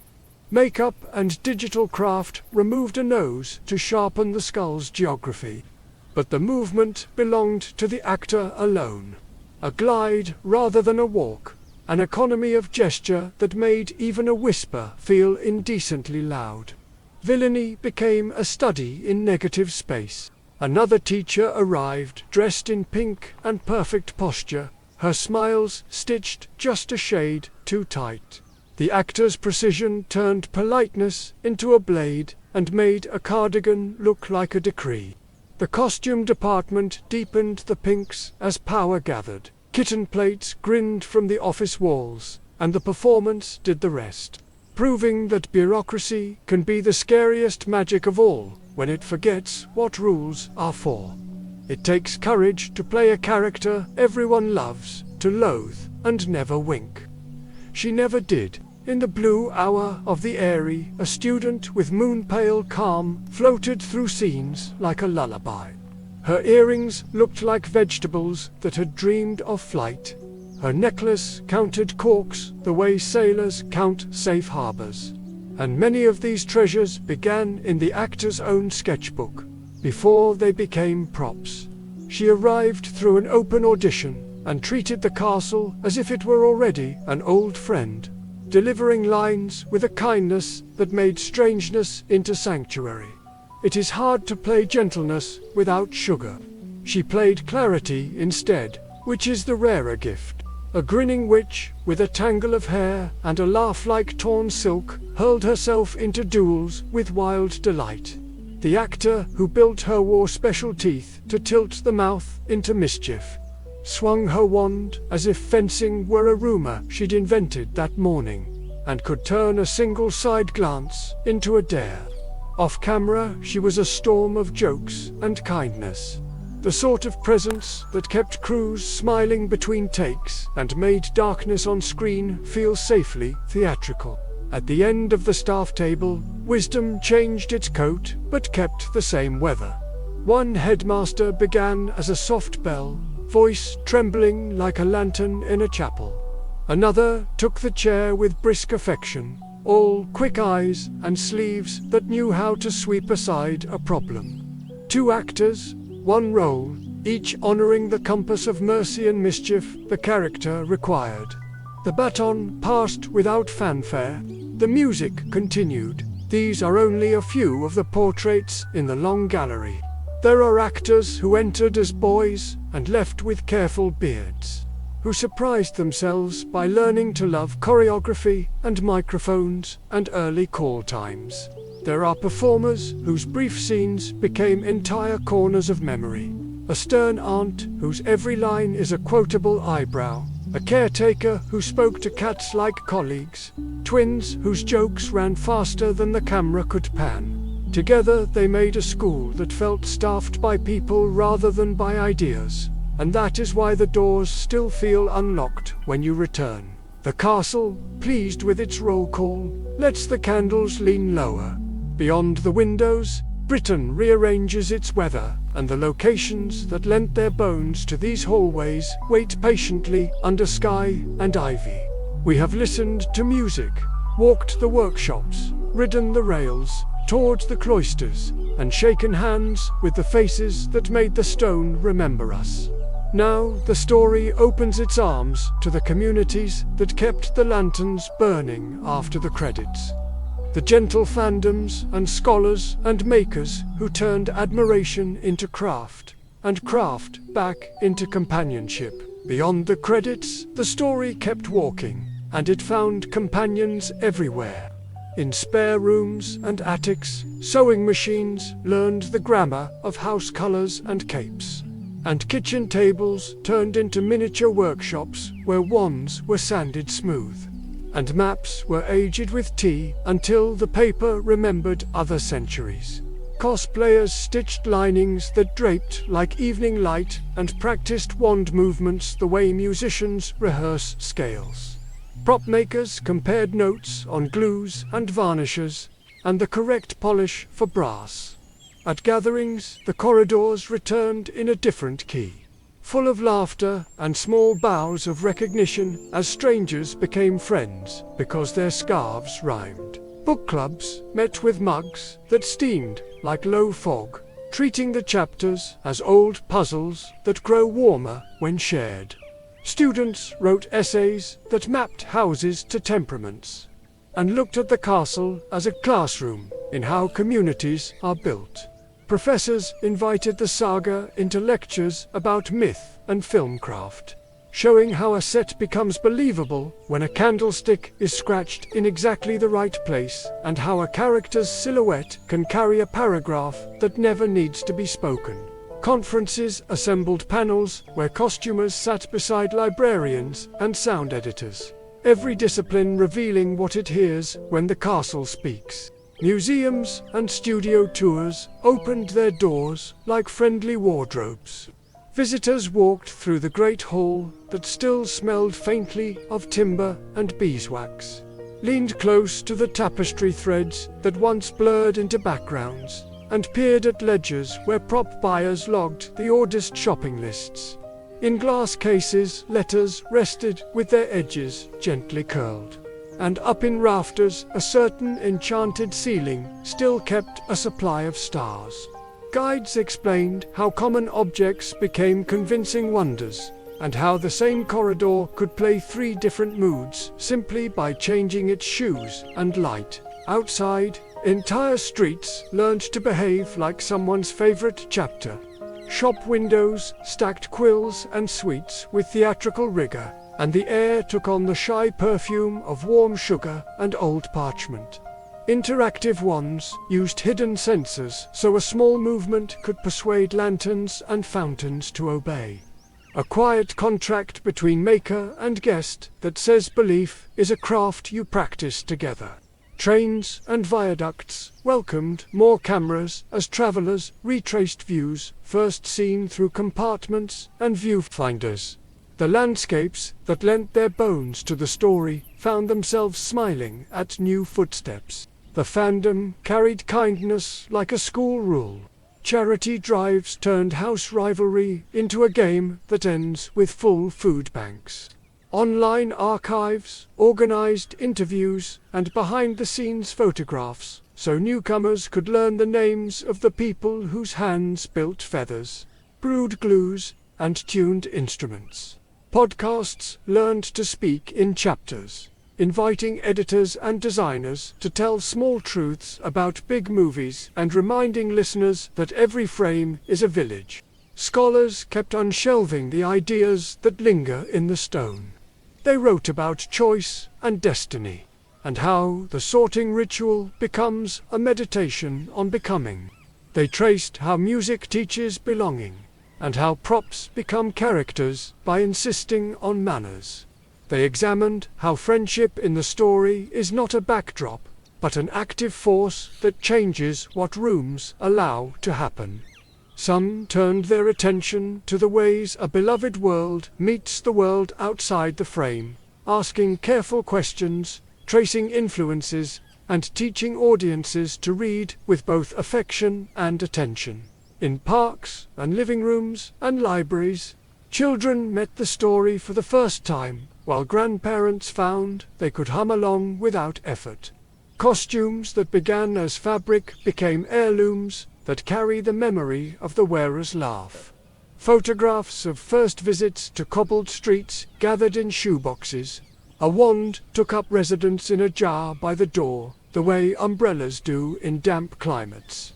Makeup and digital craft removed a nose to sharpen the skull's geography. But the movement belonged to the actor alone. A glide rather than a walk. An economy of gesture that made even a whisper feel indecently loud. Villainy became a study in negative space. Another teacher arrived, dressed in pink and perfect posture, her smiles stitched just a shade too tight. The actor's precision turned politeness into a blade and made a cardigan look like a decree. The costume department deepened the pinks as power gathered. Kitten plates grinned from the office walls, and the performance did the rest, proving that bureaucracy can be the scariest magic of all when it forgets what rules are for. It takes courage to play a character everyone loves, to loathe and never wink. She never did. In the blue hour of the eyrie, a student with moon-pale calm floated through scenes like a lullaby. Her earrings looked like vegetables that had dreamed of flight. Her necklace counted corks the way sailors count safe harbors. And many of these treasures began in the actor's own sketchbook, before they became props. She arrived through an open audition and treated the castle as if it were already an old friend, delivering lines with a kindness that made strangeness into sanctuary. It is hard to play gentleness without sugar. She played clarity instead, which is the rarer gift. A grinning witch, with a tangle of hair and a laugh like torn silk, hurled herself into duels with wild delight. The actor who built her wore special teeth to tilt the mouth into mischief, swung her wand as if fencing were a rumor she'd invented that morning, and could turn a single side glance into a dare. Off camera, she was a storm of jokes and kindness. The sort of presence that kept crews smiling between takes and made darkness on screen feel safely theatrical. At the end of the staff table, wisdom changed its coat but kept the same weather. One headmaster began as a soft bell, voice trembling like a lantern in a chapel. Another took the chair with brisk affection, all quick eyes and sleeves that knew how to sweep aside a problem. Two actors, one role, each honoring the compass of mercy and mischief the character required. The baton passed without fanfare. The music continued. These are only a few of the portraits in the long gallery. There are actors who entered as boys and left with careful beards, who surprised themselves by learning to love choreography and microphones and early call times. There are performers whose brief scenes became entire corners of memory. A stern aunt whose every line is a quotable eyebrow. A caretaker who spoke to cats like colleagues. Twins whose jokes ran faster than the camera could pan. Together they made a school that felt staffed by people rather than by ideas. And that is why the doors still feel unlocked when you return. The castle, pleased with its roll call, lets the candles lean lower. Beyond the windows, Britain rearranges its weather, and the locations that lent their bones to these hallways wait patiently under sky and ivy. We have listened to music, walked the workshops, ridden the rails, toured the cloisters, and shaken hands with the faces that made the stone remember us. Now the story opens its arms to the communities that kept the lanterns burning after the credits. The gentle fandoms and scholars and makers who turned admiration into craft, and craft back into companionship. Beyond the credits, the story kept walking, and it found companions everywhere. In spare rooms and attics, sewing machines learned the grammar of house colors and capes. And kitchen tables turned into miniature workshops where wands were sanded smooth. And maps were aged with tea until the paper remembered other centuries. Cosplayers stitched linings that draped like evening light and practiced wand movements the way musicians rehearse scales. Prop makers compared notes on glues and varnishes and the correct polish for brass. At gatherings, the corridors returned in a different key, full of laughter and small bows of recognition as strangers became friends because their scarves rhymed. Book clubs met with mugs that steamed like low fog, treating the chapters as old puzzles that grow warmer when shared. Students wrote essays that mapped houses to temperaments, and looked at the castle as a classroom in how communities are built. Professors invited the saga into lectures about myth and filmcraft, showing how a set becomes believable when a candlestick is scratched in exactly the right place, and how a character's silhouette can carry a paragraph that never needs to be spoken. Conferences assembled panels where costumers sat beside librarians and sound editors, every discipline revealing what it hears when the castle speaks. Museums and studio tours opened their doors like friendly wardrobes. Visitors walked through the great hall that still smelled faintly of timber and beeswax, leaned close to the tapestry threads that once blurred into backgrounds, and peered at ledgers where prop buyers logged the oddest shopping lists. In glass cases, letters rested with their edges gently curled. And up in rafters, a certain enchanted ceiling still kept a supply of stars. Guides explained how common objects became convincing wonders, and how the same corridor could play 3 different moods simply by changing its shoes and light. Outside, entire streets learned to behave like someone's favorite chapter. Shop windows stacked quills and sweets with theatrical rigor, and the air took on the shy perfume of warm sugar and old parchment. Interactive wands used hidden sensors so a small movement could persuade lanterns and fountains to obey. A quiet contract between maker and guest that says belief is a craft you practice together. Trains and viaducts welcomed more cameras as travelers retraced views first seen through compartments and viewfinders. The landscapes that lent their bones to the story found themselves smiling at new footsteps. The fandom carried kindness like a school rule. Charity drives turned house rivalry into a game that ends with full food banks. Online archives organized interviews and behind-the-scenes photographs so newcomers could learn the names of the people whose hands built feathers, brewed glues, and tuned instruments. Podcasts learned to speak in chapters, inviting editors and designers to tell small truths about big movies and reminding listeners that every frame is a village. Scholars kept unshelving the ideas that linger in the stone. They wrote about choice and destiny, and how the sorting ritual becomes a meditation on becoming. They traced how music teaches belonging, and how props become characters by insisting on manners. They examined how friendship in the story is not a backdrop, but an active force that changes what rooms allow to happen. Some turned their attention to the ways a beloved world meets the world outside the frame, asking careful questions, tracing influences, and teaching audiences to read with both affection and attention. In parks and living rooms and libraries, children met the story for the first time, while grandparents found they could hum along without effort. Costumes that began as fabric became heirlooms that carry the memory of the wearer's laugh. Photographs of first visits to cobbled streets gathered in shoeboxes. A wand took up residence in a jar by the door, the way umbrellas do in damp climates.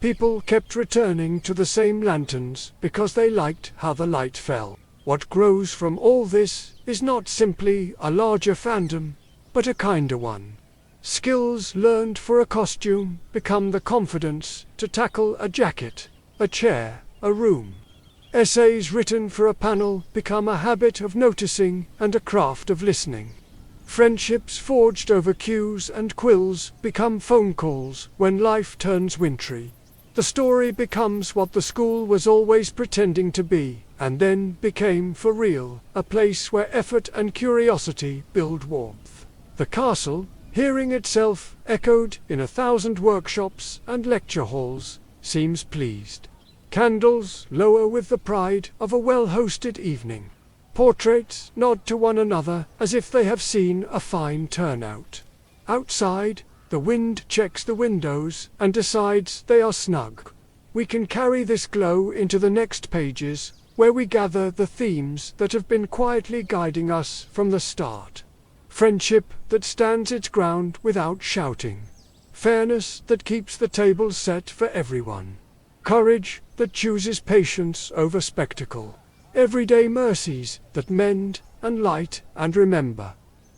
People kept returning to the same lanterns because they liked how the light fell. What grows from all this is not simply a larger fandom, but a kinder one. Skills learned for a costume become the confidence to tackle a jacket, a chair, a room. Essays written for a panel become a habit of noticing and a craft of listening. Friendships forged over cues and quills become phone calls when life turns wintry. The story becomes what the school was always pretending to be, and then became for real, a place where effort and curiosity build warmth. The castle, hearing itself echoed in 1,000 workshops and lecture halls, seems pleased. Candles lower with the pride of a well-hosted evening. Portraits nod to one another as if they have seen a fine turnout. Outside, the wind checks the windows and decides they are snug. We can carry this glow into the next pages, where we gather the themes that have been quietly guiding us from the start. Friendship that stands its ground without shouting. Fairness that keeps the table set for everyone. Courage that chooses patience over spectacle. Everyday mercies that mend and light and remember.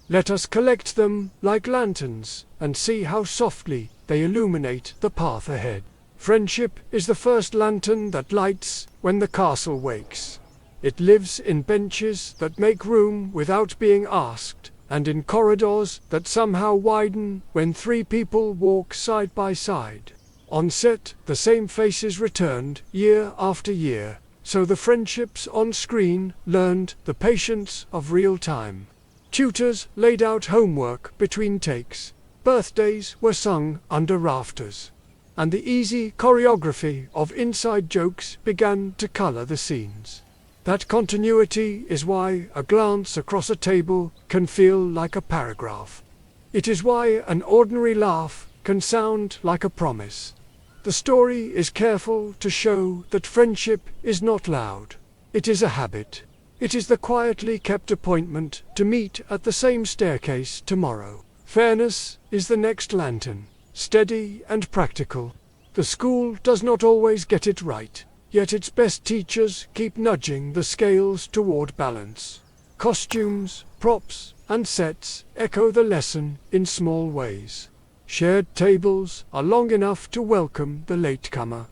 Let us collect them like lanterns and see how softly they illuminate the path ahead. Friendship is the first lantern that lights when the castle wakes. It lives in benches that make room without being asked, and in corridors that somehow widen when 3 people walk side by side. On set, the same faces returned year after year, so the friendships on screen learned the patience of real time. Tutors laid out homework between takes. Birthdays were sung under rafters. And the easy choreography of inside jokes began to color the scenes. That continuity is why a glance across a table can feel like a paragraph. It is why an ordinary laugh can sound like a promise. The story is careful to show that friendship is not loud. It is a habit. It is the quietly kept appointment to meet at the same staircase tomorrow. Fairness is the next lantern, steady and practical. The school does not always get it right, yet its best teachers keep nudging the scales toward balance. Costumes, props, and sets echo the lesson in small ways. Shared tables are long enough to welcome the latecomer.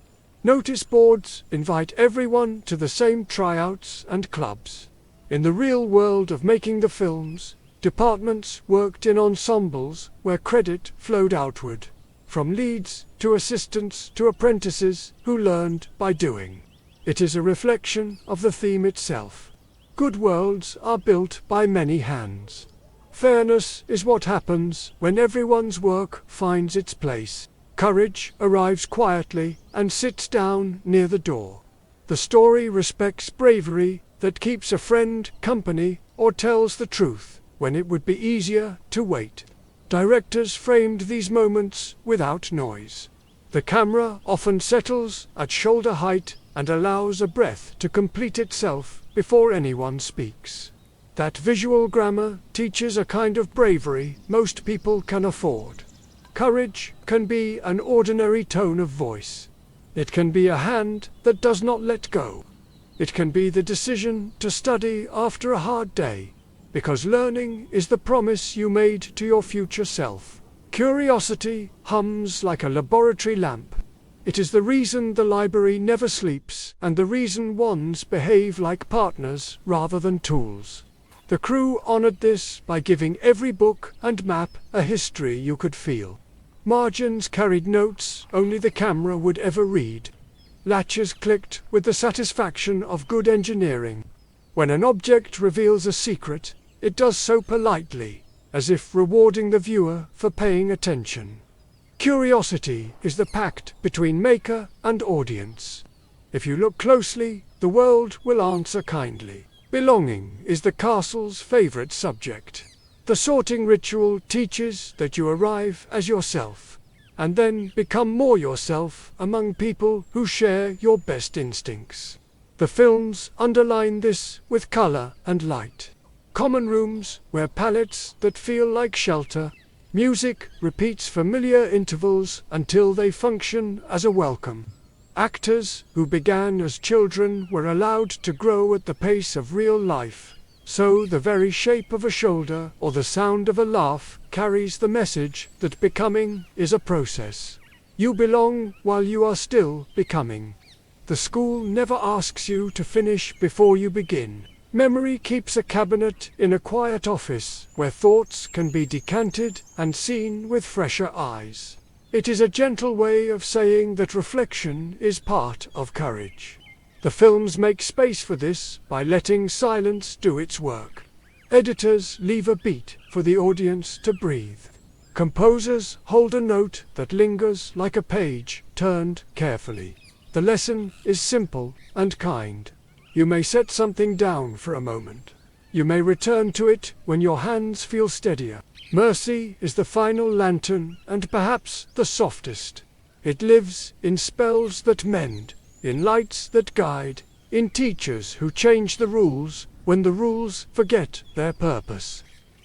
Notice boards invite everyone to the same tryouts and clubs. In the real world of making the films, departments worked in ensembles where credit flowed outward, from leads to assistants to apprentices who learned by doing. It is a reflection of the theme itself. Good worlds are built by many hands. Fairness is what happens when everyone's work finds its place. Courage arrives quietly and sits down near the door. The story respects bravery that keeps a friend company or tells the truth when it would be easier to wait. Directors framed these moments without noise. The camera often settles at shoulder height and allows a breath to complete itself before anyone speaks. That visual grammar teaches a kind of bravery most people can afford. Courage can be an ordinary tone of voice. It can be a hand that does not let go. It can be the decision to study after a hard day, because learning is the promise you made to your future self. Curiosity hums like a laboratory lamp. It is the reason the library never sleeps and the reason wands behave like partners rather than tools. The crew honored this by giving every book and map a history you could feel. Margins carried notes only the camera would ever read. Latches clicked with the satisfaction of good engineering. When an object reveals a secret, it does so politely, as if rewarding the viewer for paying attention. Curiosity is the pact between maker and audience. If you look closely, the world will answer kindly. Belonging is the castle's favorite subject. The sorting ritual teaches that you arrive as yourself, and then become more yourself among people who share your best instincts. The films underline this with color and light. Common rooms where palettes that feel like shelter. Music repeats familiar intervals until they function as a welcome. Actors who began as children were allowed to grow at the pace of real life. So the very shape of a shoulder or the sound of a laugh carries the message that becoming is a process. You belong while you are still becoming. The school never asks you to finish before you begin. Memory keeps a cabinet in a quiet office where thoughts can be decanted and seen with fresher eyes. It is a gentle way of saying that reflection is part of courage. The films make space for this by letting silence do its work. Editors leave a beat for the audience to breathe. Composers hold a note that lingers like a page turned carefully. The lesson is simple and kind. You may set something down for a moment. You may return to it when your hands feel steadier. Mercy is the final lantern and perhaps the softest. It lives in spells that mend, in lights that guide, in teachers who change the rules when the rules forget their purpose.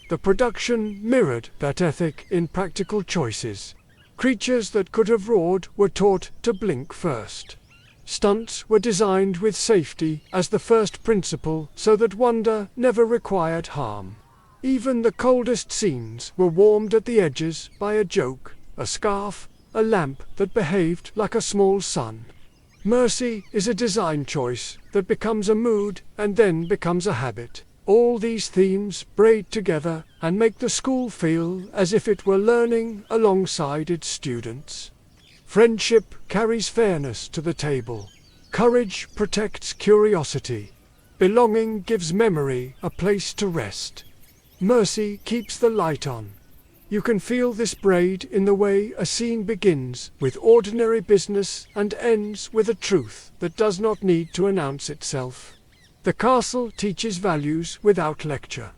The production mirrored that ethic in practical choices. Creatures that could have roared were taught to blink first. Stunts were designed with safety as the first principle so that wonder never required harm. Even the coldest scenes were warmed at the edges by a joke, a scarf, a lamp that behaved like a small sun. Mercy is a design choice that becomes a mood and then becomes a habit. All these themes braid together and make the school feel as if it were learning alongside its students. Friendship carries fairness to the table. Courage protects curiosity. Belonging gives memory a place to rest. Mercy keeps the light on. You can feel this braid in the way a scene begins with ordinary business and ends with a truth that does not need to announce itself. The castle teaches values without lecture.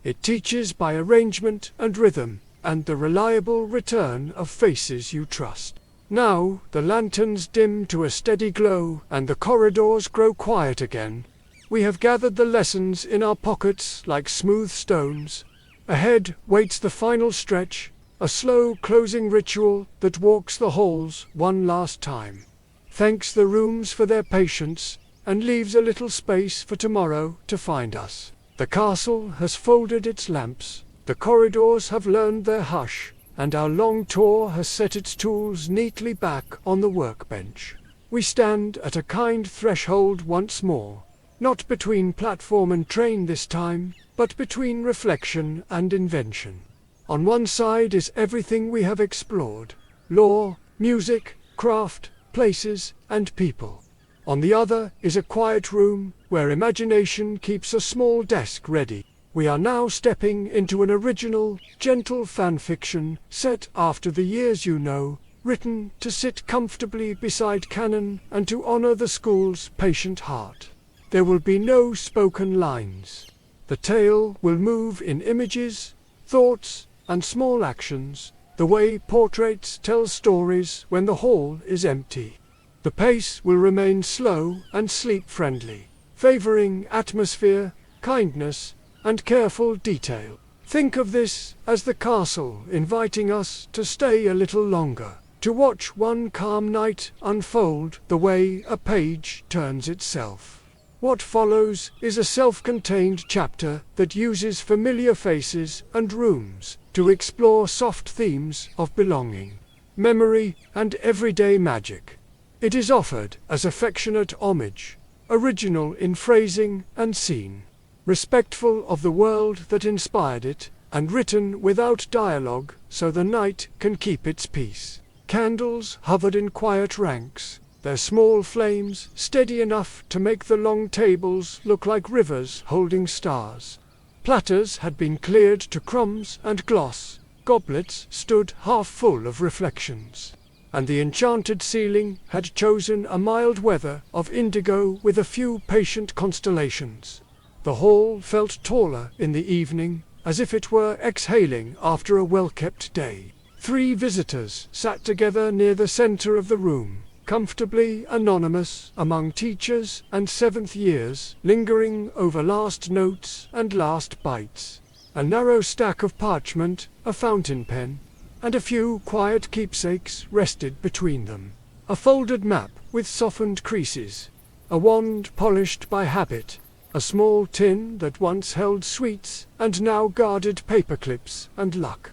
It teaches by arrangement and rhythm, and the reliable return of faces you trust. Now the lanterns dim to a steady glow, and the corridors grow quiet again. We have gathered the lessons in our pockets like smooth stones. Ahead waits the final stretch, a slow closing ritual that walks the halls one last time, thanks the rooms for their patience, and leaves a little space for tomorrow to find us. The castle has folded its lamps, the corridors have learned their hush, and our long tour has set its tools neatly back on the workbench. We stand at a kind threshold once more, not between platform and train this time, but between reflection and invention. On one side is everything we have explored: lore, music, craft, places, and people. On the other is a quiet room where imagination keeps a small desk ready. We are now stepping into an original, gentle fanfiction set after the years you know, written to sit comfortably beside canon and to honor the school's patient heart. There will be no spoken lines. The tale will move in images, thoughts, and small actions, the way portraits tell stories when the hall is empty. The pace will remain slow and sleep-friendly, favoring atmosphere, kindness, and careful detail. Think of this as the castle inviting us to stay a little longer, to watch one calm night unfold the way a page turns itself. What follows is a self-contained chapter that uses familiar faces and rooms to explore soft themes of belonging, memory, and everyday magic. It is offered as affectionate homage, original in phrasing and scene, respectful of the world that inspired it, and written without dialogue so the night can keep its peace. Candles hovered in quiet ranks, their small flames steady enough to make the long tables look like rivers holding stars. Platters had been cleared to crumbs and gloss, goblets stood half full of reflections, and the enchanted ceiling had chosen a mild weather of indigo with a few patient constellations. The hall felt taller in the evening, as if it were exhaling after a well-kept day. 3 visitors sat together near the center of the room, comfortably anonymous among teachers and 7th years, lingering over last notes and last bites. A narrow stack of parchment, a fountain pen, and a few quiet keepsakes rested between them. A folded map with softened creases, a wand polished by habit, a small tin that once held sweets and now guarded paperclips and luck.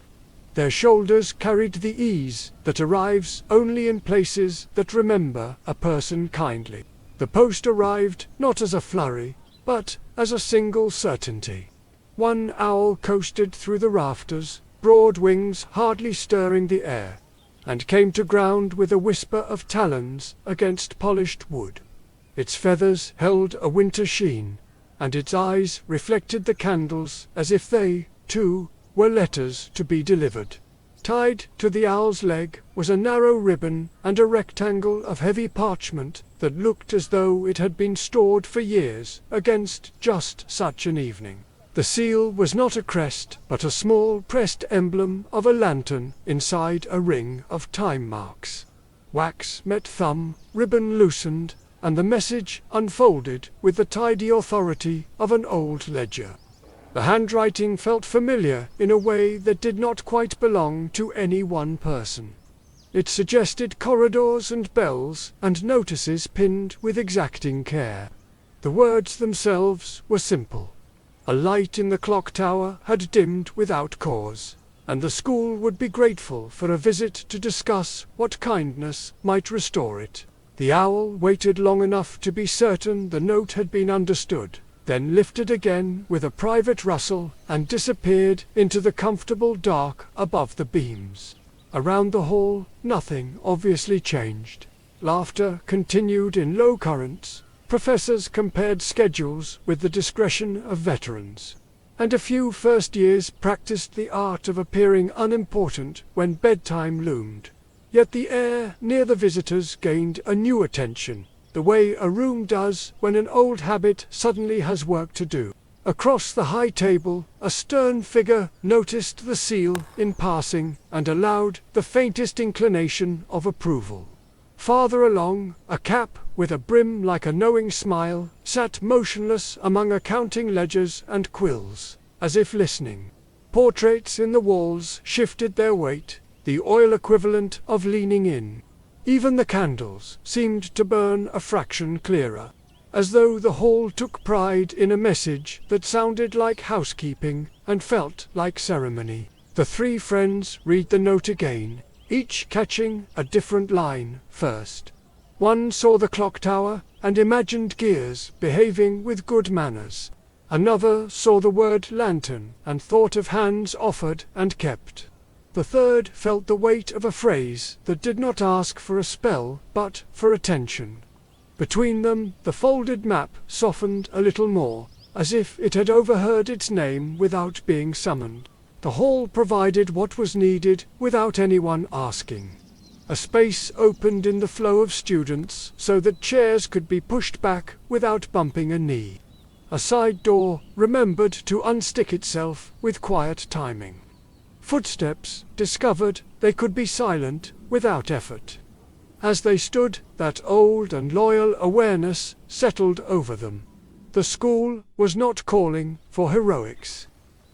Their shoulders carried the ease that arrives only in places that remember a person kindly. The post arrived not as a flurry, but as a single certainty. One owl coasted through the rafters, broad wings hardly stirring the air, and came to ground with a whisper of talons against polished wood. Its feathers held a winter sheen, and its eyes reflected the candles as if they, too, were letters to be delivered. Tied to the owl's leg was a narrow ribbon and a rectangle of heavy parchment that looked as though it had been stored for years against just such an evening. The seal was not a crest, but a small pressed emblem of a lantern inside a ring of time marks. Wax met thumb, ribbon loosened, and the message unfolded with the tidy authority of an old ledger. The handwriting felt familiar in a way that did not quite belong to any one person. It suggested corridors and bells and notices pinned with exacting care. The words themselves were simple. A light in the clock tower had dimmed without cause, and the school would be grateful for a visit to discuss what kindness might restore it. The owl waited long enough to be certain the note had been understood, then lifted again with a private rustle and disappeared into the comfortable dark above the beams. Around the hall, nothing obviously changed. Laughter continued in low currents. Professors compared schedules with the discretion of veterans, and a few first years practiced the art of appearing unimportant when bedtime loomed. Yet the air near the visitors gained a new attention, the way a room does when an old habit suddenly has work to do. Across the high table, a stern figure noticed the seal in passing and allowed the faintest inclination of approval. Farther along, a cap with a brim like a knowing smile sat motionless among accounting ledgers and quills, as if listening. Portraits in the walls shifted their weight, the oil equivalent of leaning in. Even the candles seemed to burn a fraction clearer, as though the hall took pride in a message that sounded like housekeeping and felt like ceremony. The three friends read the note again, each catching a different line first. One saw the clock tower and imagined gears behaving with good manners. Another saw the word lantern and thought of hands offered and kept. The third felt the weight of a phrase that did not ask for a spell but for attention. Between them, the folded map softened a little more, as if it had overheard its name without being summoned. The hall provided what was needed without anyone asking. A space opened in the flow of students so that chairs could be pushed back without bumping a knee. A side door remembered to unstick itself with quiet timing. Footsteps discovered they could be silent without effort. As they stood, that old and loyal awareness settled over them. The school was not calling for heroics.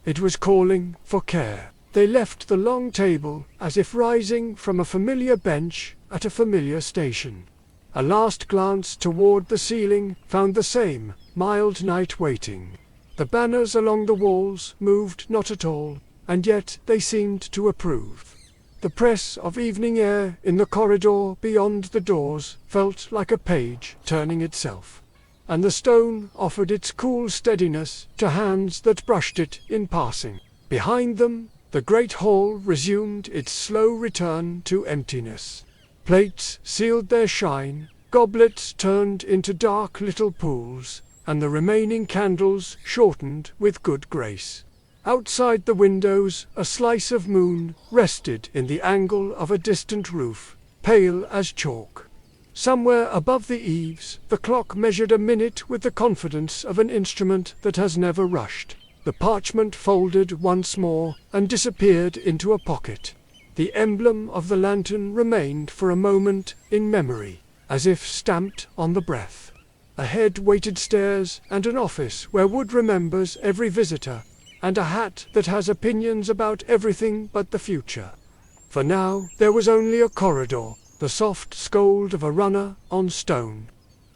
It was calling for care. They left the long table as if rising from a familiar bench at a familiar station. A last glance toward the ceiling found the same mild night waiting. The banners along the walls moved not at all, and yet they seemed to approve. The press of evening air in the corridor beyond the doors felt like a page turning itself, and the stone offered its cool steadiness to hands that brushed it in passing. Behind them, the great hall resumed its slow return to emptiness. Plates sealed their shine, goblets turned into dark little pools, and the remaining candles shortened with good grace. Outside the windows, a slice of moon rested in the angle of a distant roof, pale as chalk. Somewhere above the eaves, the clock measured a minute with the confidence of an instrument that has never rushed. The parchment folded once more and disappeared into a pocket. The emblem of the lantern remained for a moment in memory, as if stamped on the breath. Ahead waited stairs and an office where Wood remembers every visitor, and a hat that has opinions about everything but the future. For now there was only a corridor, the soft scold of a runner on stone,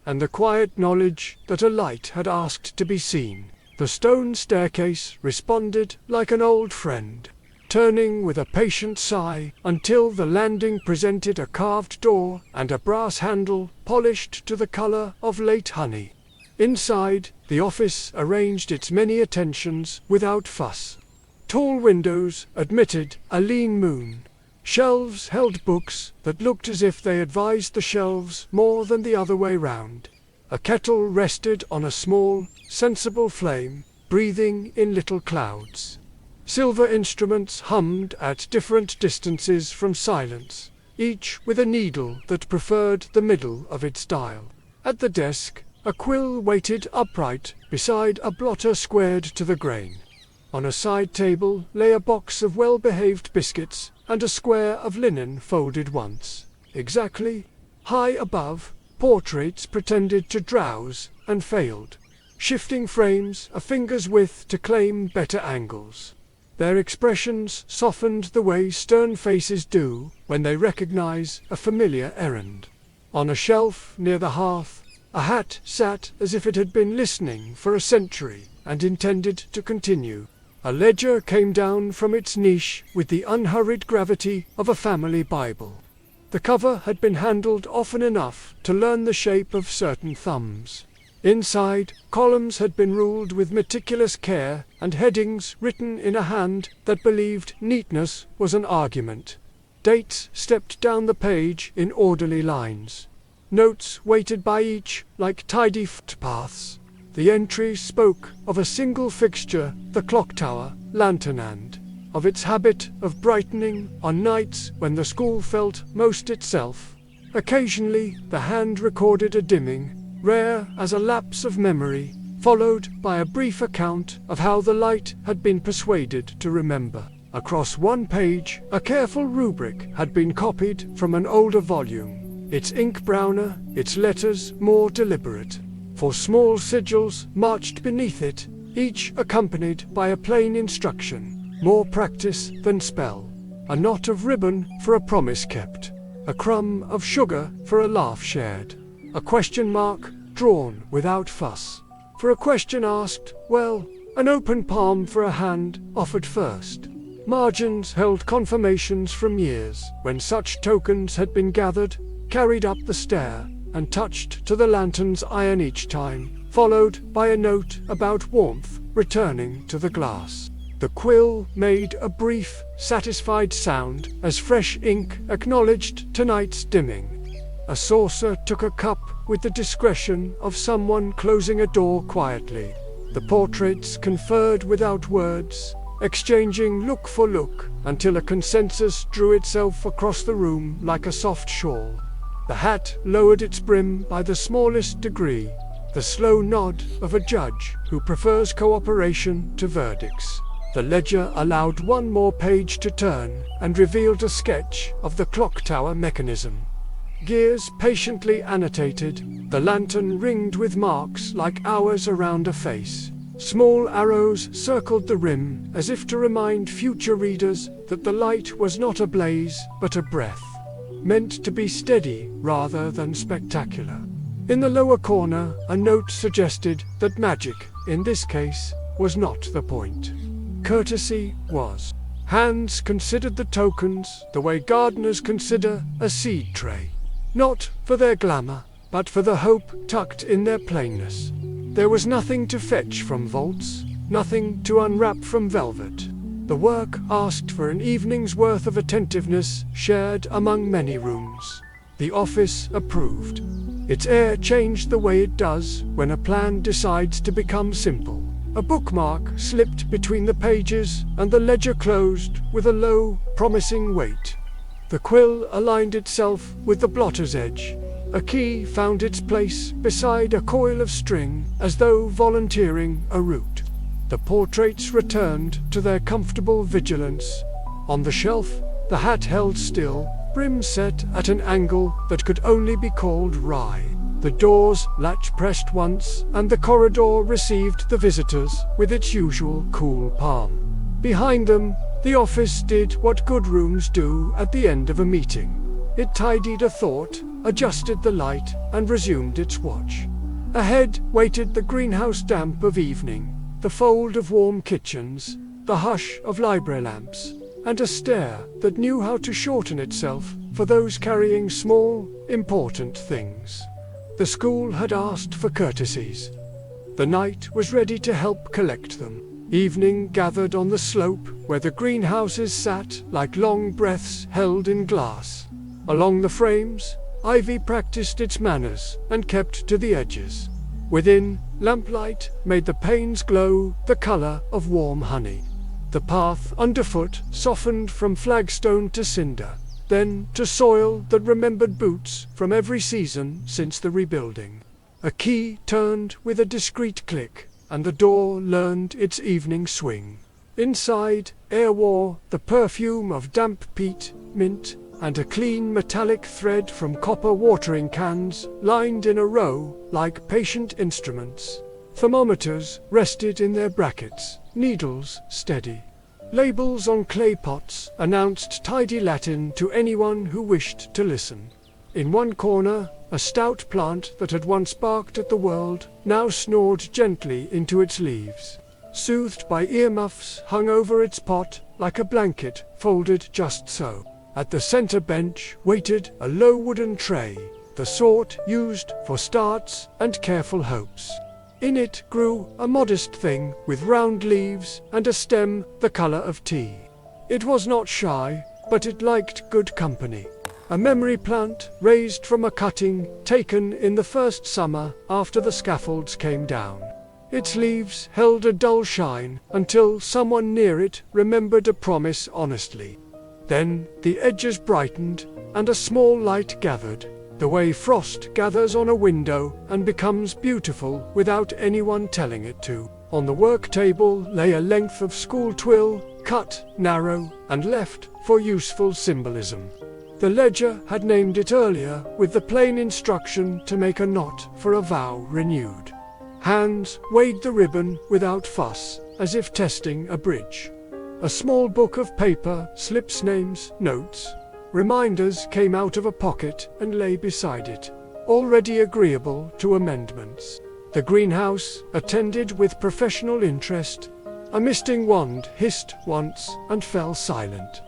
and the quiet knowledge that a light had asked to be seen. The stone staircase responded like an old friend, turning with a patient sigh until the landing presented a carved door and a brass handle polished to the color of late honey. Inside, the office arranged its many attentions without fuss. Tall windows admitted a lean moon. Shelves held books that looked as if they advised the shelves more than the other way round. A kettle rested on a small, sensible flame, breathing in little clouds. Silver instruments hummed at different distances from silence, each with a needle that preferred the middle of its dial. At the desk, a quill waited upright beside a blotter squared to the grain. On a side table lay a box of well-behaved biscuits and a square of linen folded once. Exactly. High above, portraits pretended to drowse and failed, shifting frames a finger's width to claim better angles. Their expressions softened the way stern faces do when they recognize a familiar errand. On a shelf near the hearth, a hat sat as if it had been listening for a century and intended to continue. A ledger came down from its niche with the unhurried gravity of a family Bible. The cover had been handled often enough to learn the shape of certain thumbs. Inside, columns had been ruled with meticulous care and headings written in a hand that believed neatness was an argument. Dates stepped down the page in orderly lines. Notes waited by each like tidy footpaths. The entry spoke of a single fixture, the clock tower lantern, and of its habit of brightening on nights when the school felt most itself. Occasionally, the hand recorded a dimming, rare as a lapse of memory, followed by a brief account of how the light had been persuaded to remember. Across one page, a careful rubric had been copied from an older volume, its ink browner, its letters more deliberate. For small sigils marched beneath it, each accompanied by a plain instruction, more practice than spell. A knot of ribbon for a promise kept, a crumb of sugar for a laugh shared, a question mark drawn without fuss for a question asked, well, an open palm for a hand offered first. Margins held confirmations from years when such tokens had been gathered, carried up the stair, and touched to the lantern's iron each time, followed by a note about warmth returning to the glass. The quill made a brief, satisfied sound as fresh ink acknowledged tonight's dimming. A saucer took a cup with the discretion of someone closing a door quietly. The portraits conferred without words, exchanging look for look, until a consensus drew itself across the room like a soft shawl. The hat lowered its brim by the smallest degree, the slow nod of a judge who prefers cooperation to verdicts. The ledger allowed one more page to turn and revealed a sketch of the clock tower mechanism. Gears patiently annotated, the lantern ringed with marks like hours around a face. Small arrows circled the rim as if to remind future readers that the light was not a blaze but a breath, meant to be steady rather than spectacular. In the lower corner, a note suggested that magic, in this case, was not the point. Courtesy was. Hands considered the tokens the way gardeners consider a seed tray. Not for their glamour, but for the hope tucked in their plainness. There was nothing to fetch from vaults, nothing to unwrap from velvet. The work asked for an evening's worth of attentiveness shared among many rooms. The office approved. Its air changed the way it does when a plan decides to become simple. A bookmark slipped between the pages and the ledger closed with a low, promising weight. The quill aligned itself with the blotter's edge. A key found its place beside a coil of string, as though volunteering a route. The portraits returned to their comfortable vigilance. On the shelf, the hat held still, brim set at an angle that could only be called wry. The door's latch pressed once, and the corridor received the visitors with its usual cool palm. Behind them, the office did what good rooms do at the end of a meeting. It tidied a thought, adjusted the light, and resumed its watch. Ahead waited the greenhouse damp of evening, the fold of warm kitchens, the hush of library lamps, and a stare that knew how to shorten itself for those carrying small, important things. The school had asked for courtesies. The night was ready to help collect them. Evening gathered on the slope where the greenhouses sat like long breaths held in glass. Along the frames, ivy practiced its manners and kept to the edges. Within, lamplight made the panes glow the color of warm honey. The path underfoot softened from flagstone to cinder, then to soil that remembered boots from every season since the rebuilding. A key turned with a discreet click, and the door learned its evening swing. Inside, air wore the perfume of damp peat, mint, and a clean metallic thread from copper watering cans lined in a row like patient instruments. Thermometers rested in their brackets, needles steady. Labels on clay pots announced tidy Latin to anyone who wished to listen. In one corner, a stout plant that had once barked at the world now snored gently into its leaves. Soothed by earmuffs hung over its pot like a blanket folded just so. At the center bench waited a low wooden tray, the sort used for starts and careful hopes. In it grew a modest thing with round leaves and a stem the color of tea. It was not shy, but it liked good company. A memory plant raised from a cutting taken in the first summer after the scaffolds came down. Its leaves held a dull shine until someone near it remembered a promise honestly. Then the edges brightened and a small light gathered, the way frost gathers on a window and becomes beautiful without anyone telling it to. On the work table lay a length of school twill, cut, narrow, and left for useful symbolism. The ledger had named it earlier with the plain instruction to make a knot for a vow renewed. Hands weighed the ribbon without fuss, as if testing a bridge. A small book of paper, slips, names, notes, reminders came out of a pocket and lay beside it, already agreeable to amendments. The greenhouse attended with professional interest. A misting wand hissed once and fell silent.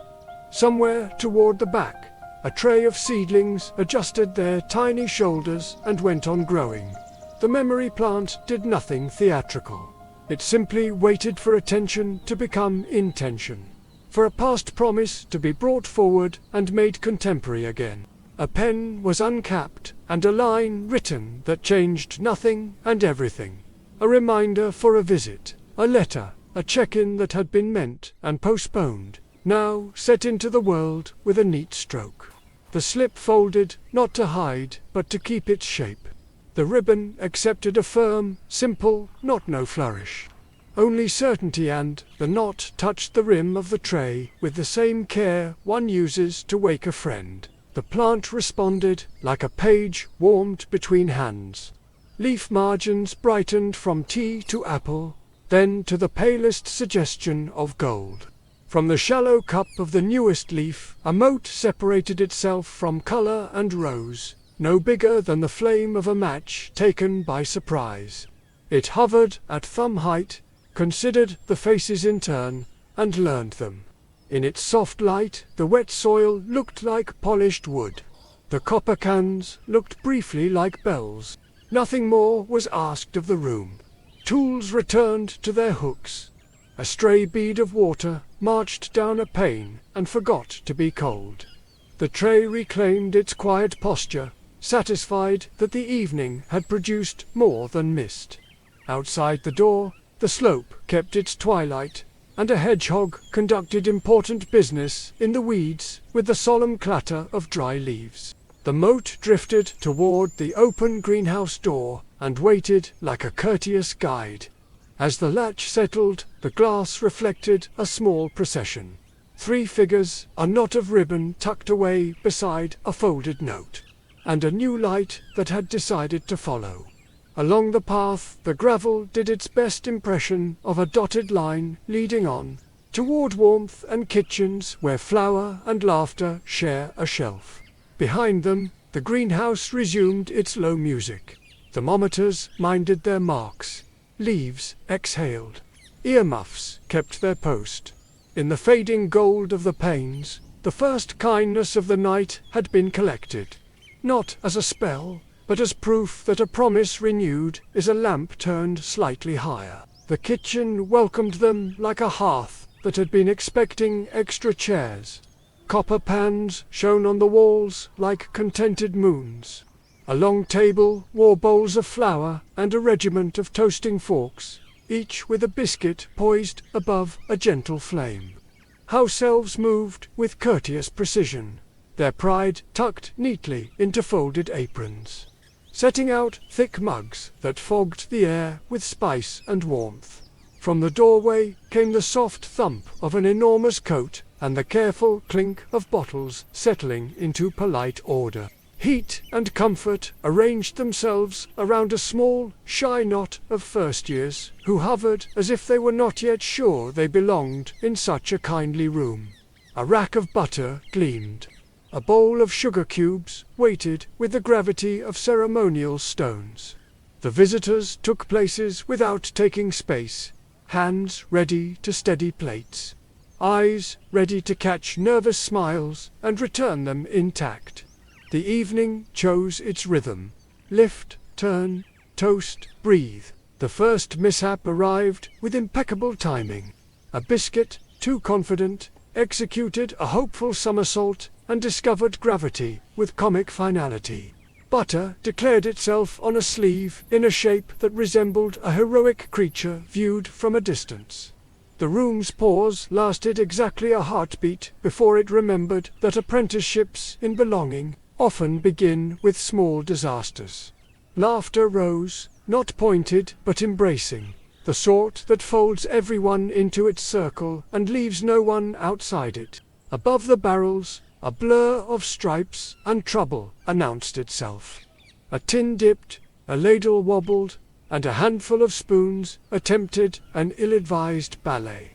Somewhere toward the back, a tray of seedlings adjusted their tiny shoulders and went on growing. The memory plant did nothing theatrical. It simply waited for attention to become intention, for a past promise to be brought forward and made contemporary again. A pen was uncapped, and a line written that changed nothing and everything. A reminder for a visit, a letter, a check-in that had been meant and postponed, now set into the world with a neat stroke. The slip folded, not to hide, but to keep its shape. The ribbon accepted a firm, simple, no flourish. Only certainty, and the knot touched the rim of the tray with the same care one uses to wake a friend. The plant responded like a page warmed between hands. Leaf margins brightened from tea to apple, then to the palest suggestion of gold. From the shallow cup of the newest leaf, a mote separated itself from color and rose, no bigger than the flame of a match taken by surprise. It hovered at thumb height, considered the faces in turn, and learned them. In its soft light, the wet soil looked like polished wood. The copper cans looked briefly like bells. Nothing more was asked of the room. Tools returned to their hooks. A stray bead of water marched down a pane and forgot to be cold. The tray reclaimed its quiet posture, satisfied that the evening had produced more than mist. Outside the door, the slope kept its twilight, and a hedgehog conducted important business in the weeds with the solemn clatter of dry leaves. The mote drifted toward the open greenhouse door and waited like a courteous guide. As the latch settled, the glass reflected a small procession. 3 figures, a knot of ribbon tucked away beside a folded note, and a new light that had decided to follow. Along the path, the gravel did its best impression of a dotted line leading on, toward warmth and kitchens where flour and laughter share a shelf. Behind them, the greenhouse resumed its low music. Thermometers minded their marks. Leaves exhaled. Earmuffs kept their post. In the fading gold of the panes, the first kindness of the night had been collected. Not as a spell, but as proof that a promise renewed is a lamp turned slightly higher. The kitchen welcomed them like a hearth that had been expecting extra chairs. Copper pans shone on the walls like contented moons. A long table wore bowls of flour and a regiment of toasting forks, each with a biscuit poised above a gentle flame. House elves moved with courteous precision, their pride tucked neatly into folded aprons, setting out thick mugs that fogged the air with spice and warmth. From the doorway came the soft thump of an enormous coat and the careful clink of bottles settling into polite order. Heat and comfort arranged themselves around a small, shy knot of first years who hovered as if they were not yet sure they belonged in such a kindly room. A rack of butter gleamed. A bowl of sugar cubes waited with the gravity of ceremonial stones. The visitors took places without taking space, hands ready to steady plates, eyes ready to catch nervous smiles and return them intact. The evening chose its rhythm. Lift, turn, toast, breathe. The first mishap arrived with impeccable timing. A biscuit, too confident, executed a hopeful somersault and discovered gravity with comic finality. Butter declared itself on a sleeve in a shape that resembled a heroic creature viewed from a distance. The room's pause lasted exactly a heartbeat before it remembered that apprenticeships in belonging often begin with small disasters. Laughter rose, not pointed but embracing, the sort that folds everyone into its circle and leaves no one outside it. Above the barrels, a blur of stripes and trouble announced itself. A tin dipped, a ladle wobbled, and a handful of spoons attempted an ill-advised ballet.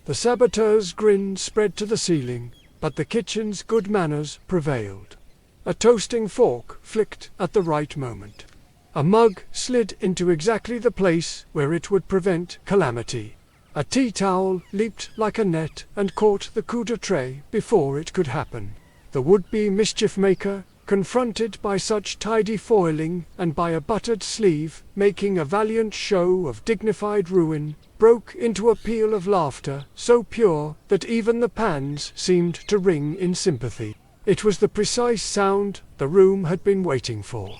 The saboteur's grin spread to the ceiling, but the kitchen's good manners prevailed. A toasting fork flicked at the right moment. A mug slid into exactly the place where it would prevent calamity. A tea towel leaped like a net and caught the coup de trait before it could happen. The would-be mischief-maker, confronted by such tidy foiling and by a buttered sleeve making a valiant show of dignified ruin, broke into a peal of laughter so pure that even the pans seemed to ring in sympathy. It was the precise sound the room had been waiting for.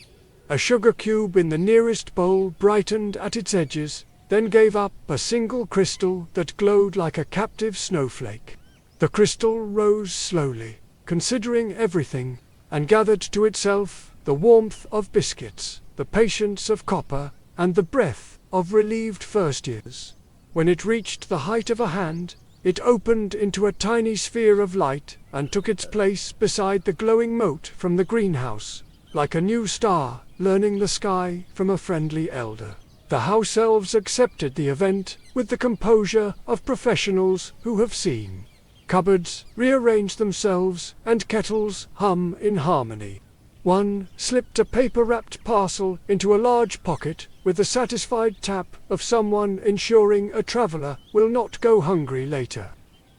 A sugar cube in the nearest bowl brightened at its edges, then gave up a single crystal that glowed like a captive snowflake. The crystal rose slowly, considering everything, and gathered to itself the warmth of biscuits, the patience of copper, and the breath of relieved first years. When it reached the height of a hand, it opened into a tiny sphere of light and took its place beside the glowing mote from the greenhouse, like a new star learning the sky from a friendly elder. The house elves accepted the event with the composure of professionals who have seen. Cupboards rearrange themselves and kettles hum in harmony. One slipped a paper-wrapped parcel into a large pocket with the satisfied tap of someone ensuring a traveller will not go hungry later.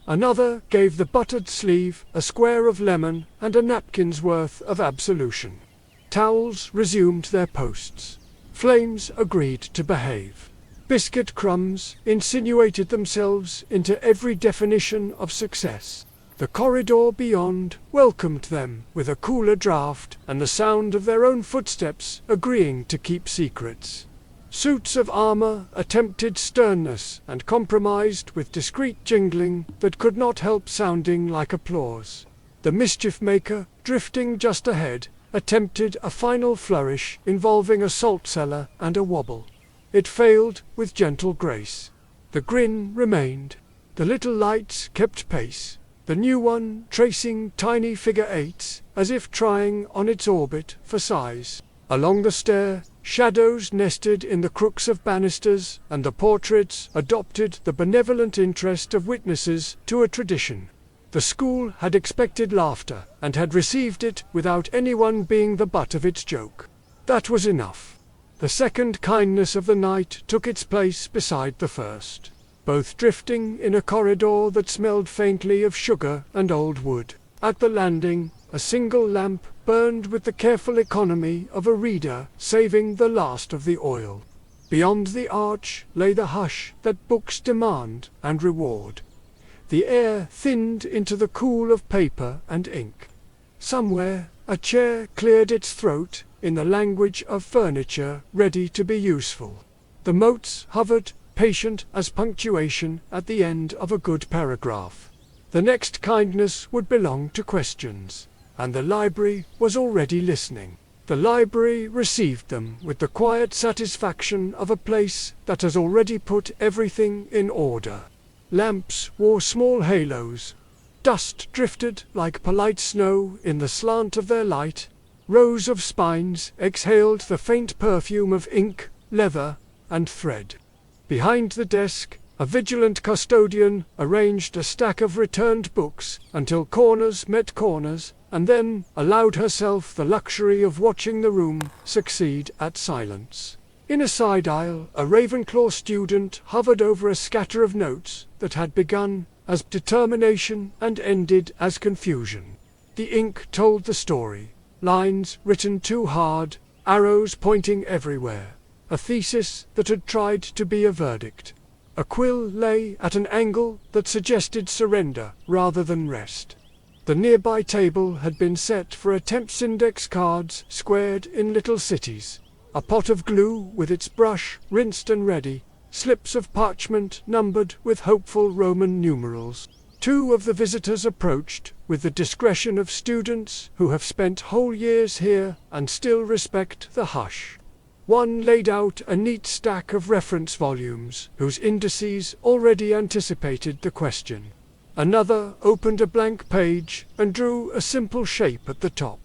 Another gave the buttered sleeve a square of lemon and a napkin's worth of absolution. Towels resumed their posts. Flames agreed to behave. Biscuit crumbs insinuated themselves into every definition of success. The corridor beyond welcomed them with a cooler draught and the sound of their own footsteps agreeing to keep secrets. Suits of armor attempted sternness and compromised with discreet jingling that could not help sounding like applause. The mischief maker, drifting just ahead, attempted a final flourish involving a salt cellar and a wobble. It failed with gentle grace. The grin remained. The little lights kept pace, the new one tracing tiny figure eights as if trying on its orbit for size. Along the stair, shadows nested in the crooks of banisters, and the portraits adopted the benevolent interest of witnesses to a tradition. The school had expected laughter, and had received it without anyone being the butt of its joke. That was enough. The second kindness of the night took its place beside the first, both drifting in a corridor that smelled faintly of sugar and old wood. At the landing, a single lamp burned with the careful economy of a reader saving the last of the oil. Beyond the arch lay the hush that books demand and reward. The air thinned into the cool of paper and ink. Somewhere, a chair cleared its throat in the language of furniture ready to be useful. The motes hovered, patient as punctuation at the end of a good paragraph. The next kindness would belong to questions, and the library was already listening. The library received them with the quiet satisfaction of a place that has already put everything in order. Lamps wore small halos. Dust drifted like polite snow in the slant of their light. Rows of spines exhaled the faint perfume of ink, leather, and thread. Behind the desk, a vigilant custodian arranged a stack of returned books until corners met corners, and then allowed herself the luxury of watching the room succeed at silence. In a side aisle, a Ravenclaw student hovered over a scatter of notes that had begun as determination and ended as confusion. The ink told the story, lines written too hard, arrows pointing everywhere, a thesis that had tried to be a verdict. A quill lay at an angle that suggested surrender rather than rest. The nearby table had been set for attempts index cards squared in little cities, a pot of glue with its brush rinsed and ready, slips of parchment numbered with hopeful Roman numerals. Two of the visitors approached with the discretion of students who have spent whole years here and still respect the hush. One laid out a neat stack of reference volumes whose indices already anticipated the question. Another opened a blank page and drew a simple shape at the top,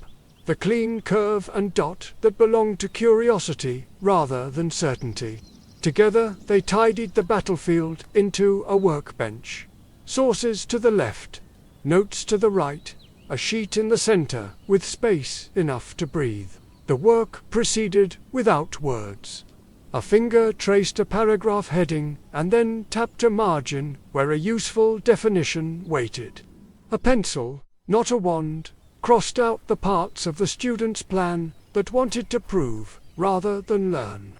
the clean curve and dot that belonged to curiosity rather than certainty. Together they tidied the battlefield into a workbench. Sources to the left, notes to the right, a sheet in the center with space enough to breathe. The work proceeded without words. A finger traced a paragraph heading and then tapped a margin where a useful definition waited. A pencil, not a wand, crossed out the parts of the student's plan that wanted to prove rather than learn.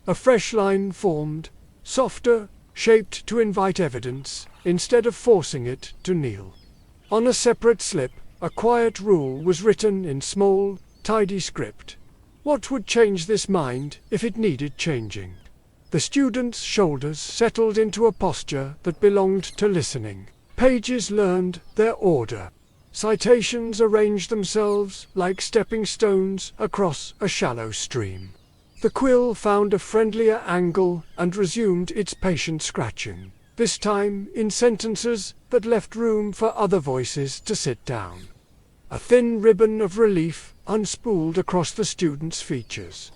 A fresh line formed, softer, shaped to invite evidence instead of forcing it to kneel. On a separate slip, a quiet rule was written in small, tidy script. What would change this mind if it needed changing? The student's shoulders settled into a posture that belonged to listening. Pages learned their order. Citations arranged themselves like stepping stones across a shallow stream. The quill found a friendlier angle and resumed its patient scratching, this time in sentences that left room for other voices to sit down. A thin ribbon of relief unspooled across the student's features.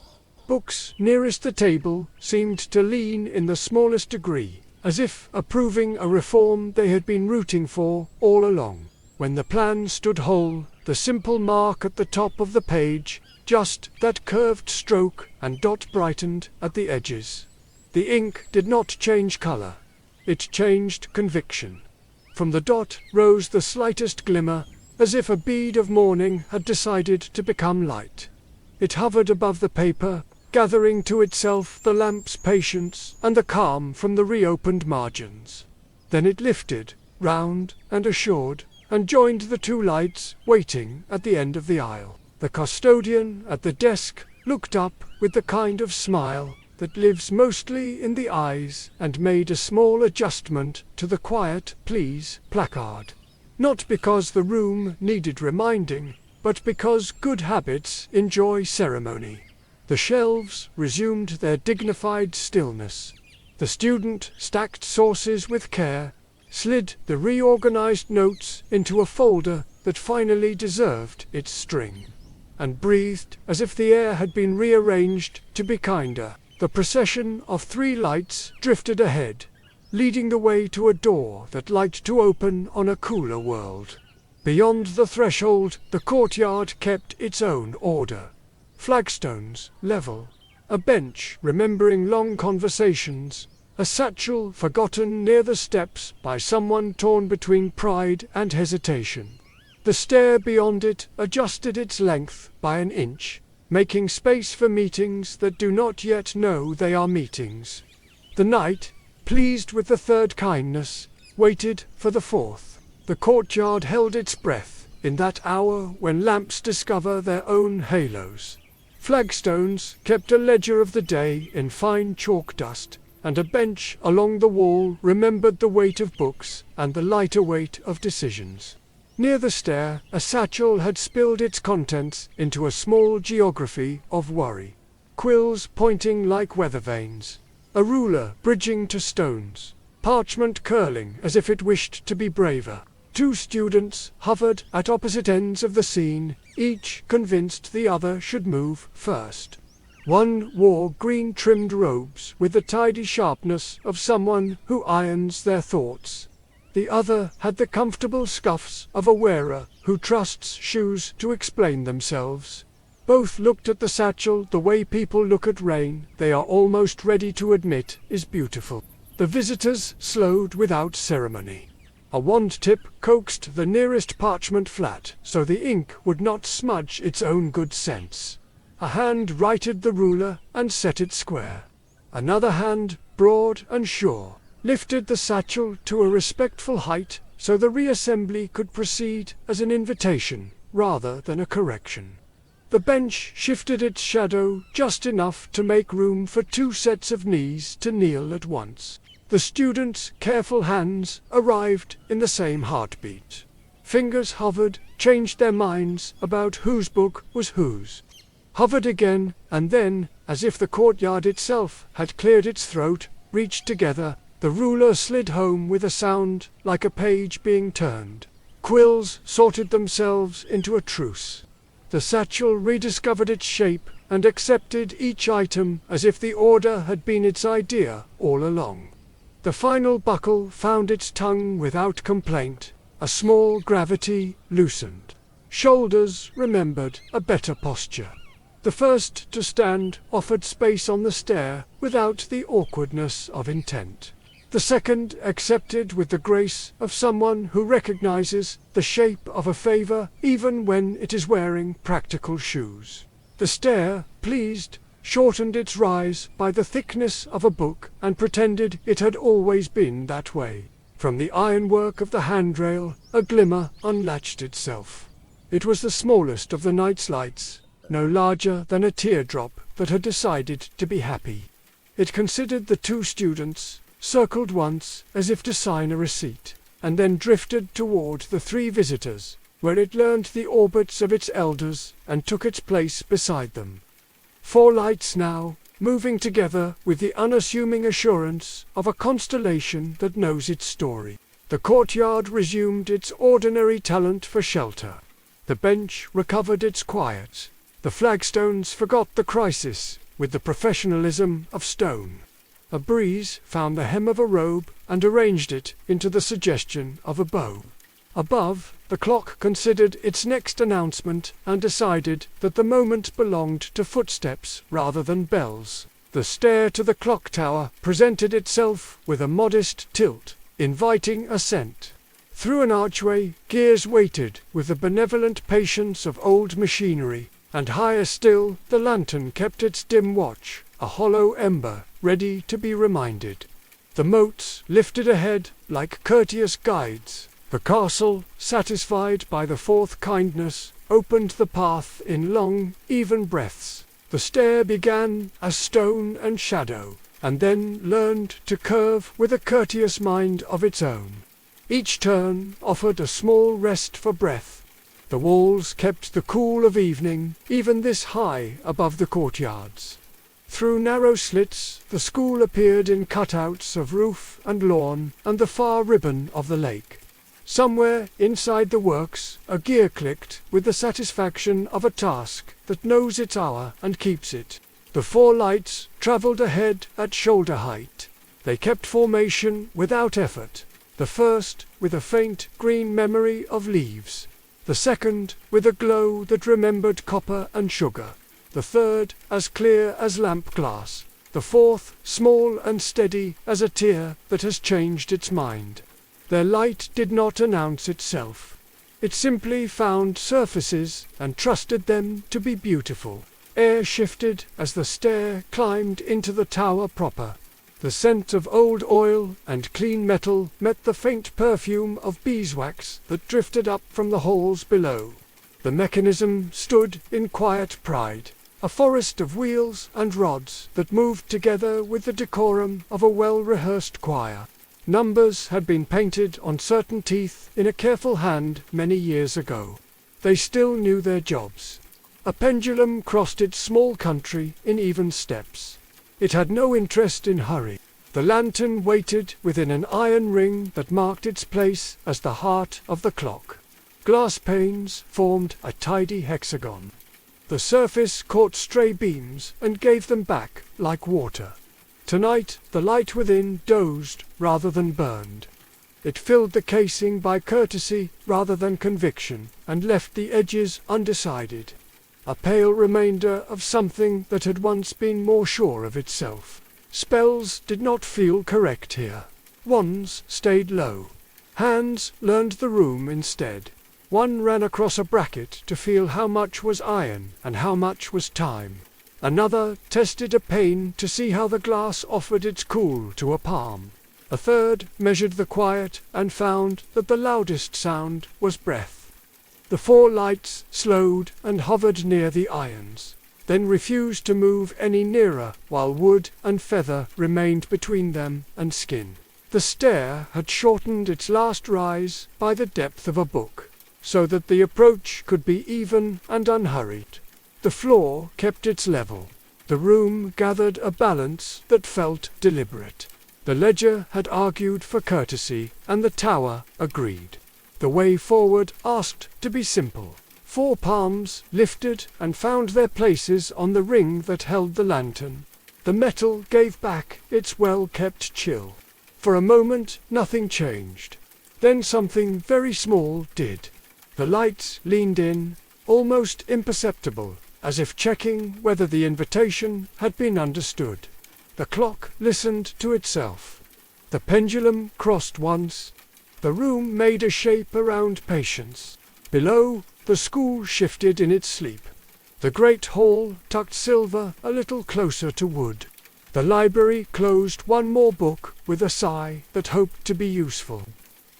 Books nearest the table seemed to lean in the smallest degree, as if approving a reform they had been rooting for all along. When the plan stood whole, the simple mark at the top of the page, just that curved stroke and dot brightened at the edges. The ink did not change color. It changed conviction. From the dot rose the slightest glimmer, as if a bead of morning had decided to become light. It hovered above the paper, gathering to itself the lamp's patience and the calm from the reopened margins. Then it lifted, round and assured, and joined the two lights waiting at the end of the aisle. The custodian at the desk looked up with the kind of smile that lives mostly in the eyes and made a small adjustment to the quiet "Please" placard. Not because the room needed reminding, but because good habits enjoy ceremony. The shelves resumed their dignified stillness. The student stacked sources with care, slid the reorganized notes into a folder that finally deserved its string, and breathed as if the air had been rearranged to be kinder. The procession of three lights drifted ahead, leading the way to a door that liked to open on a cooler world. Beyond the threshold, the courtyard kept its own order. Flagstones, level, a bench remembering long conversations, a satchel forgotten near the steps by someone torn between pride and hesitation. The stair beyond it adjusted its length by an inch, making space for meetings that do not yet know they are meetings. The night, pleased with the third kindness, waited for the fourth. The courtyard held its breath in that hour when lamps discover their own halos. Flagstones kept a ledger of the day in fine chalk dust, and a bench along the wall remembered the weight of books and the lighter weight of decisions. Near the stair, a satchel had spilled its contents into a small geography of worry. Quills pointing like weather vanes, a ruler bridging to stones, parchment curling as if it wished to be braver. Two students hovered at opposite ends of the scene, each convinced the other should move first. One wore green-trimmed robes with the tidy sharpness of someone who irons their thoughts. The other had the comfortable scuffs of a wearer who trusts shoes to explain themselves. Both looked at the satchel the way people look at rain they are almost ready to admit is beautiful. The visitors slowed without ceremony. A wand tip coaxed the nearest parchment flat so the ink would not smudge its own good sense. A hand righted the ruler and set it square. Another hand, broad and sure, lifted the satchel to a respectful height so the reassembly could proceed as an invitation rather than a correction. The bench shifted its shadow just enough to make room for 2 sets of knees to kneel at once. The students' careful hands arrived in the same heartbeat. Fingers hovered, changed their minds about whose book was whose. Hovered again, and then, as if the courtyard itself had cleared its throat, reached together, the ruler slid home with a sound like a page being turned. Quills sorted themselves into a truce. The satchel rediscovered its shape and accepted each item as if the order had been its idea all along. The final buckle found its tongue without complaint. A small gravity loosened. Shoulders remembered a better posture. The first to stand offered space on the stair without the awkwardness of intent. The second accepted with the grace of someone who recognizes the shape of a favor even when it is wearing practical shoes. The stair, pleased, shortened its rise by the thickness of a book and pretended it had always been that way. From the ironwork of the handrail, a glimmer unlatched itself. It was the smallest of the night's lights, no larger than a teardrop that had decided to be happy. It considered the 2 students, circled once as if to sign a receipt, and then drifted toward the 3 visitors, where it learned the orbits of its elders and took its place beside them. 4 lights now, moving together with the unassuming assurance of a constellation that knows its story. The courtyard resumed its ordinary talent for shelter. The bench recovered its quiet. The flagstones forgot the crisis with the professionalism of stone. A breeze found the hem of a robe and arranged it into the suggestion of a bow. Above, the clock considered its next announcement and decided that the moment belonged to footsteps rather than bells. The stair to the clock tower presented itself with a modest tilt, inviting ascent. Through an archway, gears waited with the benevolent patience of old machinery, and higher still, the lantern kept its dim watch, a hollow ember, ready to be reminded. The moats lifted ahead like courteous guides. The castle, satisfied by the 4th kindness, opened the path in long, even breaths. The stair began as stone and shadow, and then learned to curve with a courteous mind of its own. Each turn offered a small rest for breath. The walls kept the cool of evening, even this high above the courtyards. Through narrow slits the school appeared in cutouts of roof and lawn and the far ribbon of the lake. Somewhere inside the works a gear clicked with the satisfaction of a task that knows its hour and keeps it. The 4 lights travelled ahead at shoulder height. They kept formation without effort. The first with a faint green memory of leaves. The second with a glow that remembered copper and sugar. The third as clear as lamp glass. The 4th small and steady as a tear that has changed its mind. Their light did not announce itself. It simply found surfaces and trusted them to be beautiful. Air shifted as the stair climbed into the tower proper. The scent of old oil and clean metal met the faint perfume of beeswax that drifted up from the halls below. The mechanism stood in quiet pride, a forest of wheels and rods that moved together with the decorum of a well-rehearsed choir. Numbers had been painted on certain teeth in a careful hand many years ago. They still knew their jobs. A pendulum crossed its small country in even steps. It had no interest in hurry. The lantern waited within an iron ring that marked its place as the heart of the clock. Glass panes formed a tidy hexagon. The surface caught stray beams and gave them back like water. Tonight the light within dozed rather than burned. It filled the casing by courtesy rather than conviction, and left the edges undecided. A pale remainder of something that had once been more sure of itself. Spells did not feel correct here. Wands stayed low. Hands learned the room instead. One ran across a bracket to feel how much was iron and how much was time. Another tested a pane to see how the glass offered its cool to a palm. A third measured the quiet and found that the loudest sound was breath. The 4 lights slowed and hovered near the irons, then refused to move any nearer while wood and feather remained between them and skin. The stair had shortened its last rise by the depth of a book, so that the approach could be even and unhurried. The floor kept its level. The room gathered a balance that felt deliberate. The ledger had argued for courtesy, and the tower agreed. The way forward asked to be simple. 4 palms lifted and found their places on the ring that held the lantern. The metal gave back its well-kept chill. For a moment nothing changed. Then something very small did. The lights leaned in, almost imperceptible, as if checking whether the invitation had been understood. The clock listened to itself. The pendulum crossed once. The room made a shape around Patience. Below, the school shifted in its sleep. The great hall tucked Silver a little closer to wood. The library closed one more book with a sigh that hoped to be useful.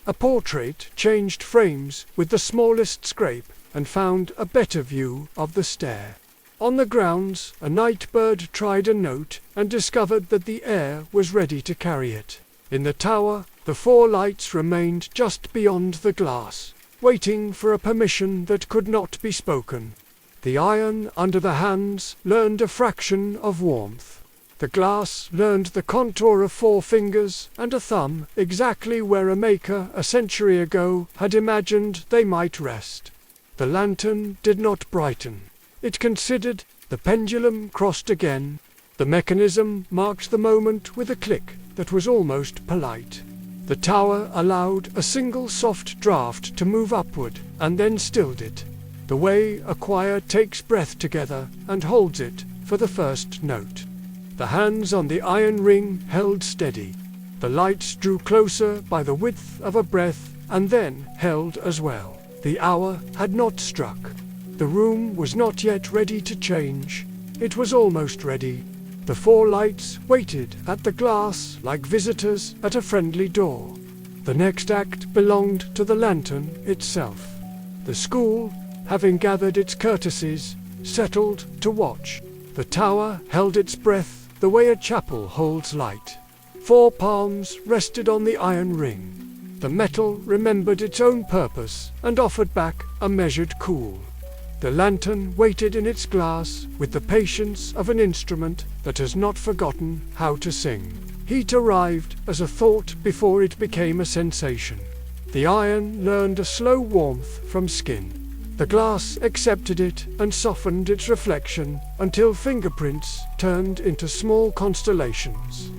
A portrait changed frames with the smallest scrape and found a better view of the stair. On the grounds, a night bird tried a note and discovered that the air was ready to carry it. In the tower, the 4 lights remained just beyond the glass, waiting for a permission that could not be spoken. The iron under the hands learned a fraction of warmth. The glass learned the contour of 4 fingers and a thumb, exactly where a maker a century ago had imagined they might rest. The lantern did not brighten. It considered. The pendulum crossed again. The mechanism marked the moment with a click that was almost polite. The tower allowed a single soft draft to move upward, and then stilled it. The way a choir takes breath together and holds it for the first note. The hands on the iron ring held steady. The lights drew closer by the width of a breath, and then held as well. The hour had not struck. The room was not yet ready to change. It was almost ready. The 4 lights waited at the glass like visitors at a friendly door. The next act belonged to the lantern itself. The school, having gathered its courtesies, settled to watch. The tower held its breath the way a chapel holds light. 4 palms rested on the iron ring. The metal remembered its own purpose and offered back a measured cool. The lantern waited in its glass with the patience of an instrument that has not forgotten how to sing. Heat arrived as a thought before it became a sensation. The iron learned a slow warmth from skin. The glass accepted it and softened its reflection until fingerprints turned into small constellations.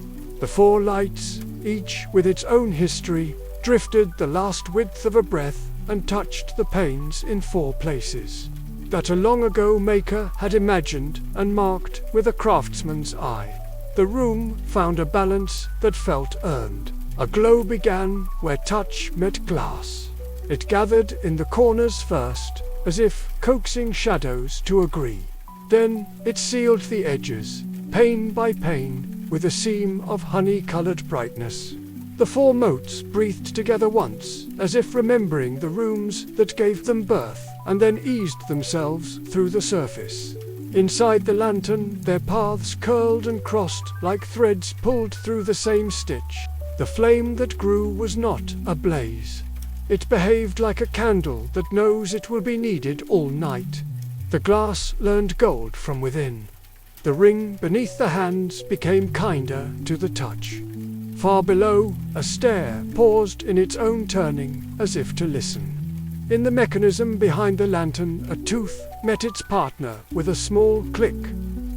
The 4 lights, each with its own history, drifted the last width of a breath and touched the panes in 4 places that a long ago maker had imagined and marked with a craftsman's eye. The room found a balance that felt earned. A glow began where touch met glass. It gathered in the corners first, as if coaxing shadows to agree. Then it sealed the edges, pane by pane, with a seam of honey-colored brightness. The 4 motes breathed together once, as if remembering the rooms that gave them birth, and then eased themselves through the surface. Inside the lantern, their paths curled and crossed like threads pulled through the same stitch. The flame that grew was not a blaze. It behaved like a candle that knows it will be needed all night. The glass learned gold from within. The ring beneath the hands became kinder to the touch. Far below, a stair paused in its own turning, as if to listen. In the mechanism behind the lantern, a tooth met its partner with a small click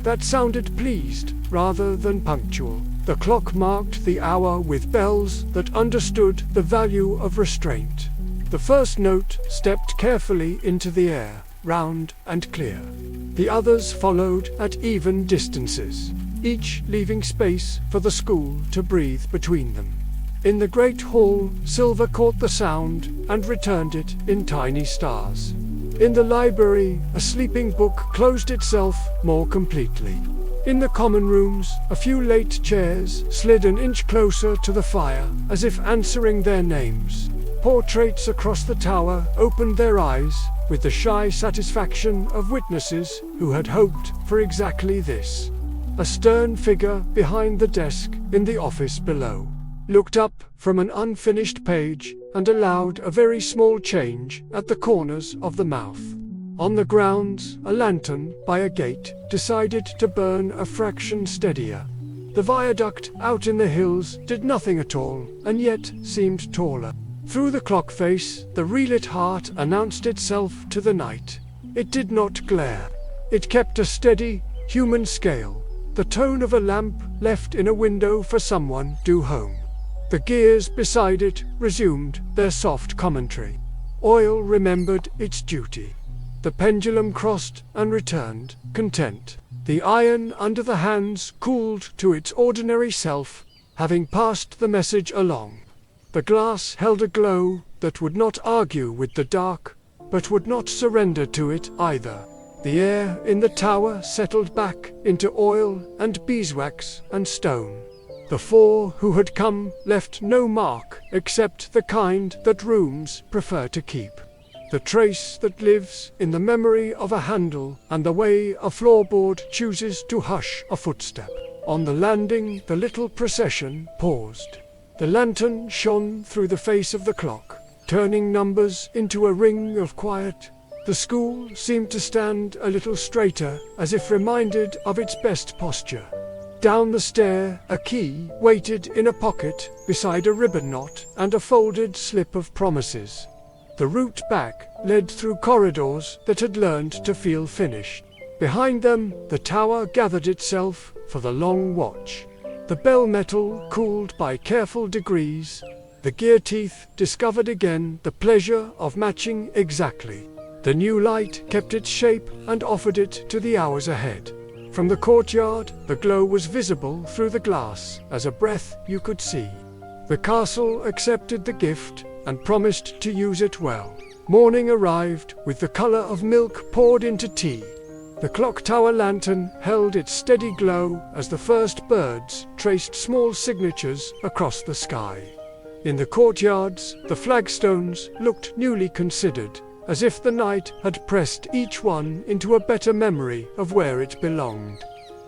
that sounded pleased rather than punctual. The clock marked the hour with bells that understood the value of restraint. The first note stepped carefully into the air, round and clear. The others followed at even distances, each leaving space for the school to breathe between them. In the great hall, Silver caught the sound and returned it in tiny stars. In the library, a sleeping book closed itself more completely. In the common rooms, a few late chairs slid an inch closer to the fire, as if answering their names. Portraits across the tower opened their eyes with the shy satisfaction of witnesses who had hoped for exactly this. A stern figure behind the desk in the office below looked up from an unfinished page and allowed a very small change at the corners of the mouth. On the grounds, a lantern by a gate decided to burn a fraction steadier. The viaduct out in the hills did nothing at all, and yet seemed taller. Through the clock face, the relit heart announced itself to the night. It did not glare. It kept a steady, human scale, the tone of a lamp left in a window for someone due home. The gears beside it resumed their soft commentary. Oil remembered its duty. The pendulum crossed and returned, content. The iron under the hands cooled to its ordinary self, having passed the message along. The glass held a glow that would not argue with the dark, but would not surrender to it either. The air in the tower settled back into oil and beeswax and stone. The four who had come left no mark except the kind that rooms prefer to keep. The trace that lives in the memory of a handle and the way a floorboard chooses to hush a footstep. On the landing, the little procession paused. The lantern shone through the face of the clock, turning numbers into a ring of quiet. The school seemed to stand a little straighter, as if reminded of its best posture. Down the stair, a key waited in a pocket beside a ribbon knot and a folded slip of promises. The route back led through corridors that had learned to feel finished. Behind them, the tower gathered itself for the long watch. The bell metal cooled by careful degrees. The gear teeth discovered again the pleasure of matching exactly. The new light kept its shape and offered it to the hours ahead. From the courtyard, the glow was visible through the glass as a breath you could see. The castle accepted the gift and promised to use it well. Morning arrived with the color of milk poured into tea. The clock tower lantern held its steady glow as the first birds traced small signatures across the sky. In the courtyards, the flagstones looked newly considered, as if the night had pressed each one into a better memory of where it belonged.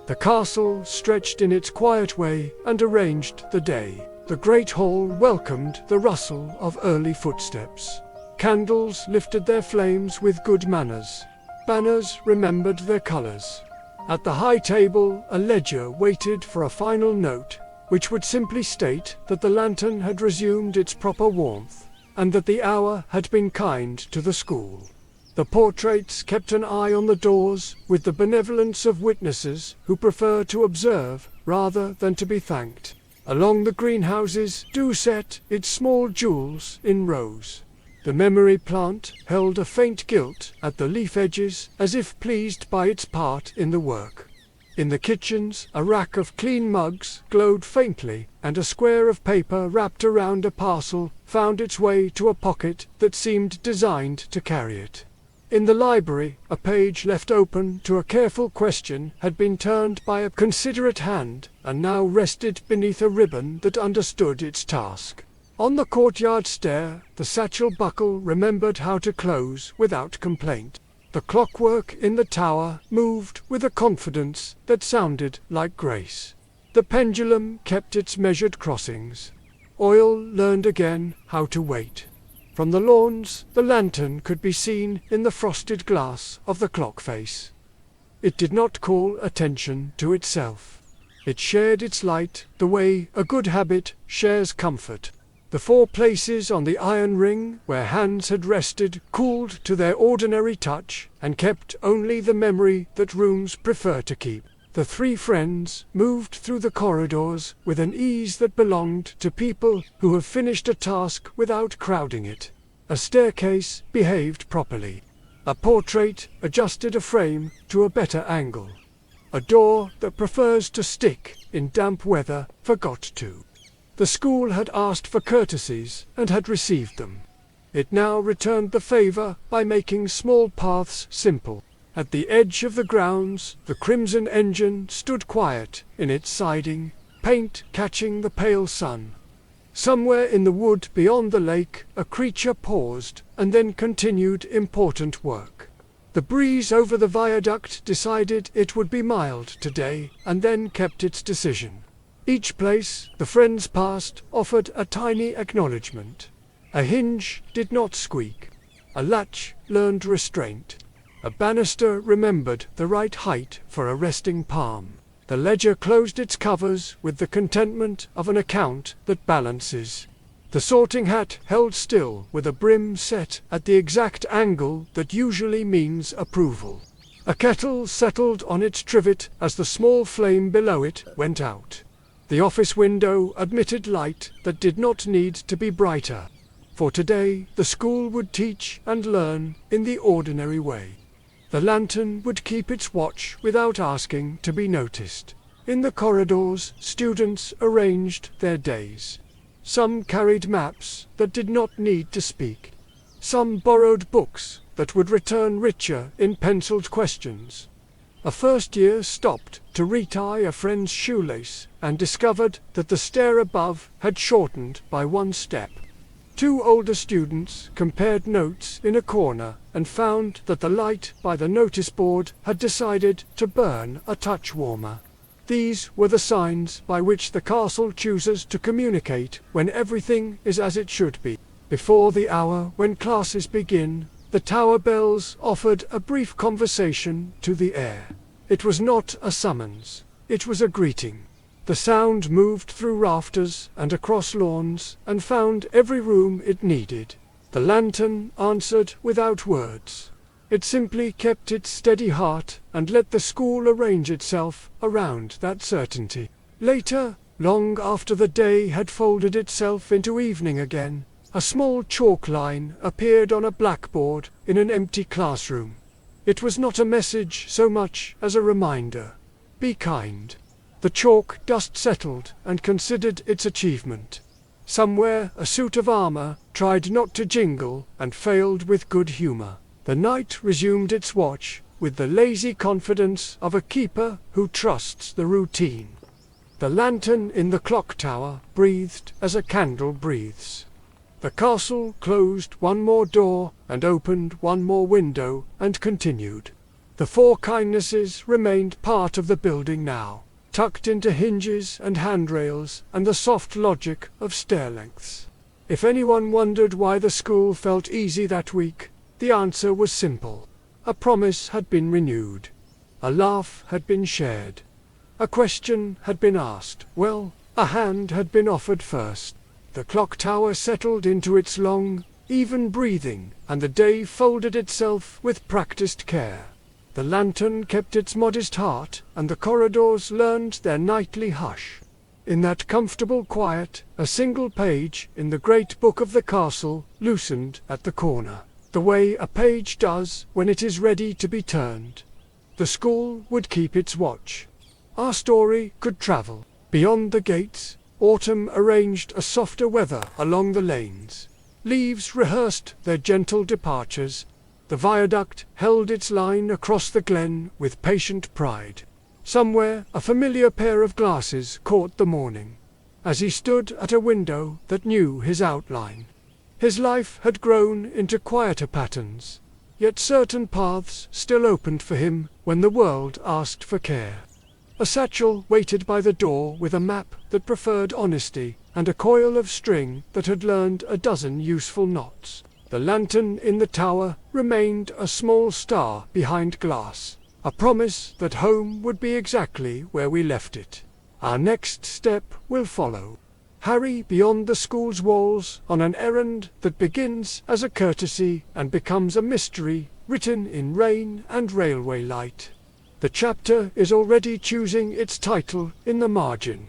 The castle stretched in its quiet way and arranged the day. The great hall welcomed the rustle of early footsteps. Candles lifted their flames with good manners. Banners remembered their colors. At the high table, a ledger waited for a final note, which would simply state that the lantern had resumed its proper warmth, and that the hour had been kind to the school. The portraits kept an eye on the doors with the benevolence of witnesses who prefer to observe rather than to be thanked. Along the greenhouses, dew set its small jewels in rows. The memory plant held a faint gilt at the leaf edges, as if pleased by its part in the work. In the kitchens, a rack of clean mugs glowed faintly, and a square of paper wrapped around a parcel found its way to a pocket that seemed designed to carry it. In the library, a page left open to a careful question had been turned by a considerate hand, and now rested beneath a ribbon that understood its task. On the courtyard stair, the satchel buckle remembered how to close without complaint. The clockwork in the tower moved with a confidence that sounded like grace. The pendulum kept its measured crossings. Oil learned again how to wait. From the lawns, the lantern could be seen in the frosted glass of the clock face. It did not call attention to itself. It shared its light the way a good habit shares comfort. The four places on the iron ring where hands had rested cooled to their ordinary touch and kept only the memory that rooms prefer to keep. The three friends moved through the corridors with an ease that belonged to people who have finished a task without crowding it. A staircase behaved properly. A portrait adjusted a frame to a better angle. A door that prefers to stick in damp weather forgot to. The school had asked for courtesies and had received them. It now returned the favor by making small paths simple. At the edge of the grounds, the crimson engine stood quiet in its siding, paint catching the pale sun. Somewhere in the wood beyond the lake, a creature paused and then continued important work. The breeze over the viaduct decided it would be mild today, and then kept its decision. Each place the friends passed offered a tiny acknowledgement. A hinge did not squeak. A latch learned restraint. A banister remembered the right height for a resting palm. The ledger closed its covers with the contentment of an account that balances. The sorting hat held still with a brim set at the exact angle that usually means approval. A kettle settled on its trivet as the small flame below it went out. The office window admitted light that did not need to be brighter. For today the school would teach and learn in the ordinary way. The lantern would keep its watch without asking to be noticed. In the corridors, students arranged their days. Some carried maps that did not need to speak. Some borrowed books that would return richer in penciled questions. A first year stopped to retie a friend's shoelace and discovered that the stair above had shortened by one step. Two older students compared notes in a corner and found that the light by the notice board had decided to burn a touch warmer. These were the signs by which the castle chooses to communicate when everything is as it should be. Before the hour when classes begin, the tower bells offered a brief conversation to the air. It was not a summons, it was a greeting. The sound moved through rafters and across lawns and found every room it needed. The lantern answered without words. It simply kept its steady heart and let the school arrange itself around that certainty. Later, long after the day had folded itself into evening again, a small chalk line appeared on a blackboard in an empty classroom. It was not a message so much as a reminder. Be kind. The chalk dust settled and considered its achievement. Somewhere a suit of armor tried not to jingle and failed with good humor. The night resumed its watch with the lazy confidence of a keeper who trusts the routine. The lantern in the clock tower breathed as a candle breathes. The castle closed one more door and opened one more window and continued. The four kindnesses remained part of the building now, tucked into hinges and handrails and the soft logic of stair lengths. If anyone wondered why the school felt easy that week, the answer was simple. A promise had been renewed. A laugh had been shared. A question had been asked. Well, a hand had been offered first. The clock tower settled into its long, even breathing, and the day folded itself with practiced care. The lantern kept its modest heart, and the corridors learned their nightly hush. In that comfortable quiet, a single page in the great book of the castle loosened at the corner, the way a page does when it is ready to be turned. The school would keep its watch. Our story could travel. Beyond the gates, autumn arranged a softer weather along the lanes. Leaves rehearsed their gentle departures. The viaduct held its line across the glen with patient pride. Somewhere a familiar pair of glasses caught the morning, as he stood at a window that knew his outline. His life had grown into quieter patterns, yet certain paths still opened for him when the world asked for care. A satchel waited by the door with a map that preferred honesty, and a coil of string that had learned a dozen useful knots. The lantern in the tower remained a small star behind glass, a promise that home would be exactly where we left it. Our next step will follow. Harry beyond the school's walls on an errand that begins as a courtesy and becomes a mystery, written in rain and railway light. The chapter is already choosing its title in the margin.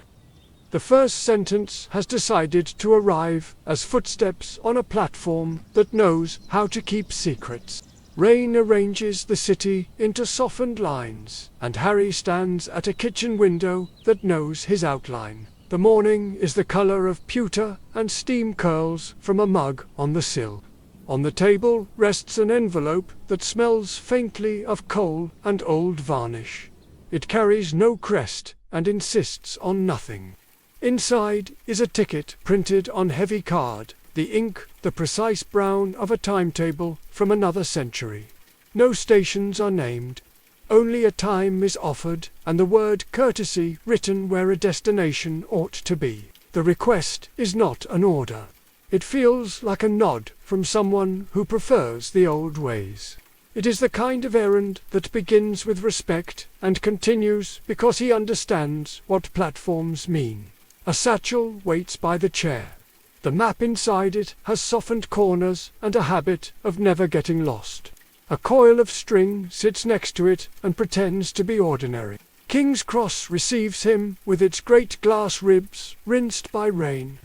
The first sentence has decided to arrive as footsteps on a platform that knows how to keep secrets. Rain arranges the city into softened lines, and Harry stands at a kitchen window that knows his outline. The morning is the color of pewter and steam curls from a mug on the sill. On the table rests an envelope that smells faintly of coal and old varnish. It carries no crest and insists on nothing. Inside is a ticket printed on heavy card, the ink the precise brown of a timetable from another century. No stations are named. Only a time is offered, and the word courtesy written where a destination ought to be. The request is not an order. It feels like a nod from someone who prefers the old ways. It is the kind of errand that begins with respect and continues because he understands what platforms mean. A satchel waits by the chair. The map inside it has softened corners and a habit of never getting lost. A coil of string sits next to it and pretends to be ordinary. King's Cross receives him with its great glass ribs rinsed by rain.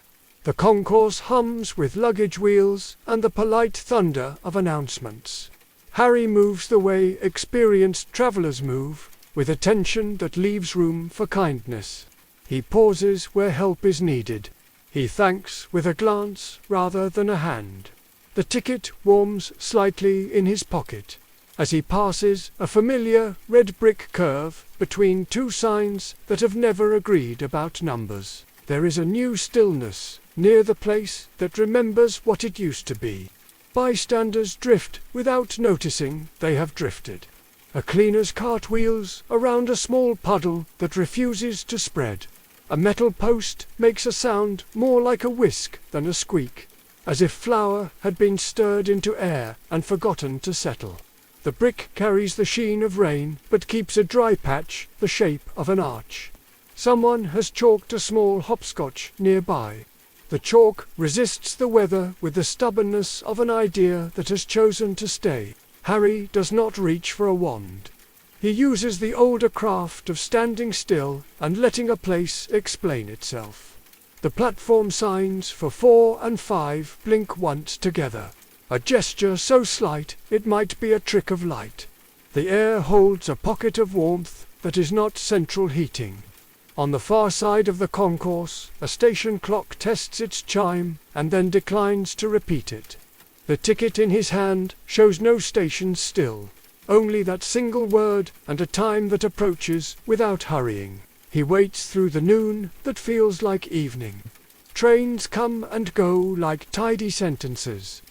The concourse hums with luggage wheels and the polite thunder of announcements. Harry moves the way experienced travellers move, with attention that leaves room for kindness. He pauses where help is needed. He thanks with a glance rather than a hand. The ticket warms slightly in his pocket. As he passes a familiar red brick curve between two signs that have never agreed about numbers, there is a new stillness near the place that remembers what it used to be. Bystanders drift without noticing they have drifted. A cleaner's cart wheels around a small puddle that refuses to spread. A metal post makes a sound more like a whisk than a squeak, as if flour had been stirred into air and forgotten to settle. The brick carries the sheen of rain, but keeps a dry patch the shape of an arch. Someone has chalked a small hopscotch nearby. The chalk resists the weather with the stubbornness of an idea that has chosen to stay. Harry does not reach for a wand. He uses the older craft of standing still and letting a place explain itself. The platform signs for 4 and 5 blink once together, a gesture so slight it might be a trick of light. The air holds a pocket of warmth that is not central heating. On the far side of the concourse, a station clock tests its chime and then declines to repeat it. The ticket in his hand shows no stations still, only that single word and a time that approaches without hurrying. He waits through the noon that feels like evening. Trains come and go like tidy sentences.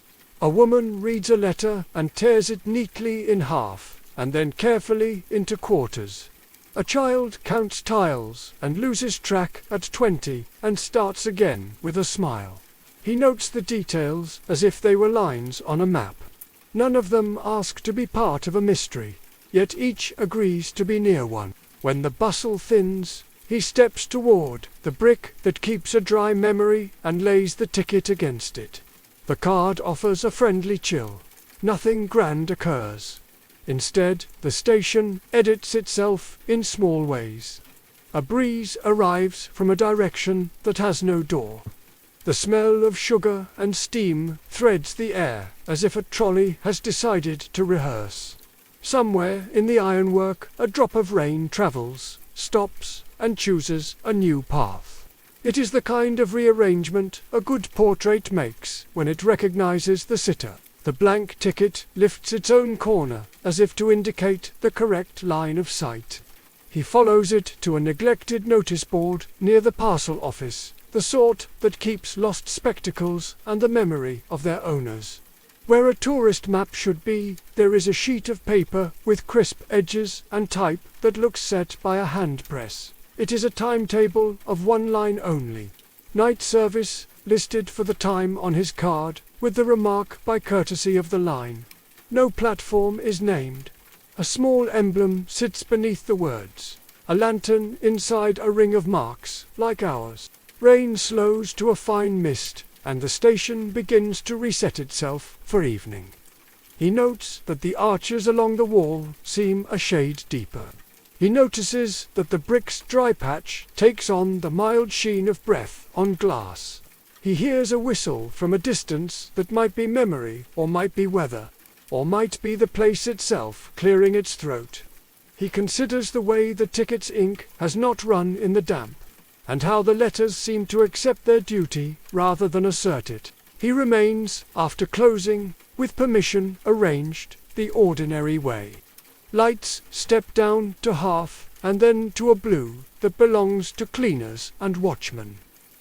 A woman reads a letter and tears it neatly in half, and then carefully into quarters. A child counts tiles and loses track at 20 and starts again with a smile. He notes the details as if they were lines on a map. None of them ask to be part of a mystery, yet each agrees to be near one. When the bustle thins, he steps toward the brick that keeps a dry memory and lays the ticket against it. The card offers a friendly chill. Nothing grand occurs. Instead, the station edits itself in small ways. A breeze arrives from a direction that has no door. The smell of sugar and steam threads the air as if a trolley has decided to rehearse. Somewhere in the ironwork a drop of rain travels, stops, and chooses a new path. It is the kind of rearrangement a good portrait makes when it recognizes the sitter. The blank ticket lifts its own corner, as if to indicate the correct line of sight. He follows it to a neglected notice board near the parcel office, the sort that keeps lost spectacles and the memory of their owners. Where a tourist map should be, there is a sheet of paper with crisp edges and type that looks set by a hand press. It is a timetable of one line only. Night service, listed for the time on his card, with the remark by courtesy of the line. No platform is named. A small emblem sits beneath the words. A lantern inside a ring of marks, like ours. Rain slows to a fine mist, and the station begins to reset itself for evening. He notes that the arches along the wall seem a shade deeper. He notices that the brick's dry patch takes on the mild sheen of breath on glass. He hears a whistle from a distance that might be memory, or might be weather, or might be the place itself clearing its throat. He considers the way the ticket's ink has not run in the damp, and how the letters seem to accept their duty rather than assert it. He remains, after closing, with permission arranged the ordinary way. Lights step down to half and then to a blue that belongs to cleaners and watchmen.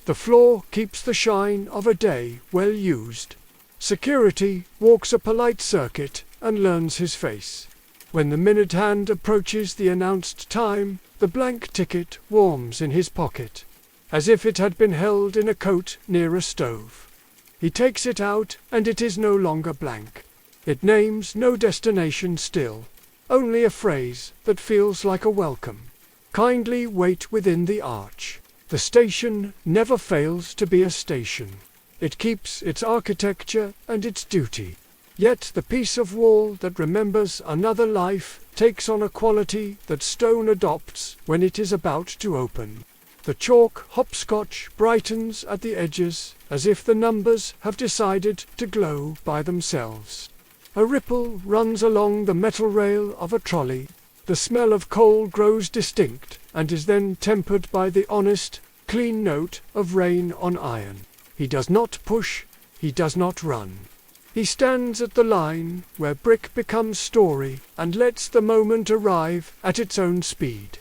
The floor keeps the shine of a day well used. Security walks a polite circuit and learns his face. When the minute hand approaches the announced time, the blank ticket warms in his pocket, as if it had been held in a coat near a stove. He takes it out, and it is no longer blank. It names no destination still, only a phrase that feels like a welcome. Kindly wait within the arch. The station never fails to be a station. It keeps its architecture and its duty. Yet the piece of wall that remembers another life takes on a quality that stone adopts when it is about to open. The chalk hopscotch brightens at the edges, as if the numbers have decided to glow by themselves. A ripple runs along the metal rail of a trolley. The smell of coal grows distinct, and is then tempered by the honest, clean note of rain on iron. He does not push, he does not run. He stands at the line where brick becomes story, and lets the moment arrive at its own speed.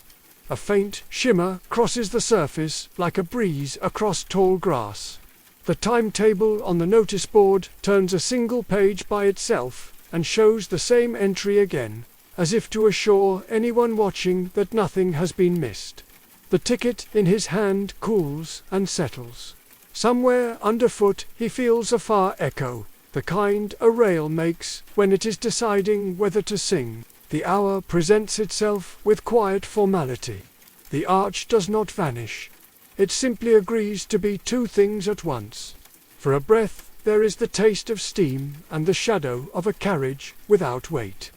A faint shimmer crosses the surface like a breeze across tall grass. The timetable on the notice board turns a single page by itself and shows the same entry again, as if to assure anyone watching that nothing has been missed. The ticket in his hand cools and settles. Somewhere underfoot he feels a far echo, the kind a rail makes when it is deciding whether to sing. The hour presents itself with quiet formality. The arch does not vanish. It simply agrees to be two things at once. For a breath there is the taste of steam and the shadow of a carriage without weight.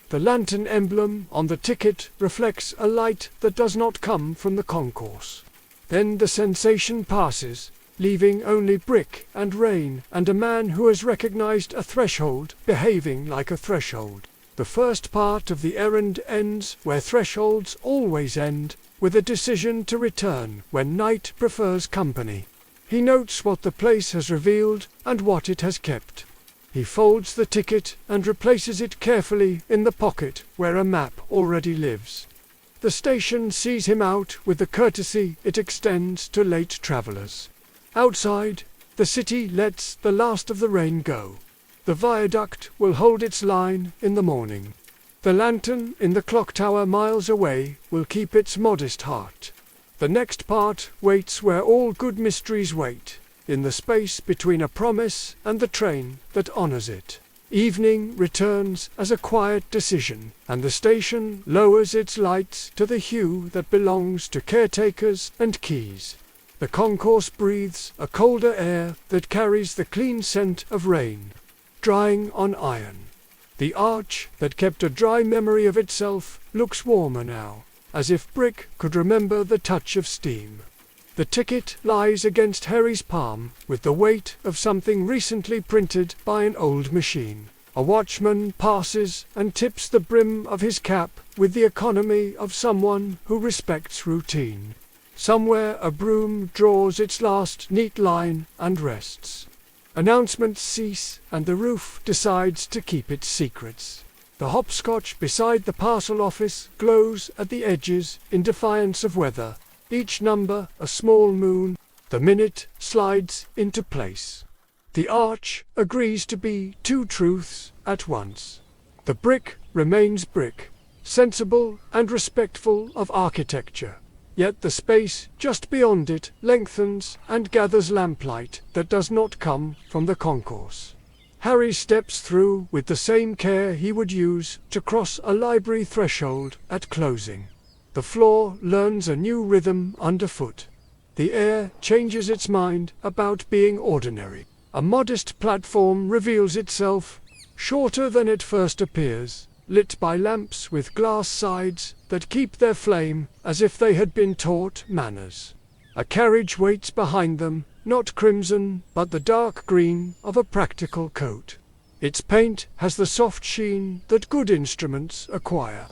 The lantern emblem on the ticket reflects a light that does not come from the concourse. Then the sensation passes, leaving only brick and rain and a man who has recognized a threshold behaving like a threshold. The first part of the errand ends where thresholds always end, with a decision to return when night prefers company. He notes what the place has revealed and what it has kept. He folds the ticket and replaces it carefully in the pocket where a map already lives. The station sees him out with the courtesy it extends to late travellers. Outside, the city lets the last of the rain go. The viaduct will hold its line in the morning. The lantern in the clock tower miles away will keep its modest heart. The next part waits where all good mysteries wait, in the space between a promise and the train that honors it. Evening returns as a quiet decision, and the station lowers its lights to the hue that belongs to caretakers and keys. The concourse breathes a colder air that carries the clean scent of rain, drying on iron. The arch that kept a dry memory of itself looks warmer now, as if brick could remember the touch of steam. The ticket lies against Harry's palm with the weight of something recently printed by an old machine. A watchman passes and tips the brim of his cap with the economy of someone who respects routine. Somewhere a broom draws its last neat line and rests. Announcements cease, and the roof decides to keep its secrets. The hopscotch beside the parcel office glows at the edges in defiance of weather. Each number a small moon. The minute slides into place. The arch agrees to be two truths at once. The brick remains brick, sensible and respectful of architecture. Yet the space just beyond it lengthens and gathers lamplight that does not come from the concourse. Harry steps through with the same care he would use to cross a library threshold at closing. The floor learns a new rhythm underfoot. The air changes its mind about being ordinary. A modest platform reveals itself, shorter than it first appears, lit by lamps with glass sides that keep their flame as if they had been taught manners. A carriage waits behind them, not crimson, but the dark green of a practical coat. Its paint has the soft sheen that good instruments acquire.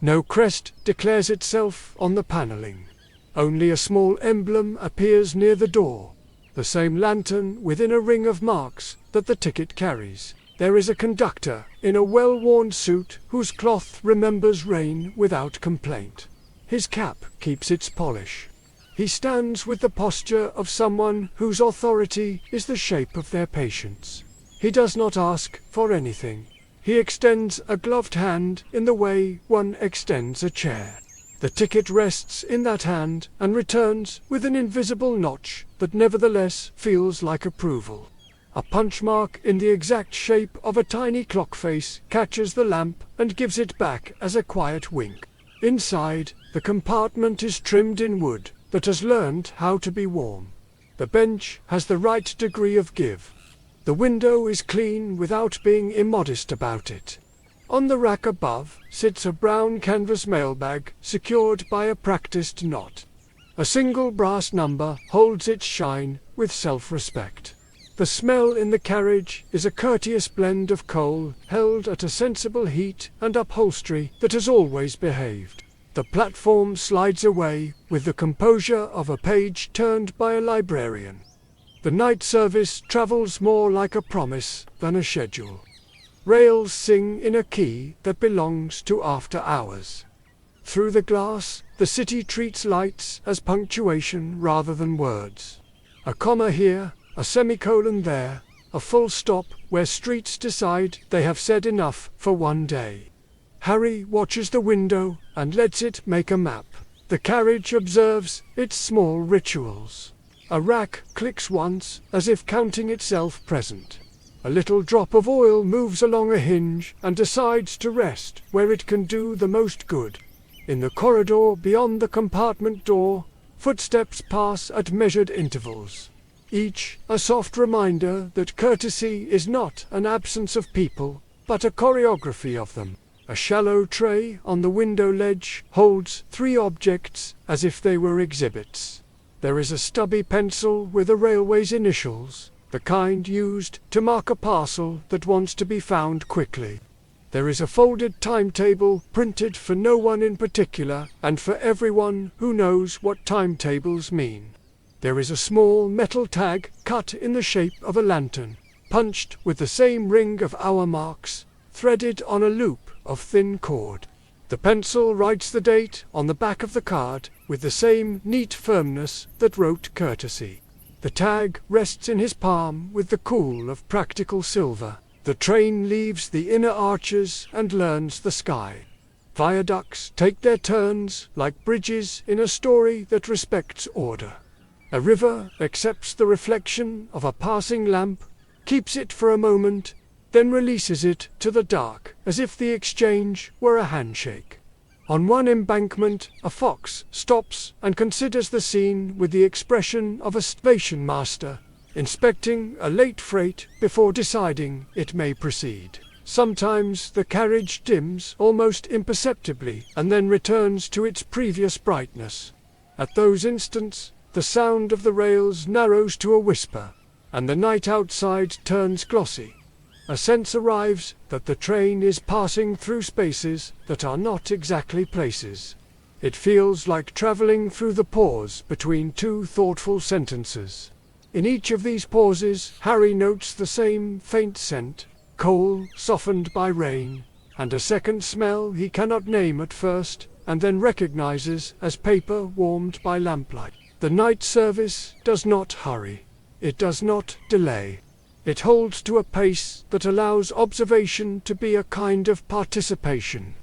No crest declares itself on the panelling. Only a small emblem appears near the door, the same lantern within a ring of marks that the ticket carries. There is a conductor in a well-worn suit whose cloth remembers rain without complaint. His cap keeps its polish. He stands with the posture of someone whose authority is the shape of their patience. He does not ask for anything. He extends a gloved hand in the way one extends a chair. The ticket rests in that hand and returns with an invisible notch that nevertheless feels like approval. A punch mark in the exact shape of a tiny clock face catches the lamp and gives it back as a quiet wink. Inside, the compartment is trimmed in wood that has learned how to be warm. The bench has the right degree of give. The window is clean without being immodest about it. On the rack above sits a brown canvas mailbag secured by a practiced knot. A single brass number holds its shine with self-respect. The smell in the carriage is a courteous blend of coal held at a sensible heat and upholstery that has always behaved. The platform slides away with the composure of a page turned by a librarian. The night service travels more like a promise than a schedule. Rails sing in a key that belongs to after hours. Through the glass, the city treats lights as punctuation rather than words. A comma here, a semicolon there, a full stop where streets decide they have said enough for one day. Harry watches the window and lets it make a map. The carriage observes its small rituals. A rack clicks once, as if counting itself present. A little drop of oil moves along a hinge and decides to rest where it can do the most good. In the corridor beyond the compartment door, footsteps pass at measured intervals. Each a soft reminder that courtesy is not an absence of people, but a choreography of them. A shallow tray on the window ledge holds 3 objects as if they were exhibits. There is a stubby pencil with a railway's initials, the kind used to mark a parcel that wants to be found quickly. There is a folded timetable printed for no one in particular and for everyone who knows what timetables mean. There is a small metal tag cut in the shape of a lantern, punched with the same ring of hour marks, threaded on a loop of thin cord. The pencil writes the date on the back of the card with the same neat firmness that wrote courtesy. The tag rests in his palm with the cool of practical silver. The train leaves the inner arches and learns the sky. Viaducts take their turns like bridges in a story that respects order. A river accepts the reflection of a passing lamp, keeps it for a moment, then releases it to the dark as if the exchange were a handshake. On one embankment, a fox stops and considers the scene with the expression of a station master, inspecting a late freight before deciding it may proceed. Sometimes the carriage dims almost imperceptibly and then returns to its previous brightness. At those instants, the sound of the rails narrows to a whisper, and the night outside turns glossy. A sense arrives that the train is passing through spaces that are not exactly places. It feels like traveling through the pause between 2 thoughtful sentences. In each of these pauses, Harry notes the same faint scent, coal softened by rain, and a second smell he cannot name at first, and then recognizes as paper warmed by lamplight. The night service does not hurry. It does not delay. It holds to a pace that allows observation to be a kind of participation.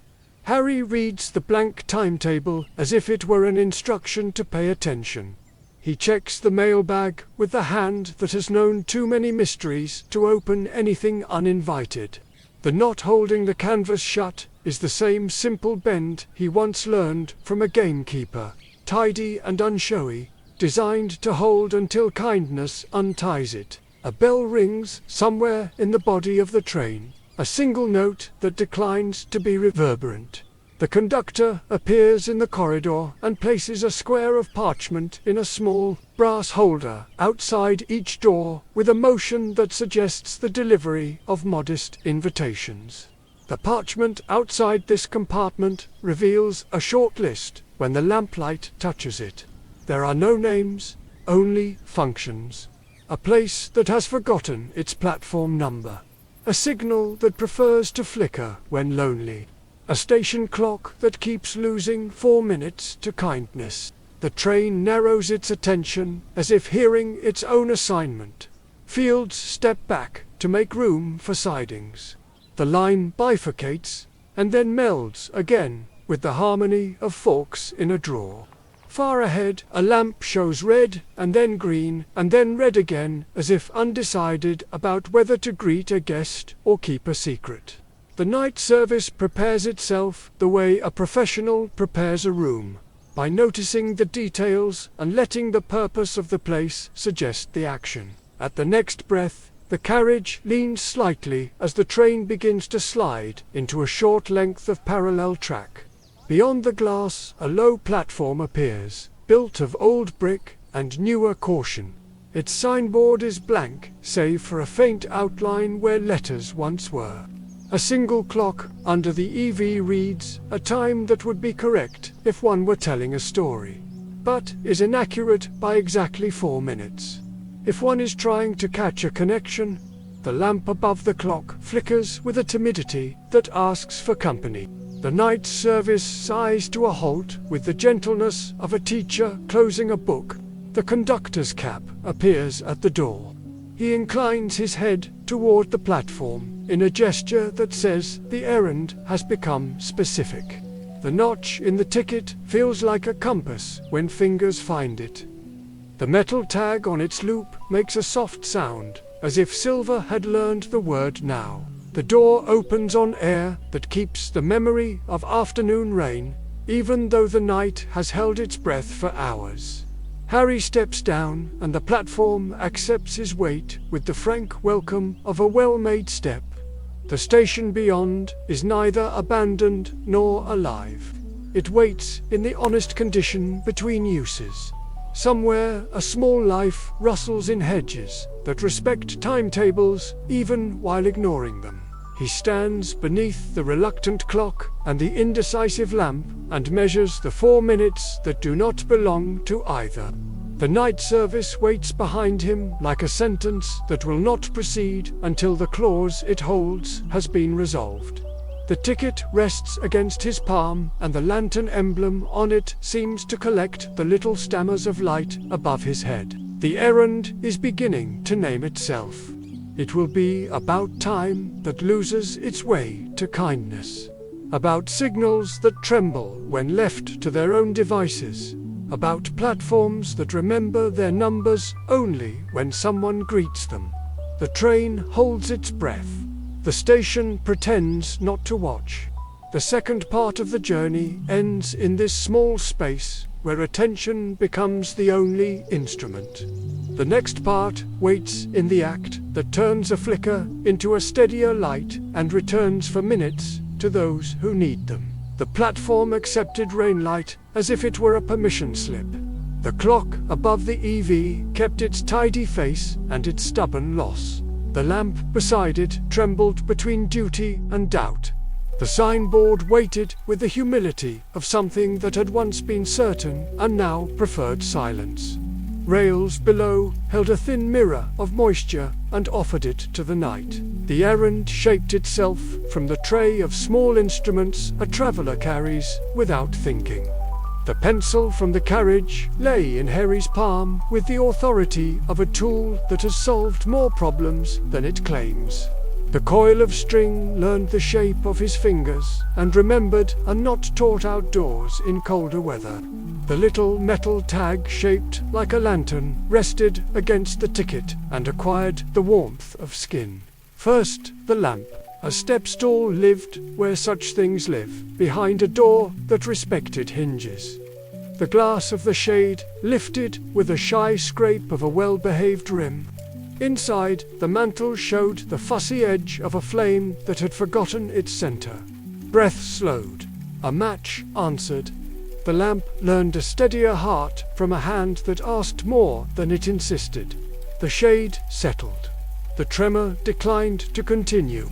Harry reads the blank timetable as if it were an instruction to pay attention. He checks the mailbag with the hand that has known too many mysteries to open anything uninvited. The knot holding the canvas shut is the same simple bend he once learned from a gamekeeper, tidy and unshowy, designed to hold until kindness unties it. A bell rings somewhere in the body of the train, a single note that declines to be reverberant. The conductor appears in the corridor and places a square of parchment in a small, brass holder outside each door with a motion that suggests the delivery of modest invitations. The parchment outside this compartment reveals a short list when the lamplight touches it. There are no names, only functions. A place that has forgotten its platform number. A signal that prefers to flicker when lonely. A station clock that keeps losing 4 minutes to kindness. The train narrows its attention as if hearing its own assignment. Fields step back to make room for sidings. The line bifurcates and then melds again with the harmony of forks in a drawer. Far ahead, a lamp shows red and then green and then red again, as if undecided about whether to greet a guest or keep a secret. The night service prepares itself the way a professional prepares a room, by noticing the details and letting the purpose of the place suggest the action. At the next breath, the carriage leans slightly as the train begins to slide into a short length of parallel track. Beyond the glass, a low platform appears, built of old brick and newer caution. Its signboard is blank, save for a faint outline where letters once were. A single clock under the EV reads a time that would be correct if one were telling a story, but is inaccurate by exactly 4 minutes. If one is trying to catch a connection, the lamp above the clock flickers with a timidity that asks for company. The night service sighs to a halt with the gentleness of a teacher closing a book. The conductor's cap appears at the door. He inclines his head toward the platform in a gesture that says the errand has become specific. The notch in the ticket feels like a compass when fingers find it. The metal tag on its loop makes a soft sound, as if silver had learned the word now. The door opens on air that keeps the memory of afternoon rain, even though the night has held its breath for hours. Harry steps down, and the platform accepts his weight with the frank welcome of a well-made step. The station beyond is neither abandoned nor alive. It waits in the honest condition between uses. Somewhere a small life rustles in hedges that respect timetables even while ignoring them. He stands beneath the reluctant clock and the indecisive lamp and measures the 4 minutes that do not belong to either. The night service waits behind him like a sentence that will not proceed until the clause it holds has been resolved. The ticket rests against his palm, and the lantern emblem on it seems to collect the little stammers of light above his head. The errand is beginning to name itself. It will be about time that loses its way to kindness. About signals that tremble when left to their own devices. About platforms that remember their numbers only when someone greets them. The train holds its breath. The station pretends not to watch. The second part of the journey ends in this small space where attention becomes the only instrument. The next part waits in the act that turns a flicker into a steadier light and returns for minutes to those who need them. The platform accepted rain light as if it were a permission slip. The clock above the EV kept its tidy face and its stubborn loss. The lamp beside it trembled between duty and doubt. The signboard waited with the humility of something that had once been certain and now preferred silence. Rails below held a thin mirror of moisture and offered it to the night. The errand shaped itself from the tray of small instruments a traveller carries without thinking. The pencil from the carriage lay in Harry's palm with the authority of a tool that has solved more problems than it claims. The coil of string learned the shape of his fingers and remembered a not taught outdoors in colder weather. The little metal tag shaped like a lantern rested against the ticket and acquired the warmth of skin. First, the lamp. A step stool lived where such things live, behind a door that respected hinges. The glass of the shade lifted with a shy scrape of a well-behaved rim. Inside, the mantle showed the fussy edge of a flame that had forgotten its center. Breath slowed. A match answered. The lamp learned a steadier heart from a hand that asked more than it insisted. The shade settled. The tremor declined to continue.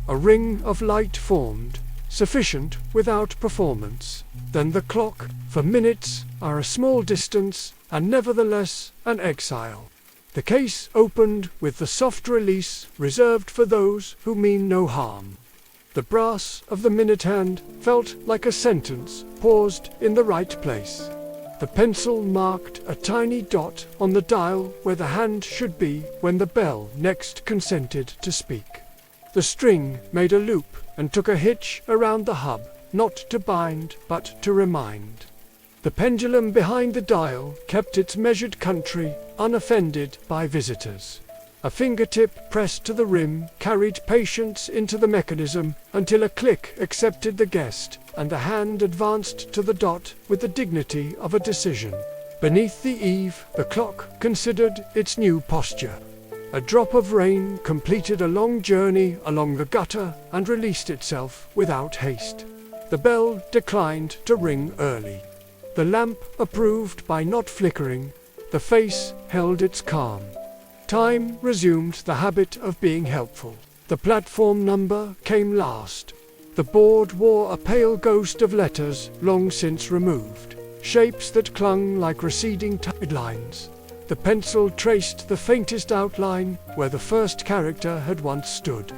A ring of light formed, sufficient without performance. Then the clock, for minutes, are a small distance, and nevertheless an exile. The case opened with the soft release reserved for those who mean no harm. The brass of the minute hand felt like a sentence paused in the right place. The pencil marked a tiny dot on the dial where the hand should be when the bell next consented to speak. The string made a loop and took a hitch around the hub, not to bind but to remind. The pendulum behind the dial kept its measured country, unoffended by visitors. A fingertip pressed to the rim carried patience into the mechanism until a click accepted the guest, and the hand advanced to the dot with the dignity of a decision. Beneath the eave, the clock considered its new posture. A drop of rain completed a long journey along the gutter and released itself without haste. The bell declined to ring early. The lamp approved by not flickering. The face held its calm. Time resumed the habit of being helpful. The platform number came last. The board wore a pale ghost of letters long since removed, shapes that clung like receding tide lines. The pencil traced the faintest outline where the first character had once stood.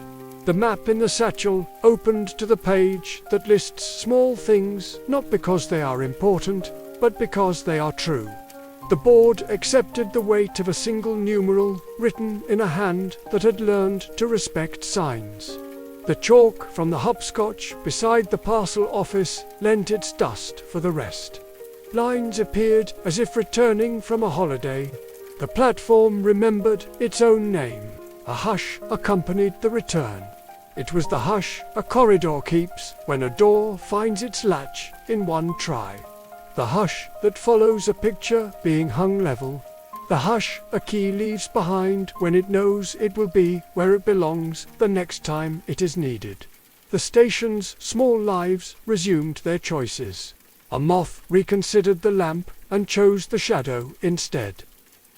The map in the satchel opened to the page that lists small things not because they are important, but because they are true. The board accepted the weight of a single numeral written in a hand that had learned to respect signs. The chalk from the hopscotch beside the parcel office lent its dust for the rest. Lines appeared as if returning from a holiday. The platform remembered its own name. A hush accompanied the return. It was the hush a corridor keeps when a door finds its latch in one try. The hush that follows a picture being hung level. The hush a key leaves behind when it knows it will be where it belongs the next time it is needed. The station's small lives resumed their choices. A moth reconsidered the lamp and chose the shadow instead.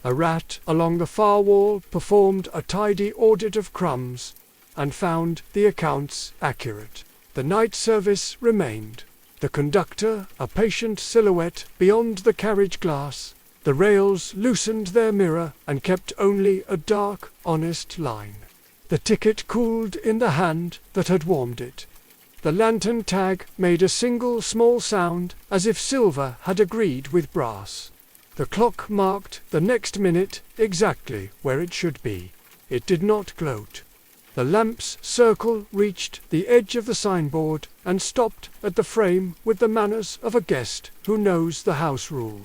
A rat along the far wall performed a tidy audit of crumbs and found the accounts accurate. The night service remained. The conductor, a patient silhouette beyond the carriage glass. The rails loosened their mirror and kept only a dark, honest line. The ticket cooled in the hand that had warmed it. The lantern tag made a single small sound as if silver had agreed with brass. The clock marked the next minute exactly where it should be. It did not gloat. The lamp's circle reached the edge of the signboard and stopped at the frame with the manners of a guest who knows the house rule.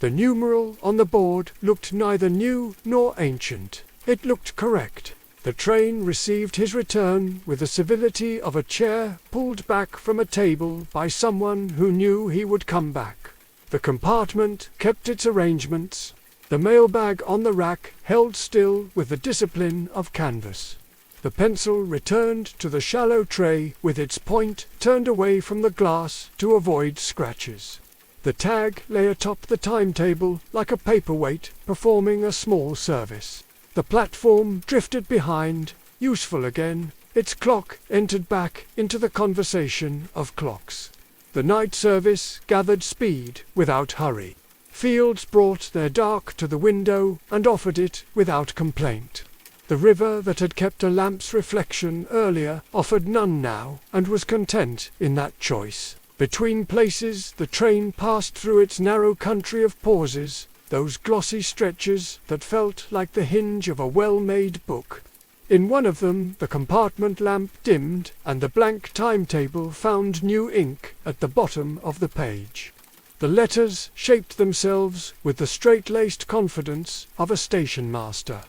The numeral on the board looked neither new nor ancient. It looked correct. The train received his return with the civility of a chair pulled back from a table by someone who knew he would come back. The compartment kept its arrangements. The mailbag on the rack held still with the discipline of canvas. The pencil returned to the shallow tray with its point turned away from the glass to avoid scratches. The tag lay atop the timetable like a paperweight performing a small service. The platform drifted behind, useful again. Its clock entered back into the conversation of clocks. The night service gathered speed without hurry. Fields brought their dark to the window and offered it without complaint. The river that had kept a lamp's reflection earlier offered none now, and was content in that choice. Between places the train passed through its narrow country of pauses, those glossy stretches that felt like the hinge of a well-made book. In one of them the compartment lamp dimmed, and the blank timetable found new ink at the bottom of the page. The letters shaped themselves with the straight-laced confidence of a station master.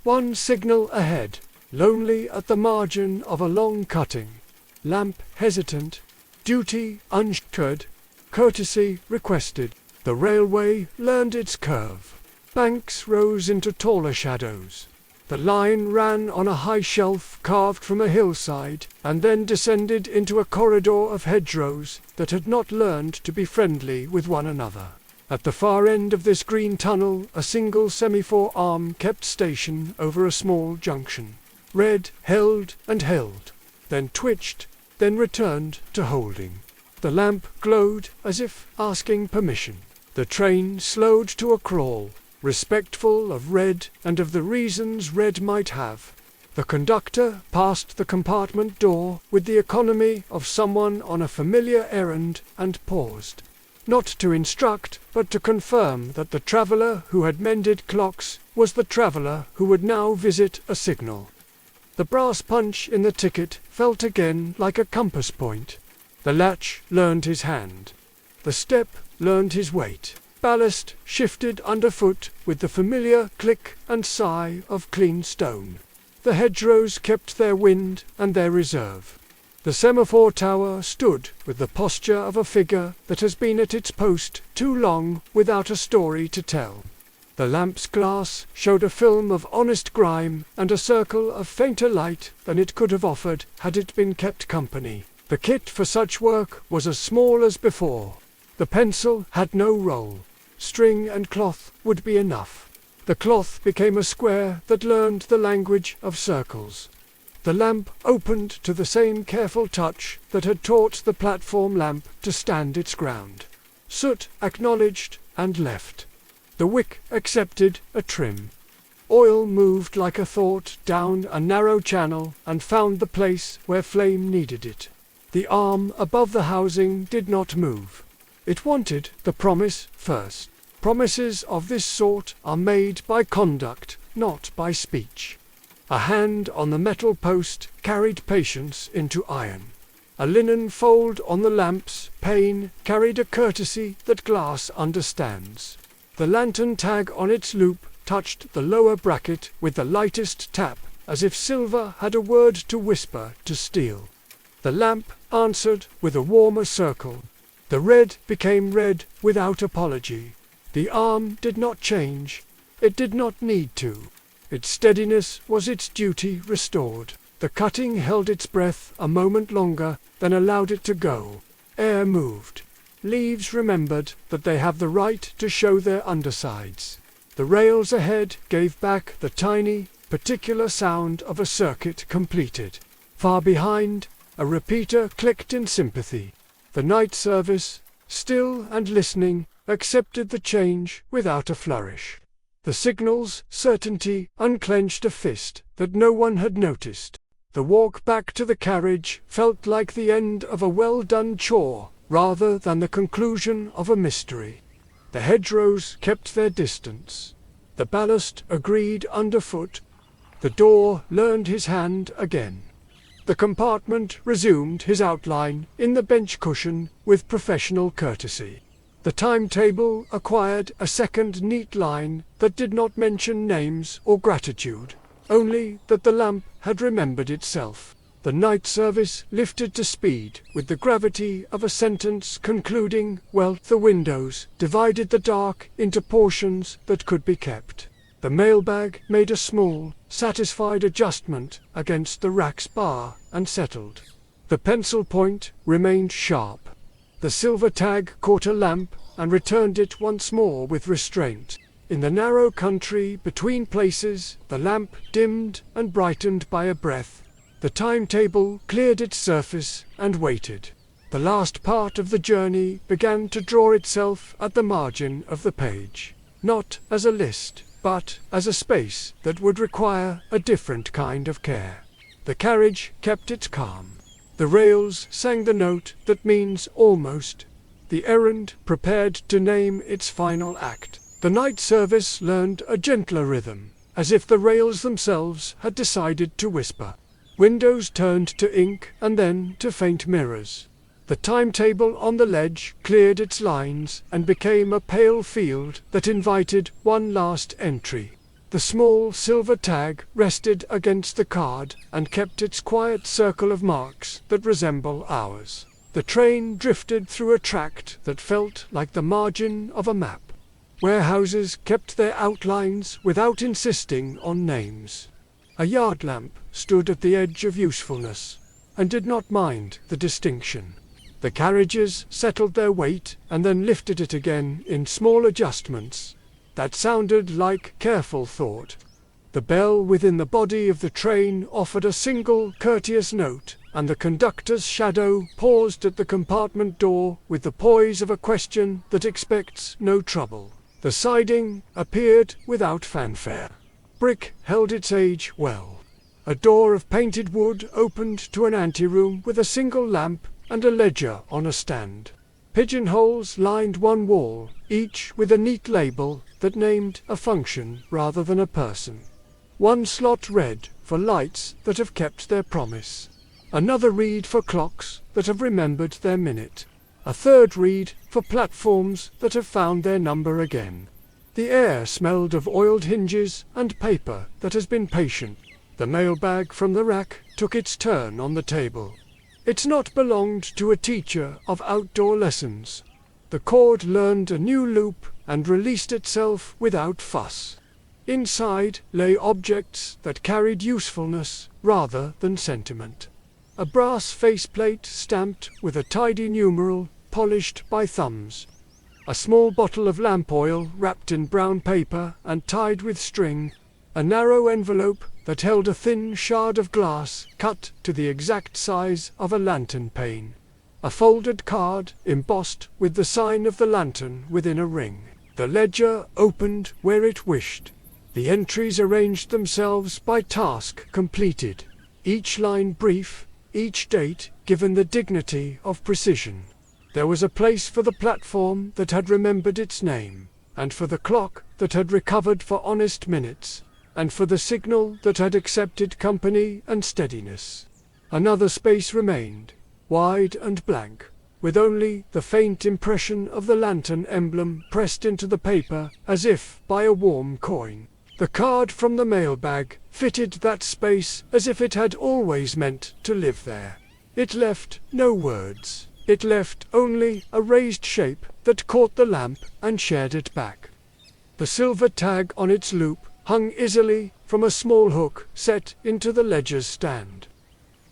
One signal ahead, lonely at the margin of a long cutting. Lamp hesitant, duty unshowered, courtesy requested. The railway learned its curve. Banks rose into taller shadows. The line ran on a high shelf carved from a hillside, and then descended into a corridor of hedgerows that had not learned to be friendly with one another. At the far end of this green tunnel a single semaphore arm kept station over a small junction. Red held and held, then twitched, then returned to holding. The lamp glowed as if asking permission. The train slowed to a crawl. respectful of red and of the reasons red might have. The conductor passed the compartment door with the economy of someone on a familiar errand and paused. Not to instruct, but to confirm that the traveller who had mended clocks was the traveller who would now visit a signal. The brass punch in the ticket felt again like a compass point. The latch learned his hand. The step learned his weight. Ballast shifted underfoot with the familiar click and sigh of clean stone. The hedgerows kept their wind and their reserve. The semaphore tower stood with the posture of a figure that has been at its post too long without a story to tell. The lamp's glass showed a film of honest grime and a circle of fainter light than it could have offered had it been kept company. The kit for such work was as small as before. The pencil had no roll. String and cloth would be enough. The cloth became a square that learned the language of circles. The lamp opened to the same careful touch that had taught the platform lamp to stand its ground. Soot acknowledged and left. The wick accepted a trim. Oil moved like a thought down a narrow channel and found the place where flame needed it. The arm above the housing did not move. It wanted the promise first. Promises of this sort are made by conduct, not by speech. A hand on the metal post carried patience into iron. A linen fold on the lamp's pane carried a courtesy that glass understands. The lantern tag on its loop touched the lower bracket with the lightest tap, as if silver had a word to whisper to steel. The lamp answered with a warmer circle. The red became red without apology. The arm did not change. It did not need to. Its steadiness was its duty restored. The cutting held its breath a moment longer, then allowed it to go. Air moved. Leaves remembered that they have the right to show their undersides. The rails ahead gave back the tiny, particular sound of a circuit completed. Far behind, a repeater clicked in sympathy. The night service, still and listening, accepted the change without a flourish. The signal's certainty unclenched a fist that no one had noticed. The walk back to the carriage felt like the end of a well-done chore, rather than the conclusion of a mystery. The hedgerows kept their distance. The ballast agreed underfoot. The door learned his hand again. The compartment resumed his outline in the bench cushion with professional courtesy. The timetable acquired a second neat line that did not mention names or gratitude, only that the lamp had remembered itself. The night service lifted to speed with the gravity of a sentence concluding, well, the windows divided the dark into portions that could be kept. The mailbag made a small, satisfied adjustment against the rack's bar and settled. The pencil point remained sharp. The silver tag caught a lamp and returned it once more with restraint. In the narrow country between places, the lamp dimmed and brightened by a breath. The timetable cleared its surface and waited. The last part of the journey began to draw itself at the margin of the page, not as a list, but as a space that would require a different kind of care. The carriage kept its calm. The rails sang the note that means almost. The errand prepared to name its final act. The night service learned a gentler rhythm, as if the rails themselves had decided to whisper. Windows turned to ink and then to faint mirrors. The timetable on the ledge cleared its lines and became a pale field that invited one last entry. The small silver tag rested against the card and kept its quiet circle of marks that resemble ours. The train drifted through a tract that felt like the margin of a map. Warehouses kept their outlines without insisting on names. A yard lamp stood at the edge of usefulness, and did not mind the distinction. The carriages settled their weight and then lifted it again in small adjustments. That sounded like careful thought. The bell within the body of the train offered a single courteous note, and the conductor's shadow paused at the compartment door with the poise of a question that expects no trouble. The siding appeared without fanfare. Brick held its age well. A door of painted wood opened to an anteroom with a single lamp and a ledger on a stand. Pigeonholes lined one wall, each with a neat label that named a function rather than a person. One slot read for lights that have kept their promise. Another read for clocks that have remembered their minute. A third read for platforms that have found their number again. The air smelled of oiled hinges and paper that has been patient. The mailbag from the rack took its turn on the table. It's not belonged to a teacher of outdoor lessons. The cord learned a new loop and released itself without fuss. Inside lay objects that carried usefulness rather than sentiment. A brass faceplate stamped with a tidy numeral polished by thumbs. A small bottle of lamp oil wrapped in brown paper and tied with string. A narrow envelope that held a thin shard of glass cut to the exact size of a lantern pane. A folded card embossed with the sign of the lantern within a ring. The ledger opened where it wished. The entries arranged themselves by task completed, each line brief, each date given the dignity of precision. There was a place for the platform that had remembered its name, and for the clock that had recovered for honest minutes, and for the signal that had accepted company and steadiness. Another space remained, wide and blank, with only the faint impression of the lantern emblem pressed into the paper as if by a warm coin. The card from the mailbag fitted that space as if it had always meant to live there. It left no words. It left only a raised shape that caught the lamp and shared it back. The silver tag on its loop hung easily from a small hook set into the ledger's stand,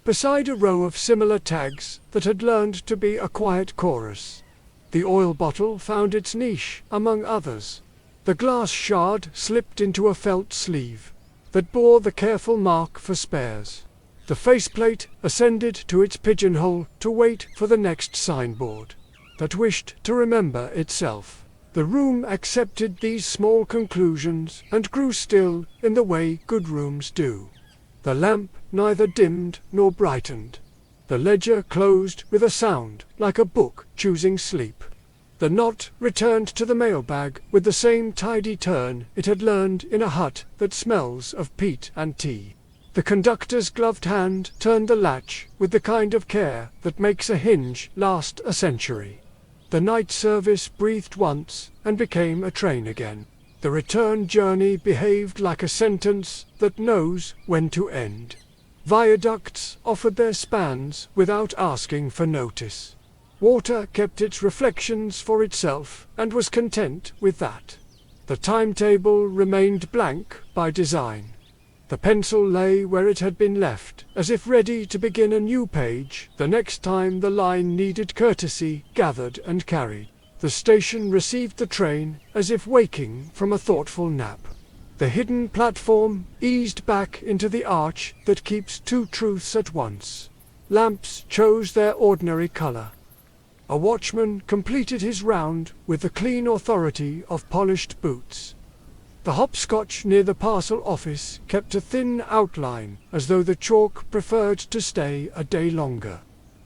beside a row of similar tags that had learned to be a quiet chorus. The oil bottle found its niche among others. The glass shard slipped into a felt sleeve that bore the careful mark for spares. The faceplate ascended to its pigeonhole to wait for the next signboard that wished to remember itself. The room accepted these small conclusions and grew still in the way good rooms do. The lamp neither dimmed nor brightened. The ledger closed with a sound like a book choosing sleep. The knot returned to the mailbag with the same tidy turn it had learned in a hut that smells of peat and tea. The conductor's gloved hand turned the latch with the kind of care that makes a hinge last a century. The night service breathed once and became a train again. The return journey behaved like a sentence that knows when to end. Viaducts offered their spans without asking for notice. Water kept its reflections for itself and was content with that. The timetable remained blank by design. The pencil lay where it had been left, as if ready to begin a new page the next time the line needed courtesy gathered and carried. The station received the train as if waking from a thoughtful nap. The hidden platform eased back into the arch that keeps two truths at once. Lamps chose their ordinary color. A watchman completed his round with the clean authority of polished boots. The hopscotch near the parcel office kept a thin outline, as though the chalk preferred to stay a day longer.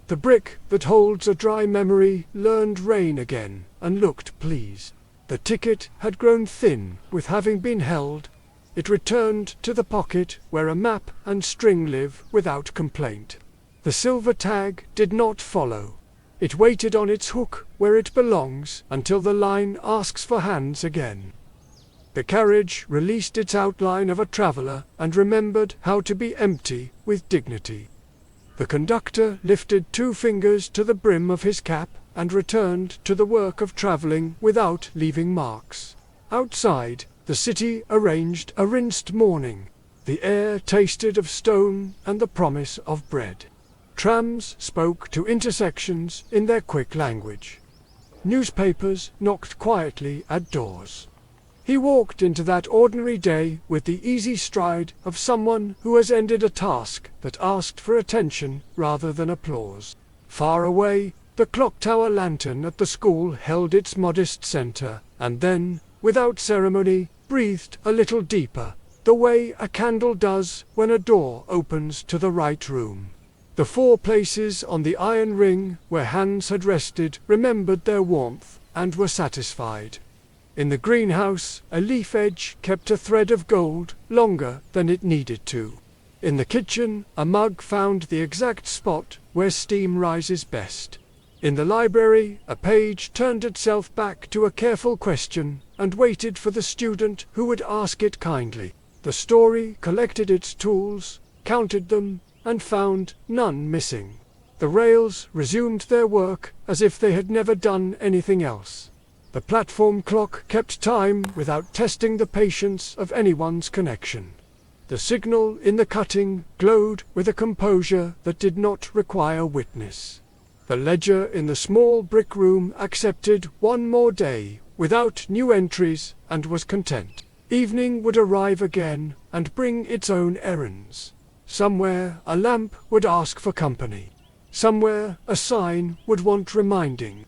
The brick that holds a dry memory learned rain again, and looked pleased. The ticket had grown thin with having been held. It returned to the pocket where a map and string live without complaint. The silver tag did not follow. It waited on its hook where it belongs until the line asks for hands again. The carriage released its outline of a traveller and remembered how to be empty with dignity. The conductor lifted 2 fingers to the brim of his cap and returned to the work of travelling without leaving marks. Outside, the city arranged a rinsed morning. The air tasted of stone and the promise of bread. Trams spoke to intersections in their quick language. Newspapers knocked quietly at doors. He walked into that ordinary day with the easy stride of someone who has ended a task that asked for attention rather than applause. Far away, the clock tower lantern at the school held its modest center, and then, without ceremony, breathed a little deeper, the way a candle does when a door opens to the right room. The 4 places on the iron ring where hands had rested remembered their warmth and were satisfied. In the greenhouse, a leaf edge kept a thread of gold longer than it needed to. In the kitchen, a mug found the exact spot where steam rises best. In the library, a page turned itself back to a careful question and waited for the student who would ask it kindly. The story collected its tools, counted them, and found none missing. The rails resumed their work as if they had never done anything else. The platform clock kept time without testing the patience of anyone's connection. The signal in the cutting glowed with a composure that did not require witness. The ledger in the small brick room accepted one more day without new entries and was content. Evening would arrive again and bring its own errands. Somewhere a lamp would ask for company. Somewhere a sign would want reminding.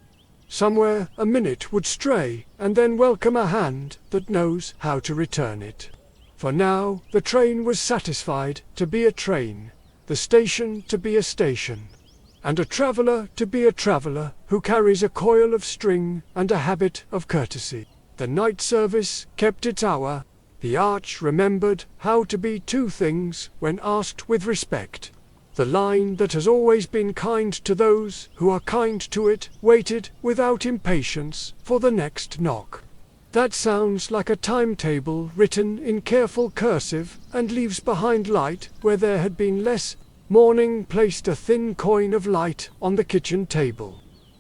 Somewhere a minute would stray and then welcome a hand that knows how to return it. For now the train was satisfied to be a train, the station to be a station, and a traveller to be a traveller who carries a coil of string and a habit of courtesy. The night service kept its hour. The arch remembered how to be 2 things when asked with respect. The line that has always been kind to those who are kind to it waited without impatience for the next knock. That sounds like a timetable written in careful cursive and leaves behind light where there had been less. Morning placed a thin coin of light on the kitchen table.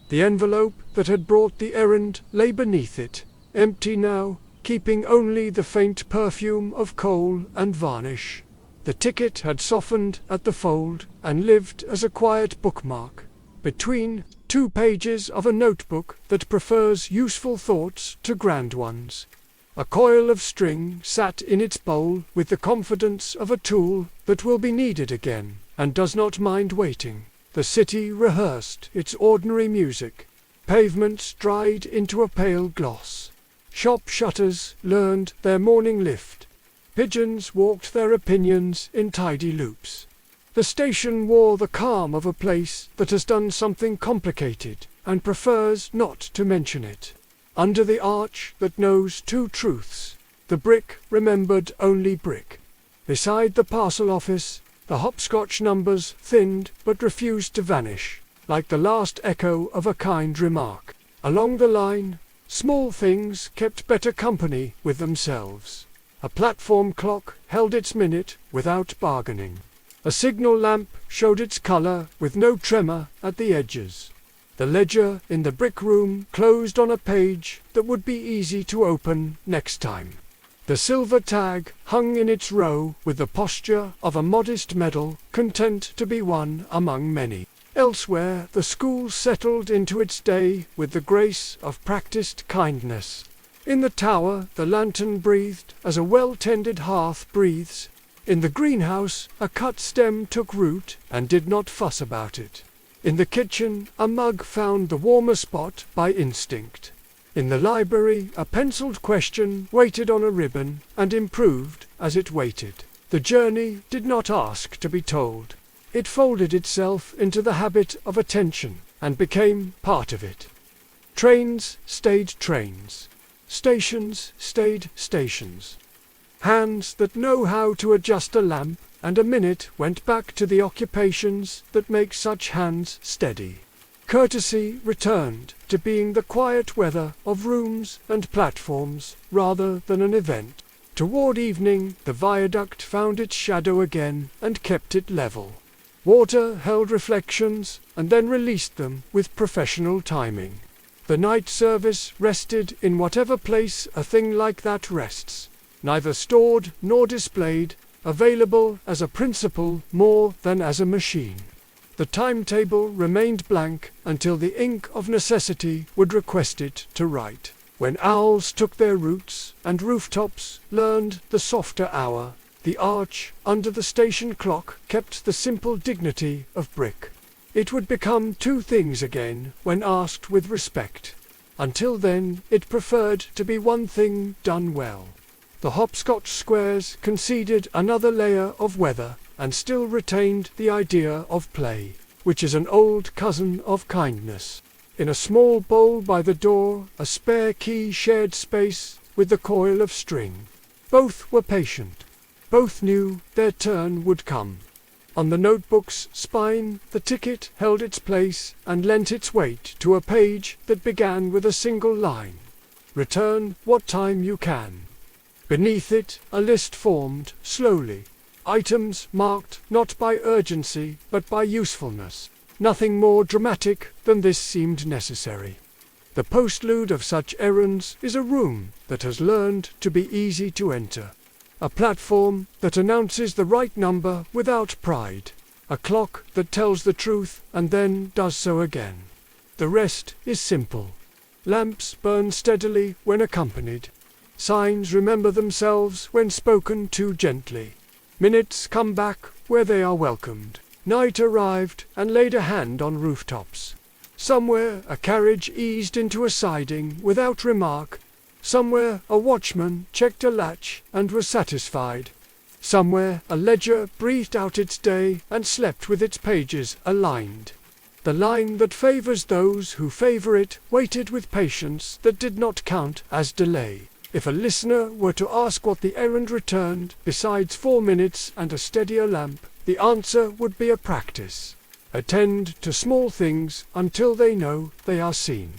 The envelope that had brought the errand lay beneath it, empty now, keeping only the faint perfume of coal and varnish. The ticket had softened at the fold and lived as a quiet bookmark between 2 pages of a notebook that prefers useful thoughts to grand ones. A coil of string sat in its bowl with the confidence of a tool that will be needed again and does not mind waiting. The city rehearsed its ordinary music. Pavements dried into a pale gloss. Shop shutters learned their morning lift. Pigeons walked their opinions in tidy loops. The station wore the calm of a place that has done something complicated and prefers not to mention it. Under the arch that knows 2 truths, the brick remembered only brick. Beside the parcel office, the hopscotch numbers thinned but refused to vanish, like the last echo of a kind remark. Along the line, small things kept better company with themselves. A platform clock held its minute without bargaining. A signal lamp showed its colour with no tremor at the edges. The ledger in the brick room closed on a page that would be easy to open next time. The silver tag hung in its row with the posture of a modest medal, content to be one among many. Elsewhere the school settled into its day with the grace of practised kindness. In the tower the lantern breathed as a well-tended hearth breathes. In the greenhouse a cut stem took root and did not fuss about it. In the kitchen a mug found the warmer spot by instinct. In the library a penciled question waited on a ribbon and improved as it waited. The journey did not ask to be told. It folded itself into the habit of attention and became part of it. Trains stayed trains. Stations stayed stations. Hands that know how to adjust a lamp and a minute went back to the occupations that make such hands steady. Courtesy returned to being the quiet weather of rooms and platforms rather than an event. Toward evening the viaduct found its shadow again and kept it level. Water held reflections and then released them with professional timing. The night service rested in whatever place a thing like that rests, neither stored nor displayed, available as a principle more than as a machine. The timetable remained blank until the ink of necessity would request it to write. When owls took their roots and rooftops learned the softer hour, the arch under the station clock kept the simple dignity of brick. It would become 2 things again when asked with respect. Until then, it preferred to be one thing done well. The hopscotch squares conceded another layer of weather, and still retained the idea of play, which is an old cousin of kindness. In a small bowl by the door, a spare key shared space with the coil of string. Both were patient. Both knew their turn would come. On the notebook's spine, the ticket held its place and lent its weight to a page that began with a single line. Return what time you can. Beneath it, a list formed, slowly. Items marked not by urgency, but by usefulness. Nothing more dramatic than this seemed necessary. The postlude of such errands is a room that has learned to be easy to enter. A platform that announces the right number without pride. A clock that tells the truth and then does so again. The rest is simple. Lamps burn steadily when accompanied. Signs remember themselves when spoken to gently. Minutes come back where they are welcomed. Night arrived and laid a hand on rooftops. Somewhere a carriage eased into a siding without remark. Somewhere a watchman checked a latch and was satisfied. Somewhere a ledger breathed out its day and slept with its pages aligned. The line that favors those who favor it waited with patience that did not count as delay. If a listener were to ask what the errand returned, besides 4 minutes and a steadier lamp, the answer would be a practice. Attend to small things until they know they are seen.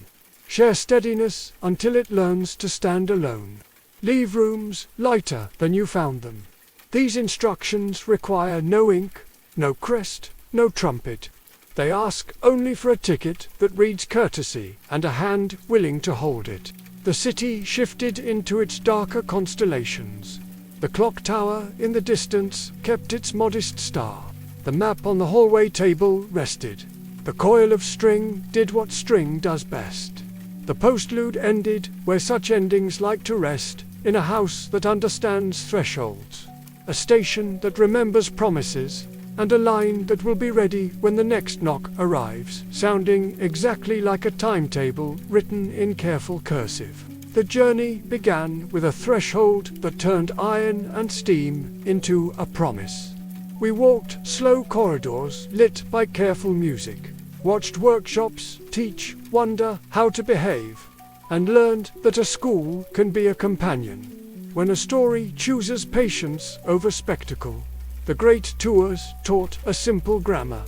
Share steadiness until it learns to stand alone. Leave rooms lighter than you found them. These instructions require no ink, no crest, no trumpet. They ask only for a ticket that reads courtesy and a hand willing to hold it. The city shifted into its darker constellations. The clock tower in the distance kept its modest star. The map on the hallway table rested. The coil of string did what string does best. The postlude ended where such endings like to rest, in a house that understands thresholds, a station that remembers promises, and a line that will be ready when the next knock arrives, sounding exactly like a timetable written in careful cursive. The journey began with a threshold that turned iron and steam into a promise. We walked slow corridors lit by careful music, watched workshops teach, wonder how to behave, and learned that a school can be a companion. When a story chooses patience over spectacle, the great tours taught a simple grammar.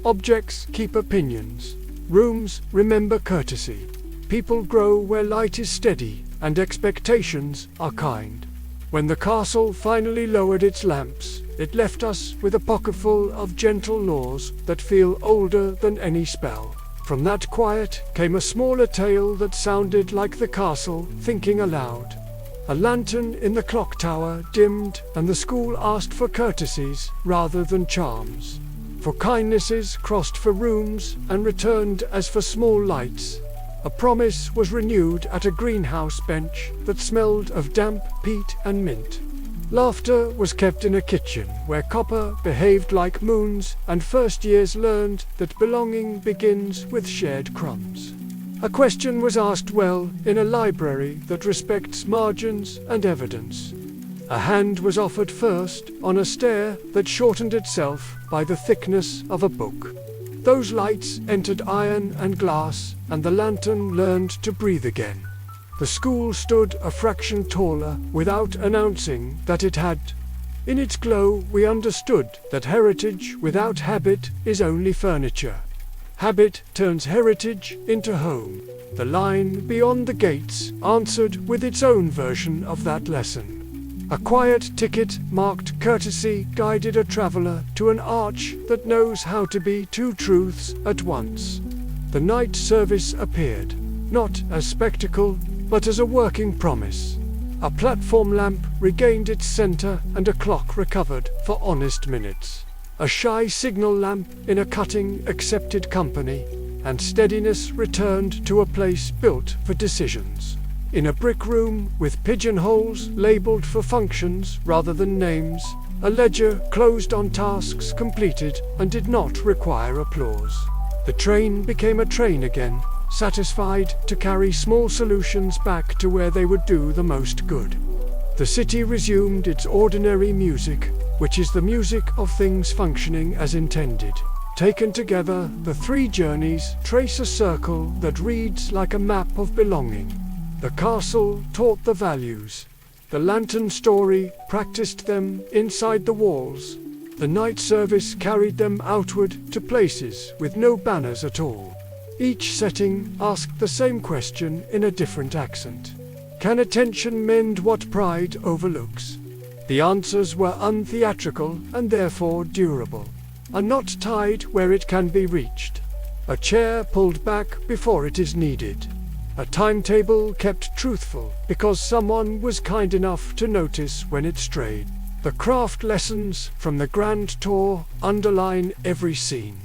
Objects keep opinions. Rooms remember courtesy. People grow where light is steady and expectations are kind. When the castle finally lowered its lamps, it left us with a pocketful of gentle laws that feel older than any spell. From that quiet came a smaller tale that sounded like the castle thinking aloud. A lantern in the clock tower dimmed, and the school asked for courtesies rather than charms. For kindnesses crossed for rooms and returned as for small lights. A promise was renewed at a greenhouse bench that smelled of damp peat and mint. Laughter was kept in a kitchen where copper behaved like moons, and first years learned that belonging begins with shared crumbs. A question was asked well in a library that respects margins and evidence. A hand was offered first on a stair that shortened itself by the thickness of a book. Those lights entered iron and glass, and the lantern learned to breathe again. The school stood a fraction taller without announcing that it had. In its glow we understood that heritage without habit is only furniture. Habit turns heritage into home. The line beyond the gates answered with its own version of that lesson. A quiet ticket marked courtesy guided a traveler to an arch that knows how to be two truths at once. The night service appeared, not as spectacle, but as a working promise. A platform lamp regained its center and a clock recovered for honest minutes. A shy signal lamp in a cutting accepted company, and steadiness returned to a place built for decisions. In a brick room with pigeonholes labeled for functions rather than names, a ledger closed on tasks completed and did not require applause. The train became a train again, satisfied to carry small solutions back to where they would do the most good. The city resumed its ordinary music, which is the music of things functioning as intended. Taken together, the three journeys trace a circle that reads like a map of belonging. The castle taught the values. The lantern story practiced them inside the walls. The night service carried them outward to places with no banners at all. Each setting asked the same question in a different accent. Can attention mend what pride overlooks? The answers were untheatrical and therefore durable. A knot tied where it can be reached. A chair pulled back before it is needed. A timetable kept truthful because someone was kind enough to notice when it strayed. The craft lessons from the grand tour underline every scene.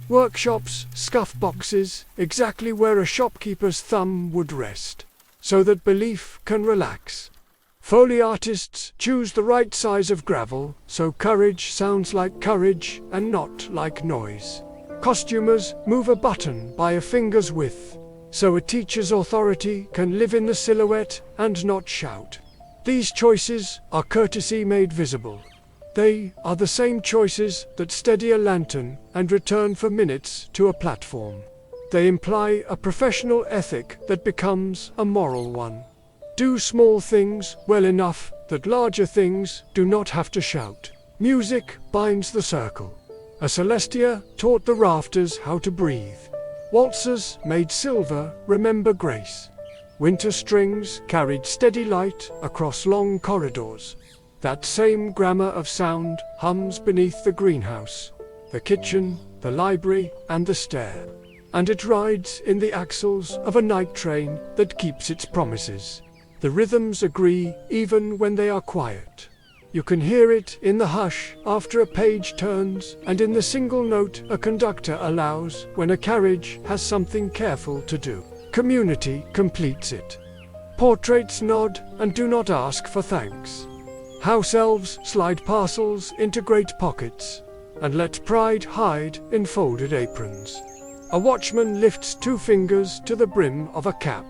Workshops, scuff boxes, exactly where a shopkeeper's thumb would rest, so that belief can relax. Foley artists choose the right size of gravel, so courage sounds like courage and not like noise. Costumers move a button by a finger's width, so a teacher's authority can live in the silhouette and not shout. These choices are courtesy made visible. They are the same choices that steady a lantern and return for minutes to a platform. They imply a professional ethic that becomes a moral one. Do small things well enough that larger things do not have to shout. Music binds the circle. A Celestia taught the rafters how to breathe. Waltzers made silver remember grace. Winter strings carried steady light across long corridors. That same grammar of sound hums beneath the greenhouse, the kitchen, the library, and the stair. And it rides in the axles of a night train that keeps its promises. The rhythms agree even when they are quiet. You can hear it in the hush after a page turns, and in the single note a conductor allows when a carriage has something careful to do. Community completes it. Portraits nod and do not ask for thanks. House elves slide parcels into great pockets, and let pride hide in folded aprons. A watchman lifts two fingers to the brim of a cap,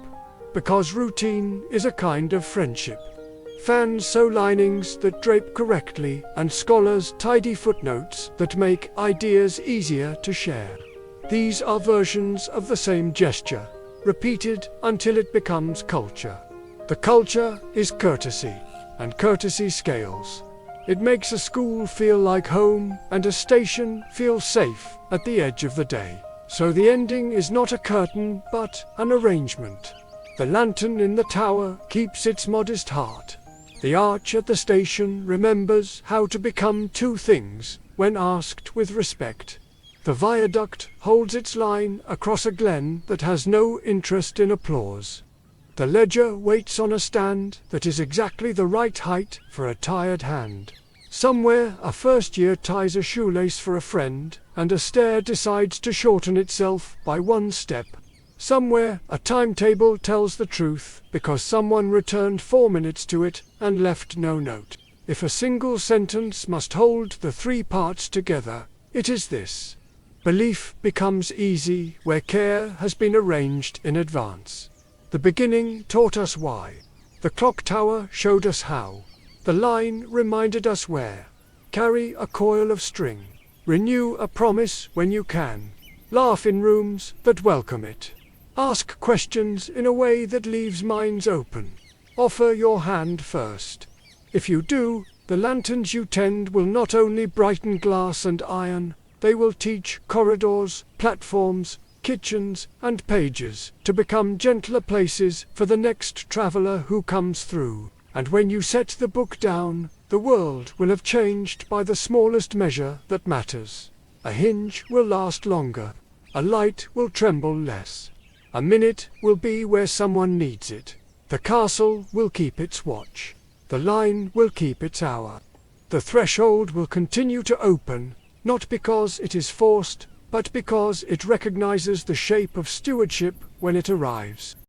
because routine is a kind of friendship. Fans sew linings that drape correctly, and scholars tidy footnotes that make ideas easier to share. These are versions of the same gesture, repeated until it becomes culture. The culture is courtesy, and courtesy scales. It makes a school feel like home, and a station feel safe at the edge of the day. So the ending is not a curtain, but an arrangement. The lantern in the tower keeps its modest heart. The arch at the station remembers how to become two things when asked with respect. The viaduct holds its line across a glen that has no interest in applause. The ledger waits on a stand that is exactly the right height for a tired hand. Somewhere a first year ties a shoelace for a friend, and a stair decides to shorten itself by one step. Somewhere a timetable tells the truth because someone returned 4 minutes to it and left no note. If a single sentence must hold the three parts together, it is this: belief becomes easy where care has been arranged in advance. The beginning taught us why. The clock tower showed us how. The line reminded us where. Carry a coil of string. Renew a promise when you can. Laugh in rooms that welcome it. Ask questions in a way that leaves minds open. Offer your hand first. If you do, the lanterns you tend will not only brighten glass and iron, they will teach corridors, platforms, kitchens, and pages to become gentler places for the next traveler who comes through. And when you set the book down, the world will have changed by the smallest measure that matters. A hinge will last longer. A light will tremble less. A minute will be where someone needs it. The castle will keep its watch. The line will keep its hour. The threshold will continue to open, not because it is forced, but because it recognizes the shape of stewardship when it arrives.